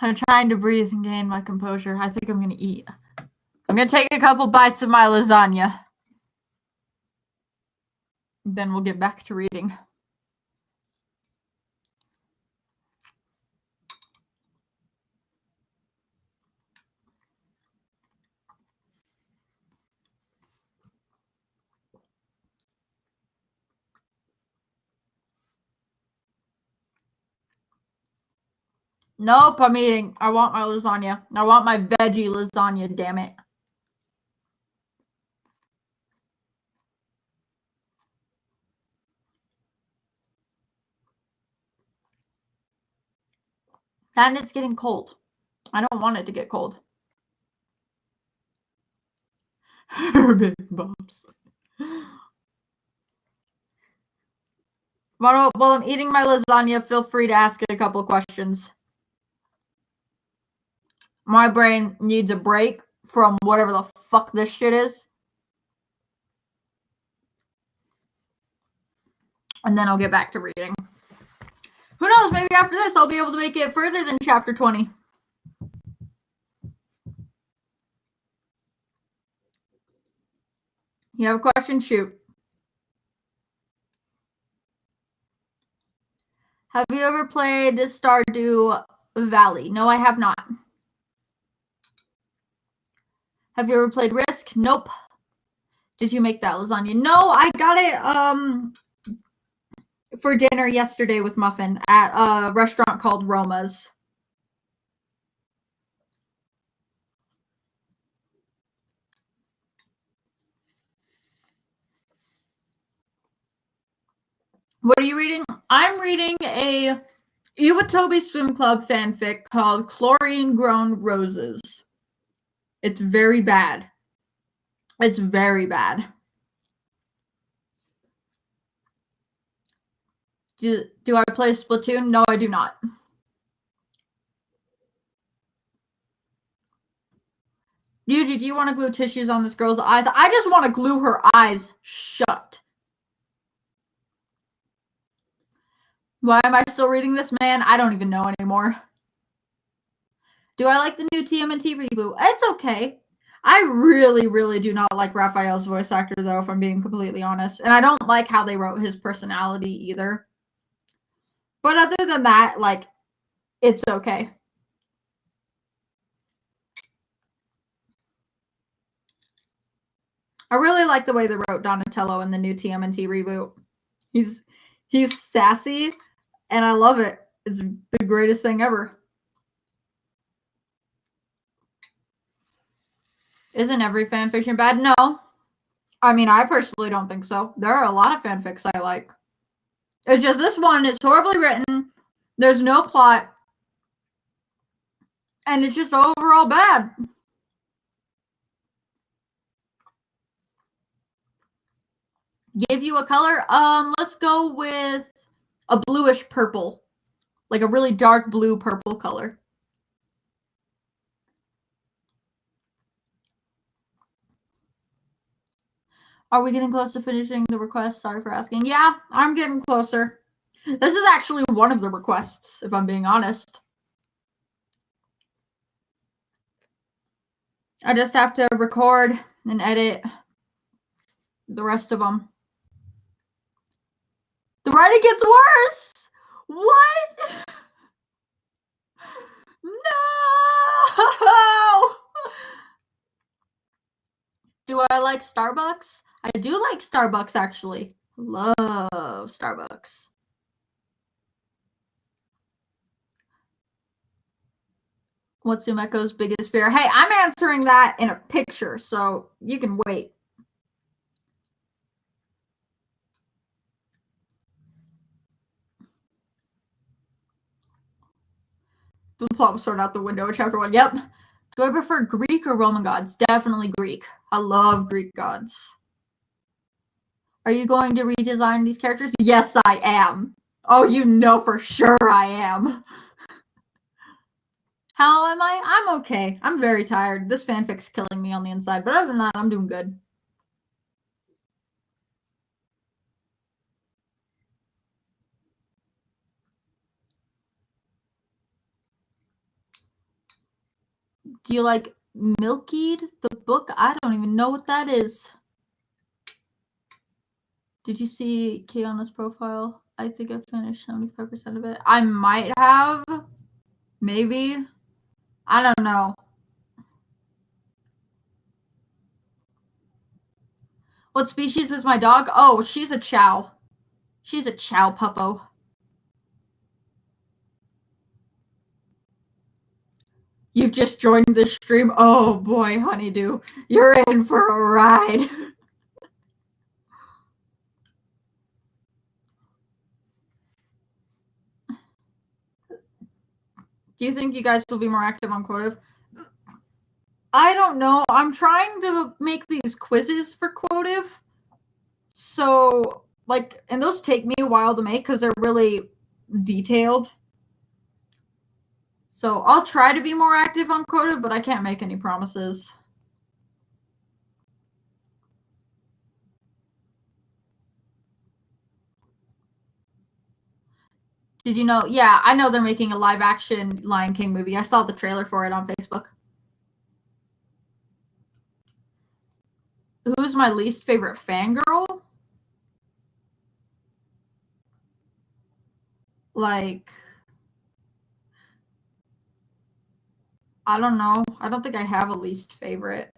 I'm trying to breathe and gain my composure. I think I'm going to eat. I'm going to take a couple bites of my lasagna. Then we'll get back to reading. Nope, I'm eating. I want my lasagna. I want my veggie lasagna, damn it. And it's getting cold. I don't want it to get cold. Big bumps. While I'm eating my lasagna, feel free to ask a couple questions. My brain needs a break from whatever the fuck this shit is. And then I'll get back to reading. Who knows, maybe after this I'll be able to make it further than chapter 20. You have a question? Shoot. Have you ever played Stardew Valley? No, I have not. Have you ever played Risk? Nope. Did you make that lasagna? No, I got it for dinner yesterday with Muffin at a restaurant called Roma's. What are you reading? I'm reading a Iwatobi Swim Club fanfic called Chlorine Grown Roses. It's very bad. It's very bad. Do I play Splatoon? No, I do not. Yuji, do you want to glue tissues on this girl's eyes? I just want to glue her eyes shut. Why am I still reading this, man? I don't even know anymore. Do I like the new TMNT reboot? It's okay. I really, really do not like Raphael's voice actor, though, if I'm being completely honest. And I don't like how they wrote his personality either. But other than that, like, it's okay. I really like the way they wrote Donatello in the new TMNT reboot. He's sassy, and I love it. It's the greatest thing ever. Isn't every fanfiction bad? No. I mean, I personally don't think so. There are a lot of fanfics I like. It's just this one is horribly written. There's no plot. And it's just overall bad. Give you a color? Let's go with a bluish purple. Like a really dark blue purple color. Are we getting close to finishing the request? Sorry for asking. Yeah, I'm getting closer. This is actually one of the requests, if I'm being honest. I just have to record and edit the rest of them. The writing gets worse! What? No! Do I like Starbucks? I do like Starbucks, actually. Love Starbucks. What's Umeko's biggest fear? Hey, I'm answering that in a picture, so you can wait. The plot was thrown out the window in chapter 1. Yep. Do I prefer Greek or Roman gods? Definitely Greek. I love Greek gods. Are you going to redesign these characters? Yes, I am. Oh, you know for sure I am. How am I? I'm okay. I'm very tired. This fanfic's killing me on the inside, but other than that, I'm doing good. Do you like Milkweed, the book? I don't even know what that is. Did you see Kiana's profile? I think I finished 75% of it. I might have. Maybe. I don't know. What species is my dog? Oh, she's a chow. She's a chow puppo. You've just joined the stream. Oh boy, honeydew. You're in for a ride. Do you think you guys will be more active on Quotive? I don't know. I'm trying to make these quizzes for Quotive. So, like, and those take me a while to make because they're really detailed. So I'll try to be more active on Quotive, but I can't make any promises. Did you know? Yeah, I know they're making a live action Lion King movie. I saw the trailer for it on Facebook. Who's my least favorite fangirl? Like, I don't know. I don't think I have a least favorite.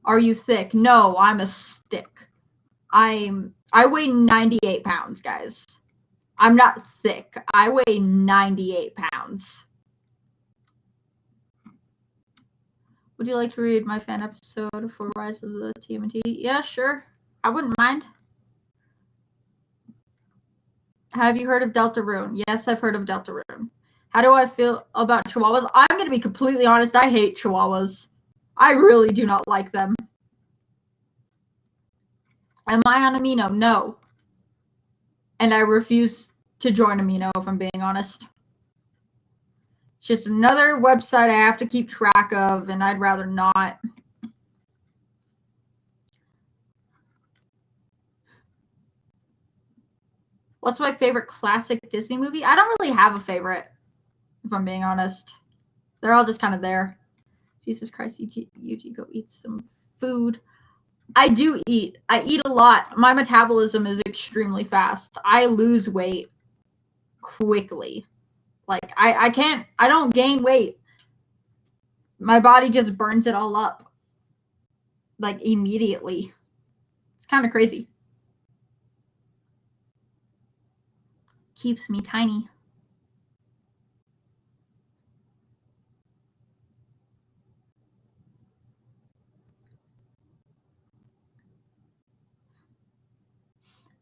Are you thick? No, I'm a stick. I weigh 98 pounds, guys. I'm not thick. I weigh 98 pounds. Would you like to read my fan episode for Rise of the TMNT? Yeah, sure. I wouldn't mind. Have you heard of Deltarune? Yes, I've heard of Deltarune. How do I feel about Chihuahuas? I'm going to be completely honest. I hate Chihuahuas. I really do not like them. Am I on Amino? No. And I refuse to join Amino, if I'm being honest. It's just another website I have to keep track of, and I'd rather not. What's my favorite classic Disney movie? I don't really have a favorite, if I'm being honest. They're all just kind of there. Jesus Christ, Yuji, go eat some food. I do eat. I eat a lot. My metabolism is extremely fast. I lose weight quickly. Like, I don't gain weight. My body just burns it all up. Like, immediately. It's kind of crazy. Keeps me tiny.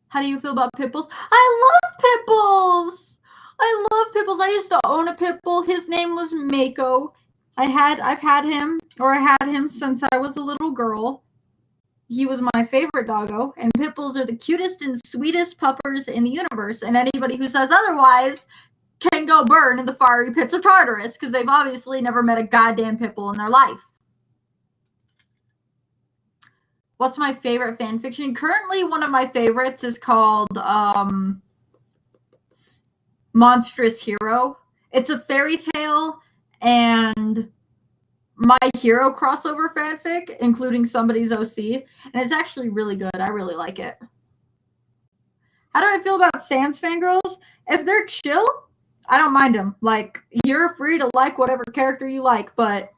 How do you feel about pit bulls? I love pit bulls. I love pit bulls. I used to own a pit bull. His name was Mako. I've had him since I was a little girl. He was my favorite doggo, and pit bulls are the cutest and sweetest puppers in the universe, and anybody who says otherwise can go burn in the fiery pits of Tartarus, because they've obviously never met a goddamn pit bull in their life. What's my favorite fan fiction? Currently, one of my favorites is called Monstrous Hero. It's a fairy tale and My Hero crossover fanfic, including somebody's OC, and it's actually really good. I really like it. How do I feel about Sans fangirls? If they're chill, I don't mind them. Like, you're free to like whatever character you like, but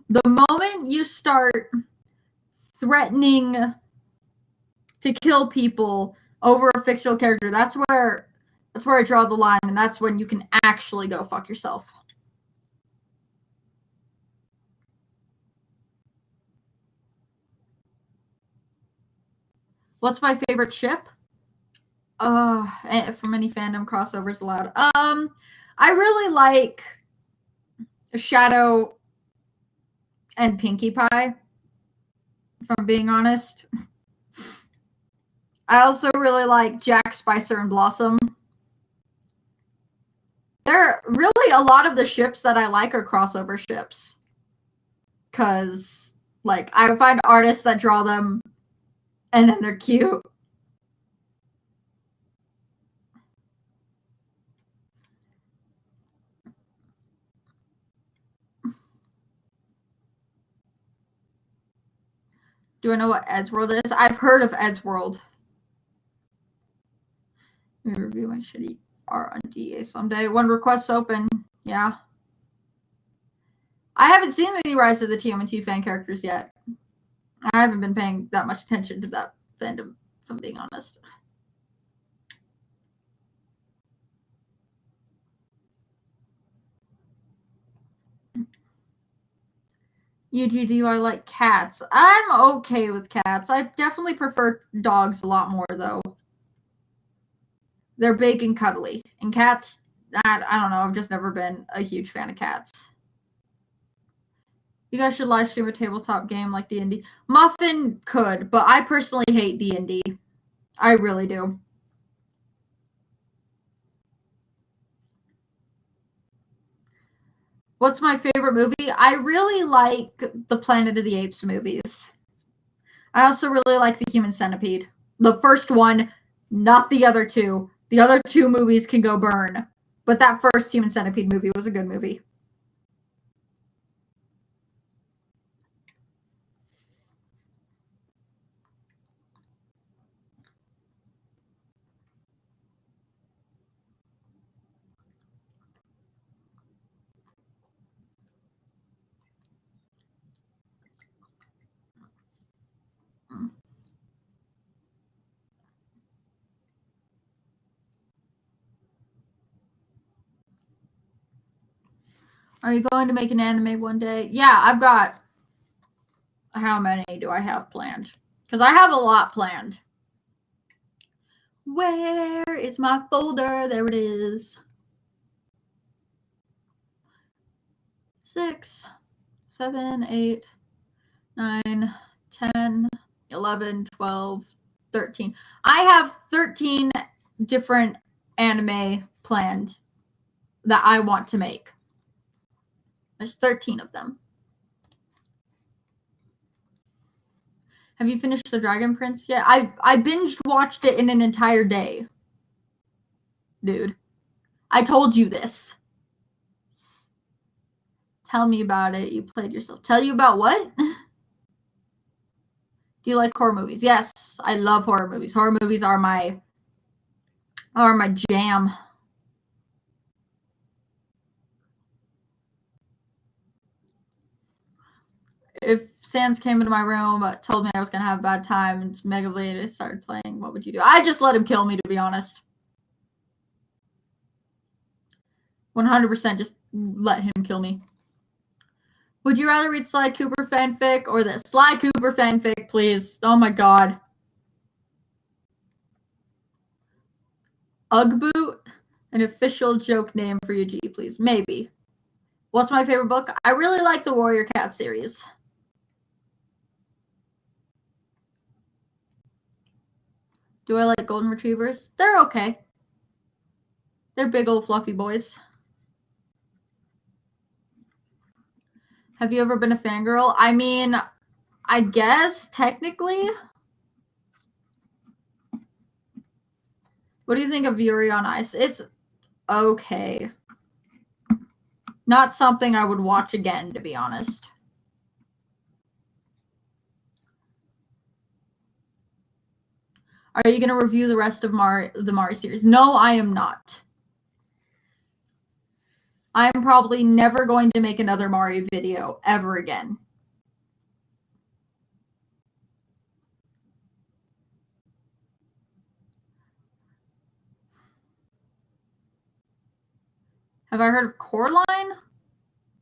the moment you start threatening to kill people over a fictional character, that's where That's where I draw the line, and that's when you can actually go fuck yourself. What's my favorite ship? From any fandom, crossovers allowed. I really like Shadow and Pinkie Pie, if I'm being honest. I also really like Jack, Spicer, and Blossom. There really a lot of the ships that I like are crossover ships. Because, like, I find artists that draw them and then they're cute. Do I know what Eddsworld is? I've heard of Eddsworld. Let me review my shitty art on DA someday. When requests open, yeah. I haven't seen any Rise of the TMNT fan characters yet. I haven't been paying that much attention to that fandom, if I'm being honest. Do I like cats? I'm okay with cats. I definitely prefer dogs a lot more, though. They're big and cuddly. And cats, I don't know. I've just never been a huge fan of cats. You guys should live stream a tabletop game like D&D. Muffin could, but I personally hate D&D. I really do. What's my favorite movie? I really like the Planet of the Apes movies. I also really like the Human Centipede. The first one, not the other two. The other two movies can go burn. But that first Human Centipede movie was a good movie. Are you going to make an anime one day? Yeah, I've got... How many do I have planned? Because I have a lot planned. Where is my folder? There it is. 6, 7, 8, 9, 10, 11, 12, 13. I have 13 different anime planned that I want to make. There's 13 of them. Have you finished The Dragon Prince yet? I binge watched it in an entire day. Dude. I told you this. Tell me about it. You played yourself. Tell you about what? Do you like horror movies? Yes, I love horror movies. Horror movies are my jam. If Sans came into my room, told me I was going to have a bad time, and Mega Blade started playing, what would you do? I just let him kill me, to be honest. 100% just let him kill me. Would you rather read Sly Cooper fanfic or this? Sly Cooper fanfic, please. Oh my god. Ugboot? An official joke name for you, G, please. Maybe. What's my favorite book? I really like the Warrior Cat series. Do I like golden retrievers? They're okay. They're big old fluffy boys. Have you ever been a fangirl? I mean, I guess, technically. What do you think of Yuri on Ice? It's okay. Not something I would watch again, to be honest. Are you going to review the rest of the Mari series? No, I am not. I am probably never going to make another Mari video ever again. Have I heard of Coraline?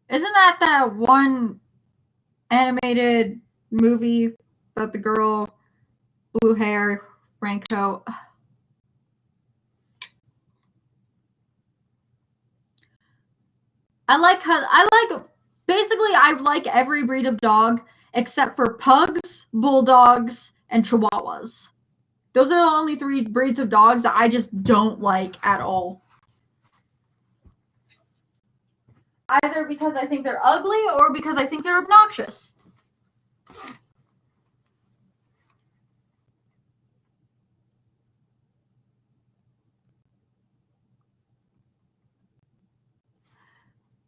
Isn't that one animated movie about the girl, blue hair, raincoat? I like every breed of dog except for pugs, bulldogs, and chihuahuas. Those are the only 3 breeds of dogs that I just don't like at all. Either because I think they're ugly or because I think they're obnoxious.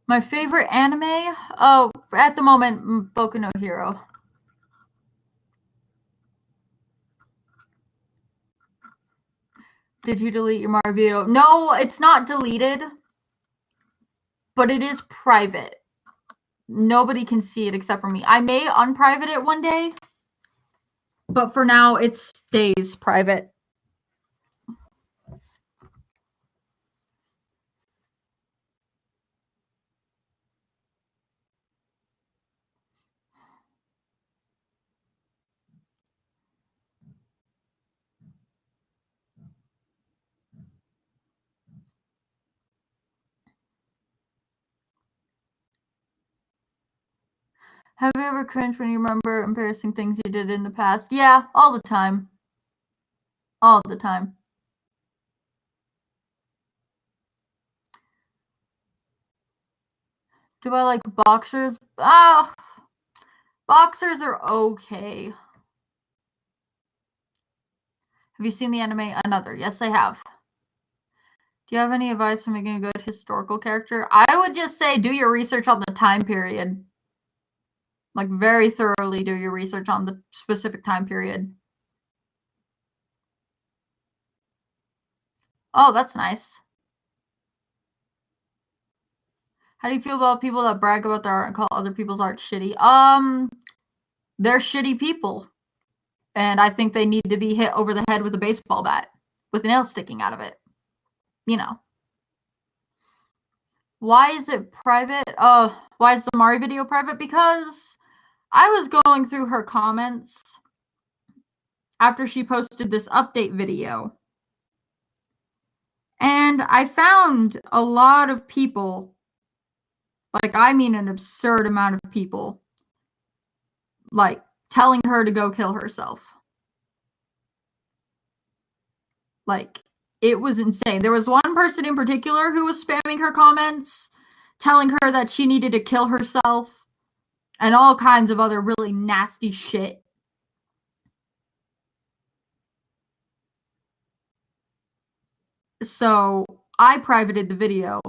My favorite anime? Oh, at the moment, Boku no Hero. Did you delete your Mario video? No, it's not deleted, but it is private. Nobody can see it except for me. I may unprivate it one day, but for now, it stays private. Have you ever cringed when you remember embarrassing things you did in the past? Yeah, all the time. All the time. Do I like boxers? Boxers are okay. Have you seen the anime Another? Yes, I have. Do you have any advice for making a good historical character? I would just say do your research on the time period. Like, very thoroughly do your research on the specific time period. Oh, that's nice. How do you feel about people that brag about their art and call other people's art shitty? They're shitty people. And I think they need to be hit over the head with a baseball bat with nails sticking out of it. You know. Why is it private? Why is the Mari video private? Because I was going through her comments after she posted this update video. And I found a lot of people, like, I mean an absurd amount of people, like, telling her to go kill herself. Like, it was insane. There was one person in particular who was spamming her comments, telling her that she needed to kill herself, and all kinds of other really nasty shit. So I privated the video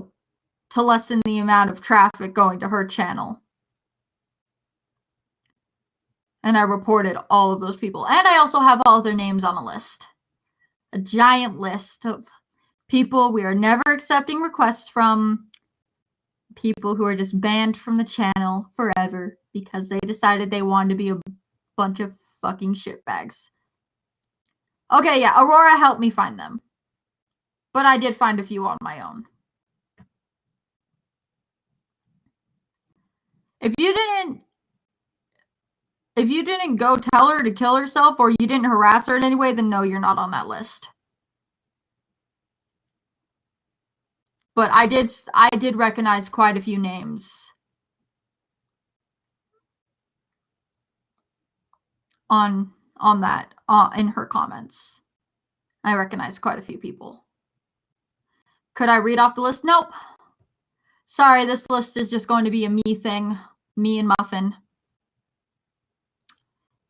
to lessen the amount of traffic going to her channel. And I reported all of those people. And I also have all their names on a list. A giant list of people we are never accepting requests from. People who are just banned from the channel forever because they decided they wanted to be a bunch of fucking shitbags. Okay, yeah, Aurora helped me find them. But I did find a few on my own. If you didn't go tell her to kill herself or you didn't harass her in any way, then no, you're not on that list. But I did recognize quite a few names on that in her comments. I recognized quite a few people. Could I read off the list? Nope. Sorry, this list is just going to be a me thing. Me and Muffin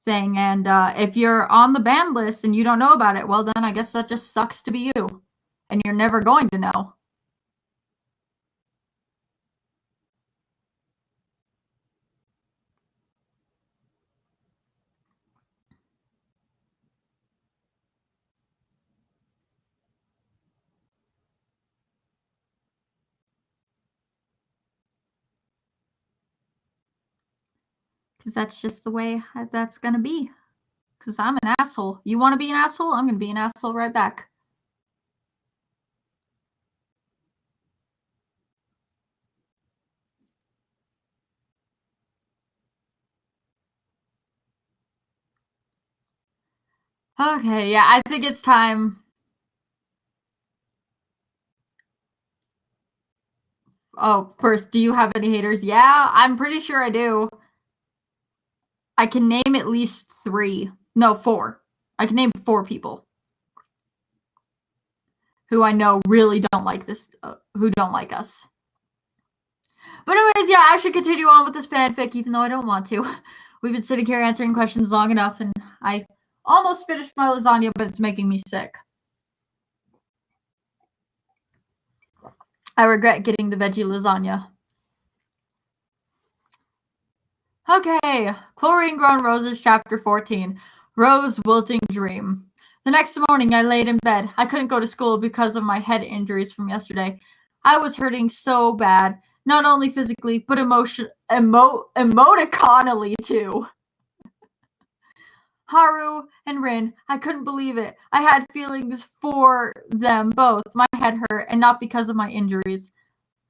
thing. And if you're on the ban list and you don't know about it, well, then I guess that just sucks to be you. And you're never going to know. Because that's just the way that's going to be. Because I'm an asshole. You want to be an asshole? I'm going to be an asshole right back. Okay, yeah, I think it's time. Oh, first, do you have any haters? Yeah, I'm pretty sure I do. I can name at least 3. No, 4. I can name 4 people who I know really don't like this, who don't like us. But anyways, yeah, I should continue on with this fanfic, even though I don't want to. We've been sitting here answering questions long enough, and I almost finished my lasagna, but it's making me sick. I regret getting the veggie lasagna. Okay, Chlorine Grown Roses, Chapter 14. Rose Wilting Dream. The next morning, I laid in bed. I couldn't go to school because of my head injuries from yesterday. I was hurting so bad, not only physically, but emoticonally too. Haru and Rin, I couldn't believe it. I had feelings for them both. My head hurt, and not because of my injuries.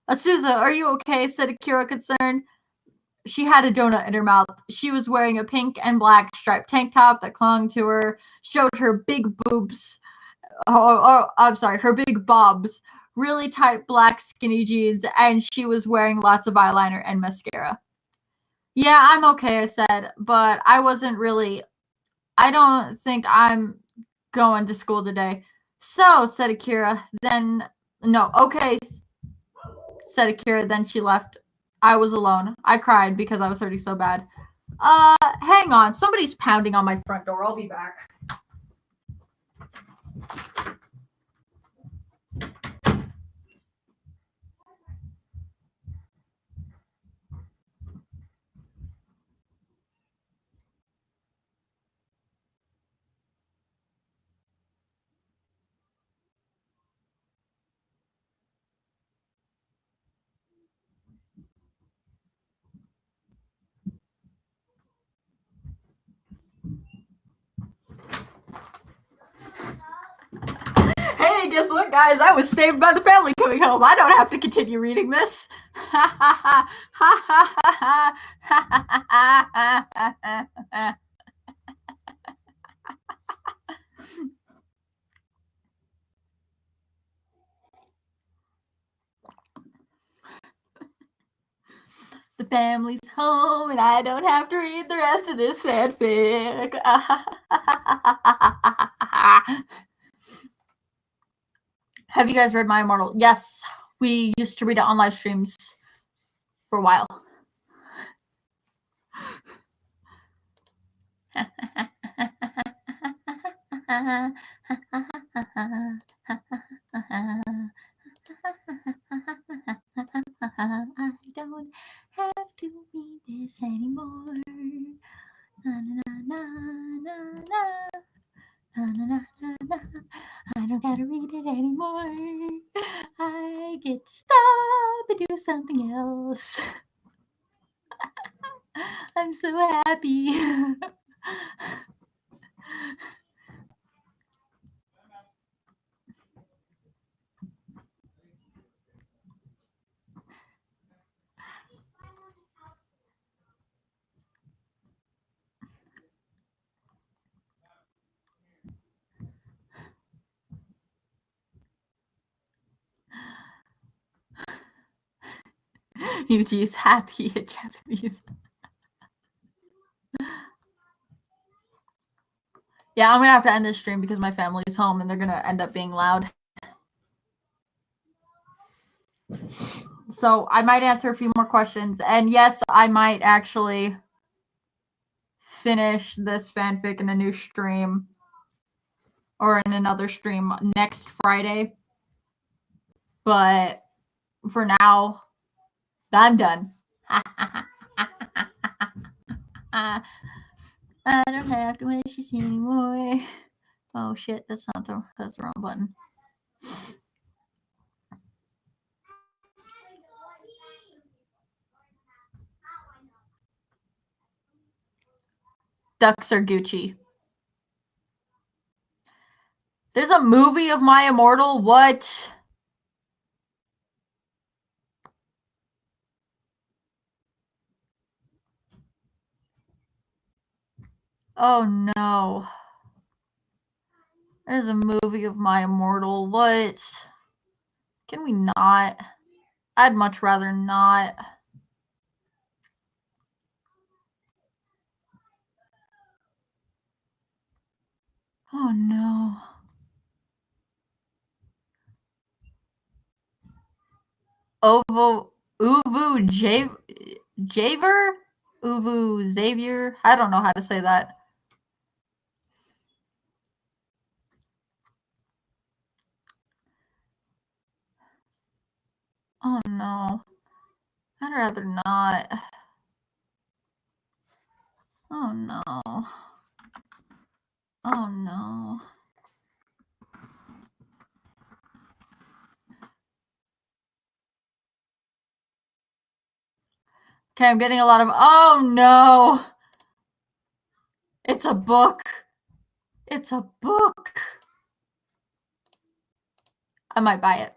Asuza, are you okay? Said Akira, concerned. She had a donut in her mouth. She was wearing a pink and black striped tank top that clung to her, showed her big boobs. I'm sorry, her big bobs. Really tight black skinny jeans, and she was wearing lots of eyeliner and mascara. Yeah, I'm okay, I said, but I wasn't really. I don't think I'm going to school today. So, said Akira, then. No, okay, said Akira, then she left. I was alone. I cried because I was hurting so bad. Hang on. Somebody's pounding on my front door. I'll be back. Hey, guess what, guys? I was saved by the family coming home. I don't have to continue reading this. The family's home, and I don't have to read the rest of this fanfic. Have you guys read My Immortal? Yes, we used to read it on live streams for a while. I don't have to read this anymore. Na, na, na, na, na. Na, na, na, na, na. I don't gotta read it anymore. I get to stop and do something else. I'm so happy. Yuji is happy at Japanese. Yeah, I'm gonna have to end this stream because my family's home and they're gonna end up being loud. So I might answer a few more questions. And yes, I might actually finish this fanfic in a new stream or in another stream next Friday. But for now, I'm done. I don't have to wish you anymore. Oh shit, that's the wrong button. Ducks are Gucci. There's a movie of My Immortal? What? Oh no. There's a movie of My Immortal. What? Can we not? I'd much rather not. Oh no. Uvu Javer? Uvu Xavier? I don't know how to say that. Oh no. I'd rather not. Oh no. Oh no. Okay, I'm getting a lot of. Oh no! It's a book. It's a book. I might buy it,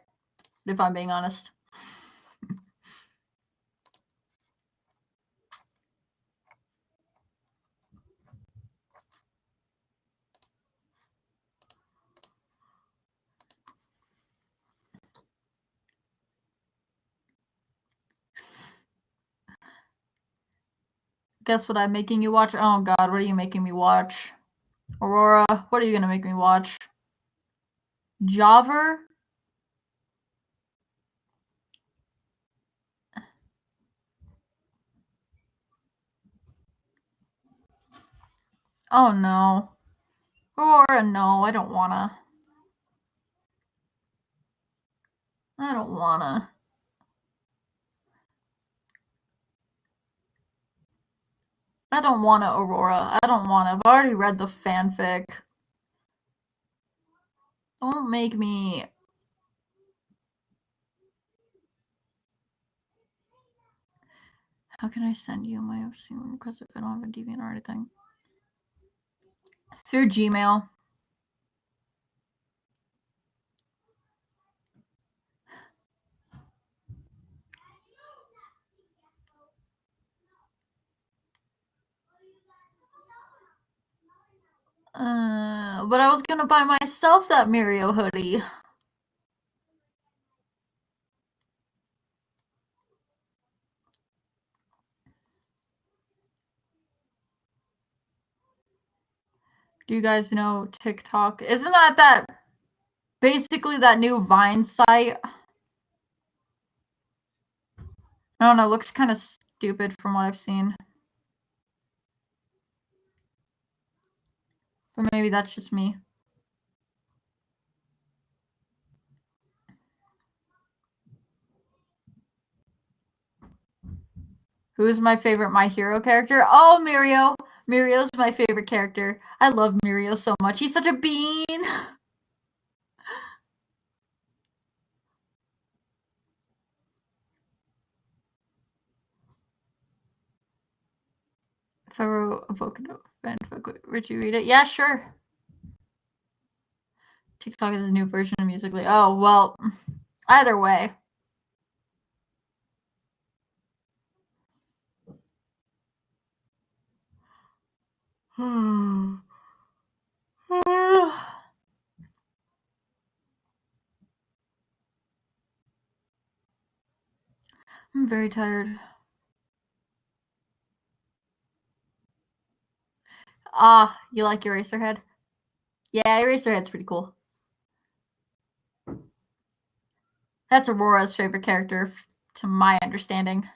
if I'm being honest. Guess what I'm making you watch? Oh god, what are you making me watch? Aurora, what are you gonna make me watch? Jobber? Oh no. Aurora, no, I don't wanna. I don't wanna. I don't wanna, Aurora. I don't wanna. I've already read the fanfic. Don't make me. How can I send you my OC request if I don't have a deviant or anything? Through Gmail. But I was gonna buy myself that Mirio hoodie. Do you guys know TikTok? Isn't that basically that new Vine site? I don't know, looks kind of stupid from what I've seen. But maybe that's just me. Who's my favorite My Hero character? Oh, Mirio. Mirio's my favorite character. I love Mirio so much. He's such a bean. If I wrote a book, would you read it? Yeah, sure. TikTok is a new version of Musical.ly. Oh, well, either way. I'm very tired. Ah, you like Eraserhead? Yeah, Eraserhead's pretty cool. That's Aurora's favorite character, to my understanding.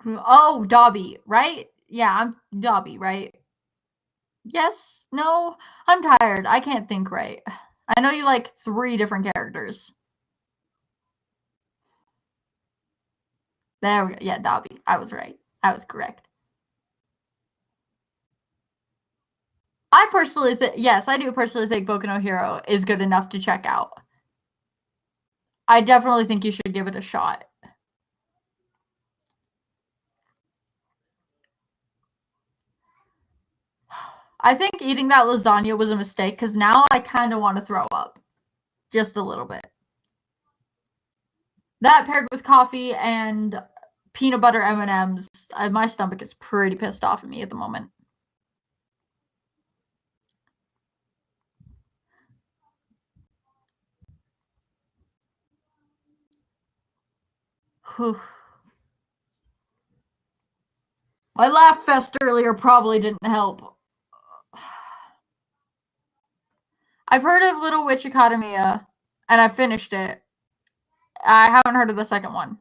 Oh, Dobby, right? Yeah, I'm Dobby, right? Yes? No? I'm tired. I can't think right. I know you like 3 different characters. There we go. Yeah, Dobby. I was right. I was correct. I personally think, yes, I do personally think Boku no Hero is good enough to check out. I definitely think you should give it a shot. I think eating that lasagna was a mistake because now I kind of want to throw up. Just a little bit. That paired with coffee and peanut butter M&Ms, my stomach is pretty pissed off at me at the moment. Whew. My laugh fest earlier probably didn't help. I've heard of Little Witch Academia, and I finished it. I haven't heard of the second one.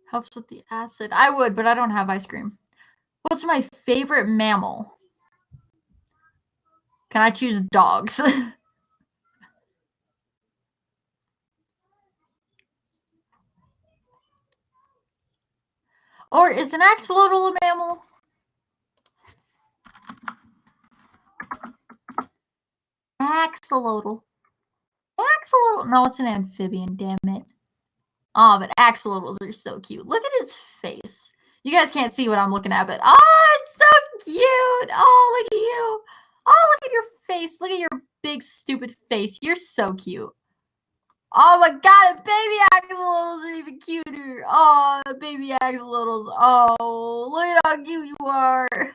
Helps with the acid. I would, but I don't have ice cream. What's my favorite mammal? Can I choose dogs? Or is an axolotl a mammal? Axolotl. Axolotl. No, it's an amphibian, damn it. Oh, but axolotls are so cute. Look at its face. You guys can't see what I'm looking at, but oh, it's so cute. Oh, look at you. Oh, look at your face. Look at your big, stupid face. You're so cute. Oh my god, baby axolotls are even cuter. Oh, baby axolotls. Oh, look at how cute you are. There's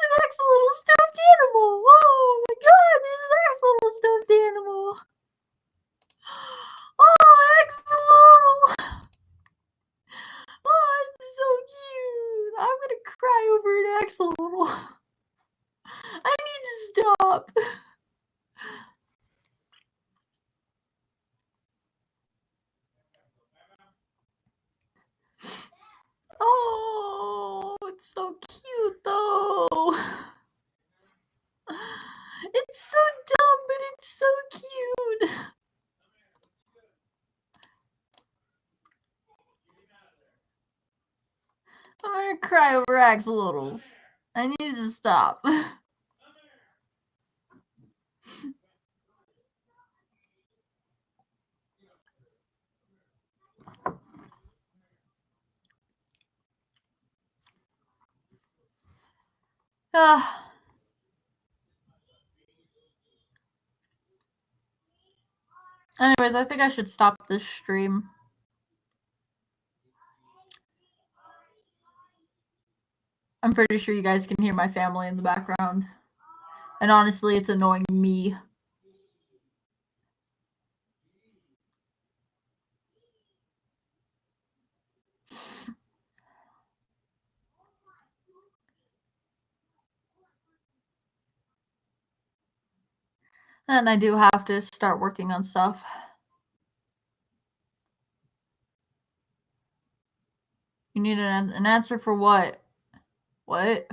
an axolotl stuffed animal. Oh my god, there's an axolotl stuffed animal. Oh, axolotl. Oh, it's so cute. I'm gonna cry over an axolotl. I need to stop. Oh, it's so cute though. It's so dumb, but it's so cute. I'm gonna cry over axolotls. I need to stop. Anyways, I think I should stop this stream. I'm pretty sure you guys can hear my family in the background. And honestly, it's annoying me. And I do have to start working on stuff. You need an answer for what? What?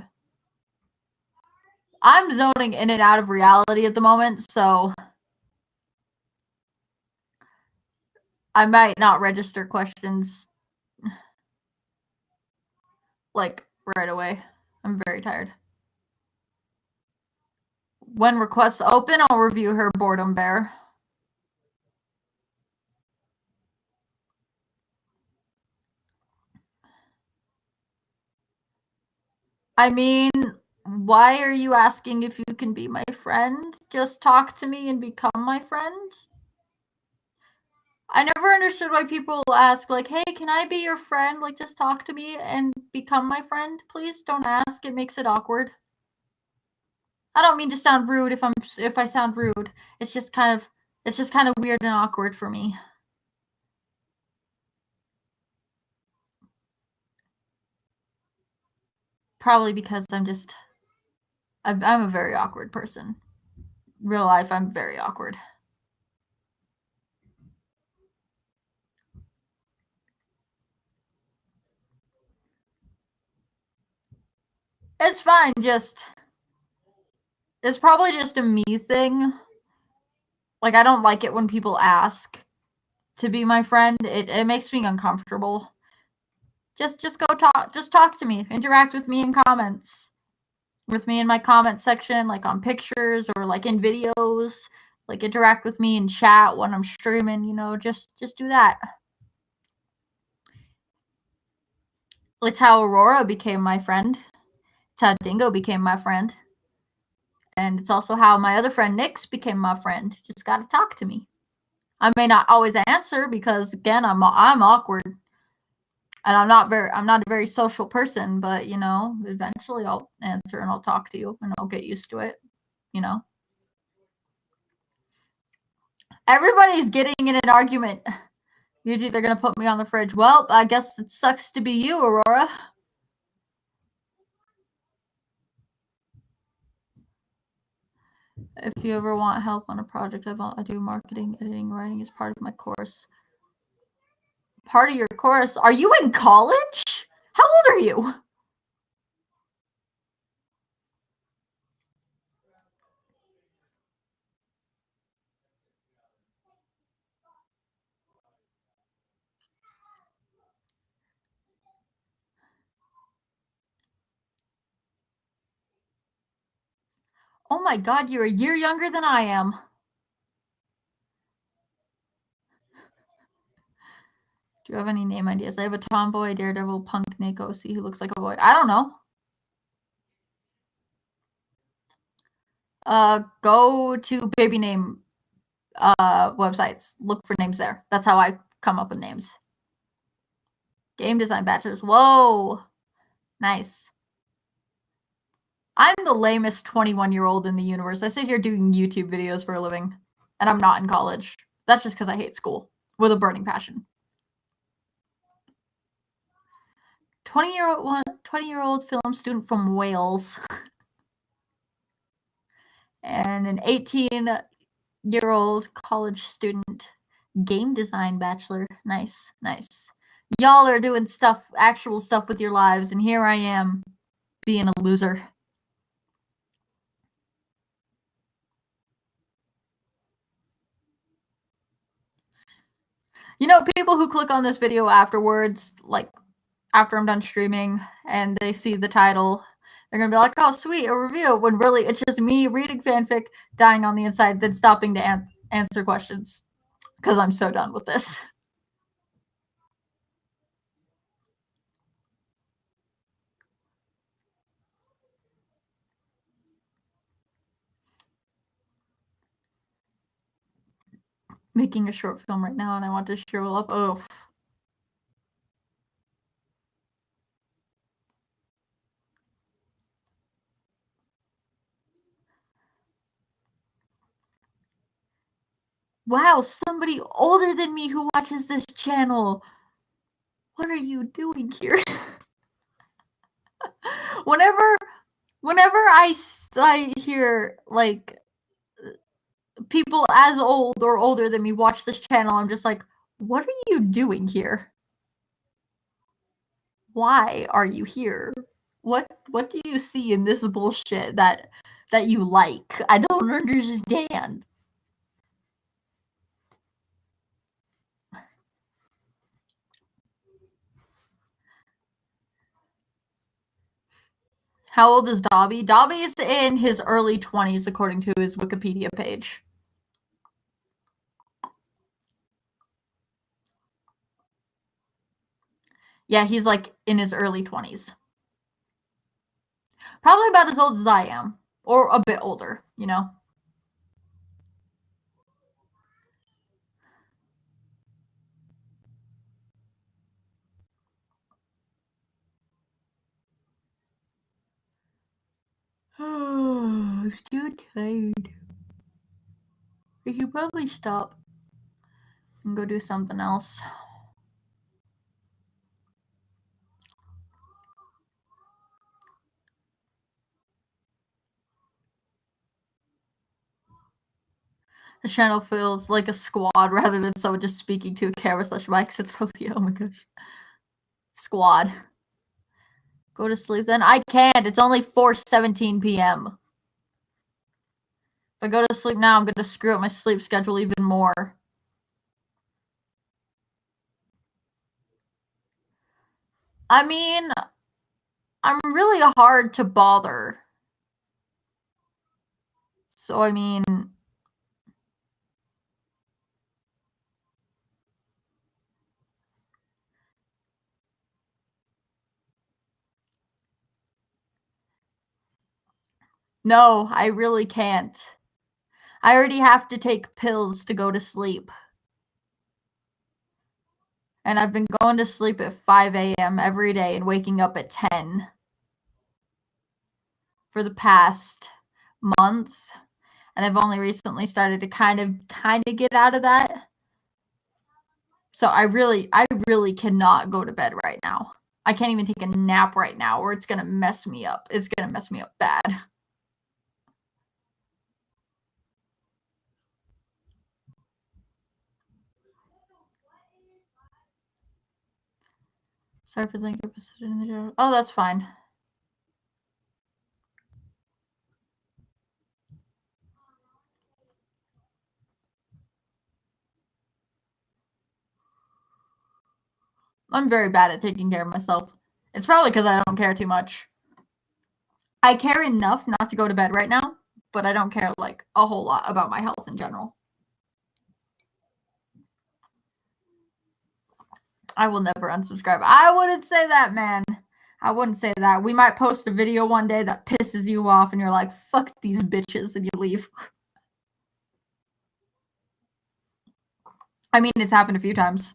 I'm zoning in and out of reality at the moment, so I might not register questions like right away. I'm very tired. When requests open, I'll review her boredom bear. I mean, why are you asking if you can be my friend? Just talk to me and become my friend? I never understood why people ask, like, hey, can I be your friend? Like, just talk to me and become my friend, please. Don't ask. It makes it awkward. I don't mean to sound rude if I sound rude. It's just kind of weird and awkward for me. Probably because I'm a very awkward person. Real life, I'm very awkward. It's fine, it's probably just a me thing. Like, I don't like it when people ask to be my friend. It makes me uncomfortable. Just go talk to me. Interact with me in comments. With me in my comment section, like on pictures or like in videos. Like, interact with me in chat when I'm streaming, just do that. It's how Aurora became my friend. It's how Dingo became my friend. And it's also how my other friend Nix became my friend. Just gotta talk to me. I may not always answer because, again, I'm awkward, and I'm not a very social person. But eventually I'll answer and I'll talk to you and I'll get used to it. Everybody's getting in an argument. Usually they're gonna put me on the fridge. Well, I guess it sucks to be you, Aurora. If you ever want help on a project, I do marketing, editing, writing as part of my course. Part of your course? Are you in college? How old are you? Oh my god, you're a year younger than I am. Do you have any name ideas? I have a tomboy, daredevil, punk, Nick, OC who looks like a boy. I don't know. Go to baby name websites. Look for names there. That's how I come up with names. Game design bachelors. Whoa. Nice. I'm the lamest 21-year-old in the universe. I sit here doing YouTube videos for a living, and I'm not in college. That's just because I hate school with a burning passion. 20-year-old film student from Wales. And an 18-year-old college student game design bachelor. Nice. Y'all are doing actual stuff with your lives, and here I am being a loser. People who click on this video afterwards, like after I'm done streaming, and they see the title, they're gonna be like, oh sweet, a review, when really it's just me reading fanfic, dying on the inside, then stopping to answer questions because I'm so done with this. Making a short film right now, and I want to show up. Oh, wow, somebody older than me who watches this channel. What are you doing here? whenever I hear like people as old or older than me watch this channel, I'm just like, what are you doing here? Why are you here? What do you see in this bullshit that you like? I don't understand. How old is Dobby? Dobby is in his early 20s, according to his Wikipedia page. Yeah, he's like in his early 20s. Probably about as old as I am, or a bit older, I'm too tired. I should probably stop and go do something else. The channel feels like a squad rather than someone just speaking to a camera / mic. That's probably, oh my gosh. Squad. Go to sleep then? I can't. It's only 4:17 p.m. If I go to sleep now, I'm going to screw up my sleep schedule even more. I mean, I'm really hard to bother. So, I mean... No, I really can't. I already have to take pills to go to sleep. And I've been going to sleep at 5 a.m. every day and waking up at 10 for the past month. And I've only recently started to kind of get out of that. So I really cannot go to bed right now. I can't even take a nap right now or it's going to mess me up. It's going to mess me up bad. Sorry for the link episode in the journal. Oh, that's fine. I'm very bad at taking care of myself. It's probably because I don't care too much. I care enough not to go to bed right now, but I don't care like a whole lot about my health in general. I will never unsubscribe. I wouldn't say that, man. I wouldn't say that. We might post a video one day that pisses you off and you're like, fuck these bitches, and you leave. I mean, it's happened a few times.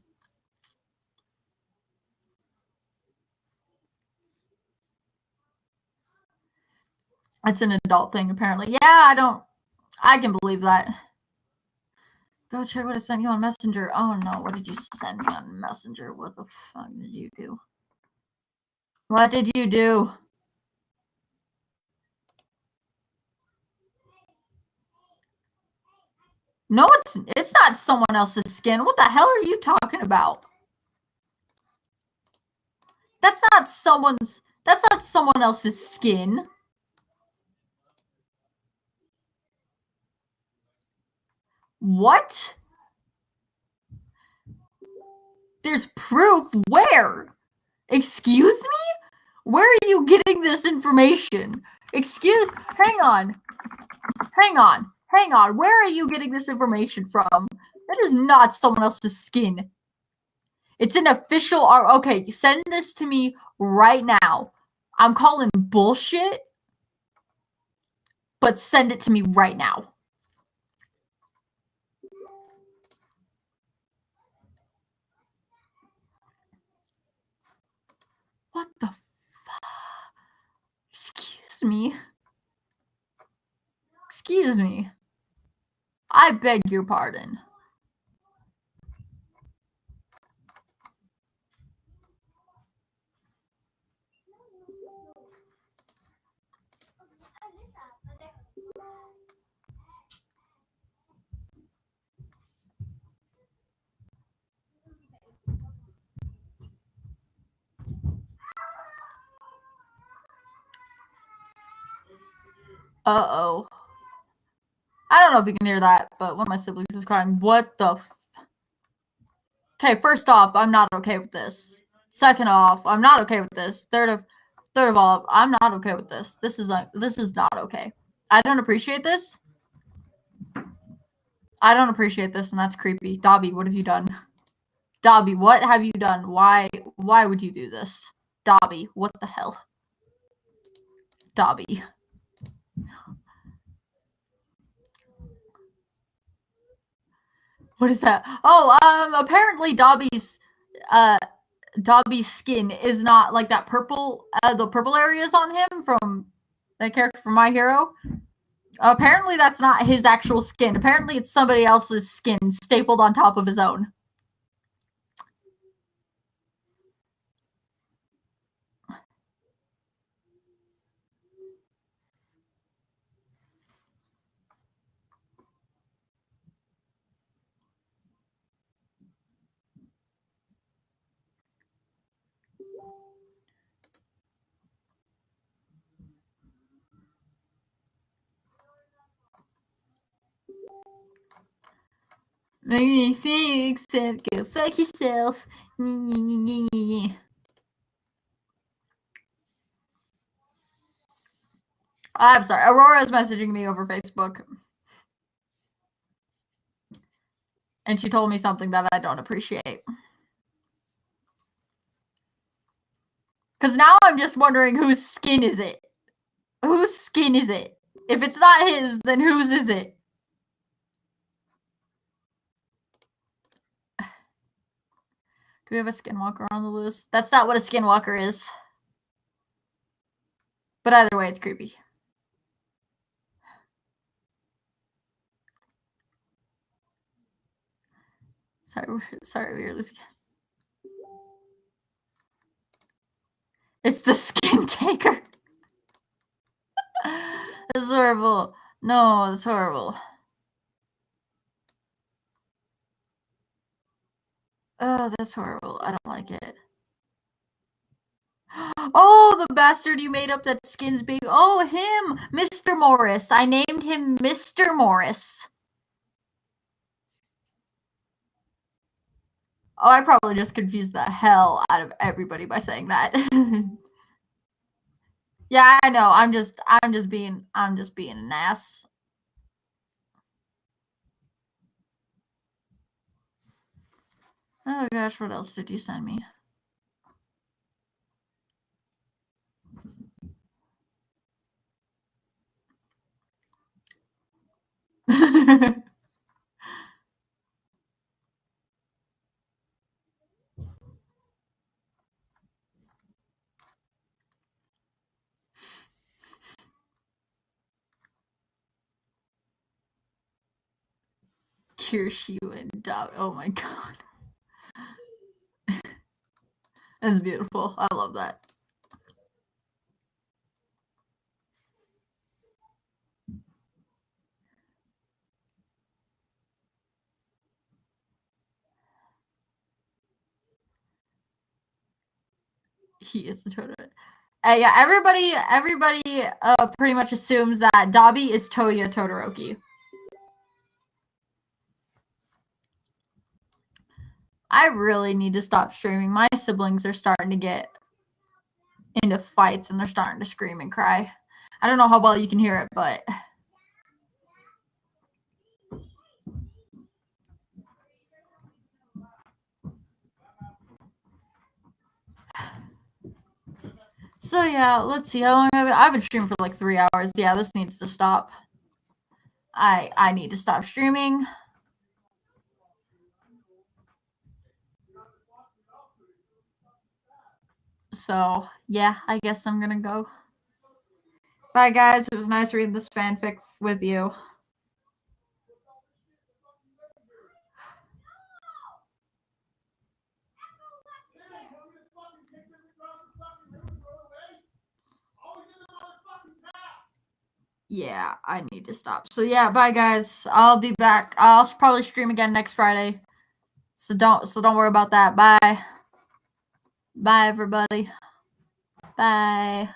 It's an adult thing, apparently. Yeah, I can believe that. Go check what I sent you on Messenger. Oh no, what did you send me on Messenger? What the fuck did you do? What did you do? No, it's not someone else's skin. What the hell are you talking about? That's not someone else's skin. What? There's proof? Where? Excuse me? Where are you getting this information? Hang on. Where are you getting this information from? That is not someone else's skin. It's an official art. Okay, send this to me right now. I'm calling bullshit, but send it to me right now. What the fuck? Excuse me. Excuse me. I beg your pardon. Uh-oh. I don't know if you can hear that, but one of my siblings is crying. What the Okay, first off, I'm not okay with this. Second off, I'm not okay with this. Third of all, I'm not okay with this. This is not okay. I don't appreciate this. I don't appreciate this, and that's creepy. Dobby, what have you done? Dobby, what have you done? Why would you do this? Dobby, what the hell? Dobby. What is that? Oh, apparently Dobby's skin is not like that purple, the purple areas on him from that character from My Hero. Apparently that's not his actual skin. Apparently it's somebody else's skin stapled on top of his own. Thanks, go fuck yourself. I'm sorry. Aurora's messaging me over Facebook. And she told me something that I don't appreciate. Because now I'm just wondering whose skin is it? Whose skin is it? If it's not his, then whose is it? Do we have a skinwalker on the list? That's not what a skinwalker is. But either way, it's creepy. Sorry, we were losing. It's the skin taker. This is horrible. No, it's horrible. Oh, that's horrible. I don't like it. Oh, the bastard you made up that skins baby. Oh, him. Mr. Morris. I named him Mr. Morris. Oh, I probably just confused the hell out of everybody by saying that. Yeah, I know. I'm just being an ass. Oh gosh, what else did you send me? Kirshu and Dog. Oh my god. That's beautiful. I love that. He is the total. Yeah, everybody pretty much assumes that Dabi is Toya Todoroki. I really need to stop streaming. My siblings are starting to get into fights and they're starting to scream and cry. I don't know how well you can hear it, but so yeah, let's see how long I've been streaming for like 3 hours. Yeah, this needs to stop. I need to stop streaming. So yeah, I guess I'm gonna go. Bye guys, it was nice reading this fanfic with you. Yeah, I need to stop. So yeah, bye guys. I'll be back. I'll probably stream again next Friday. So don't worry about that. Bye. Bye everybody. Bye.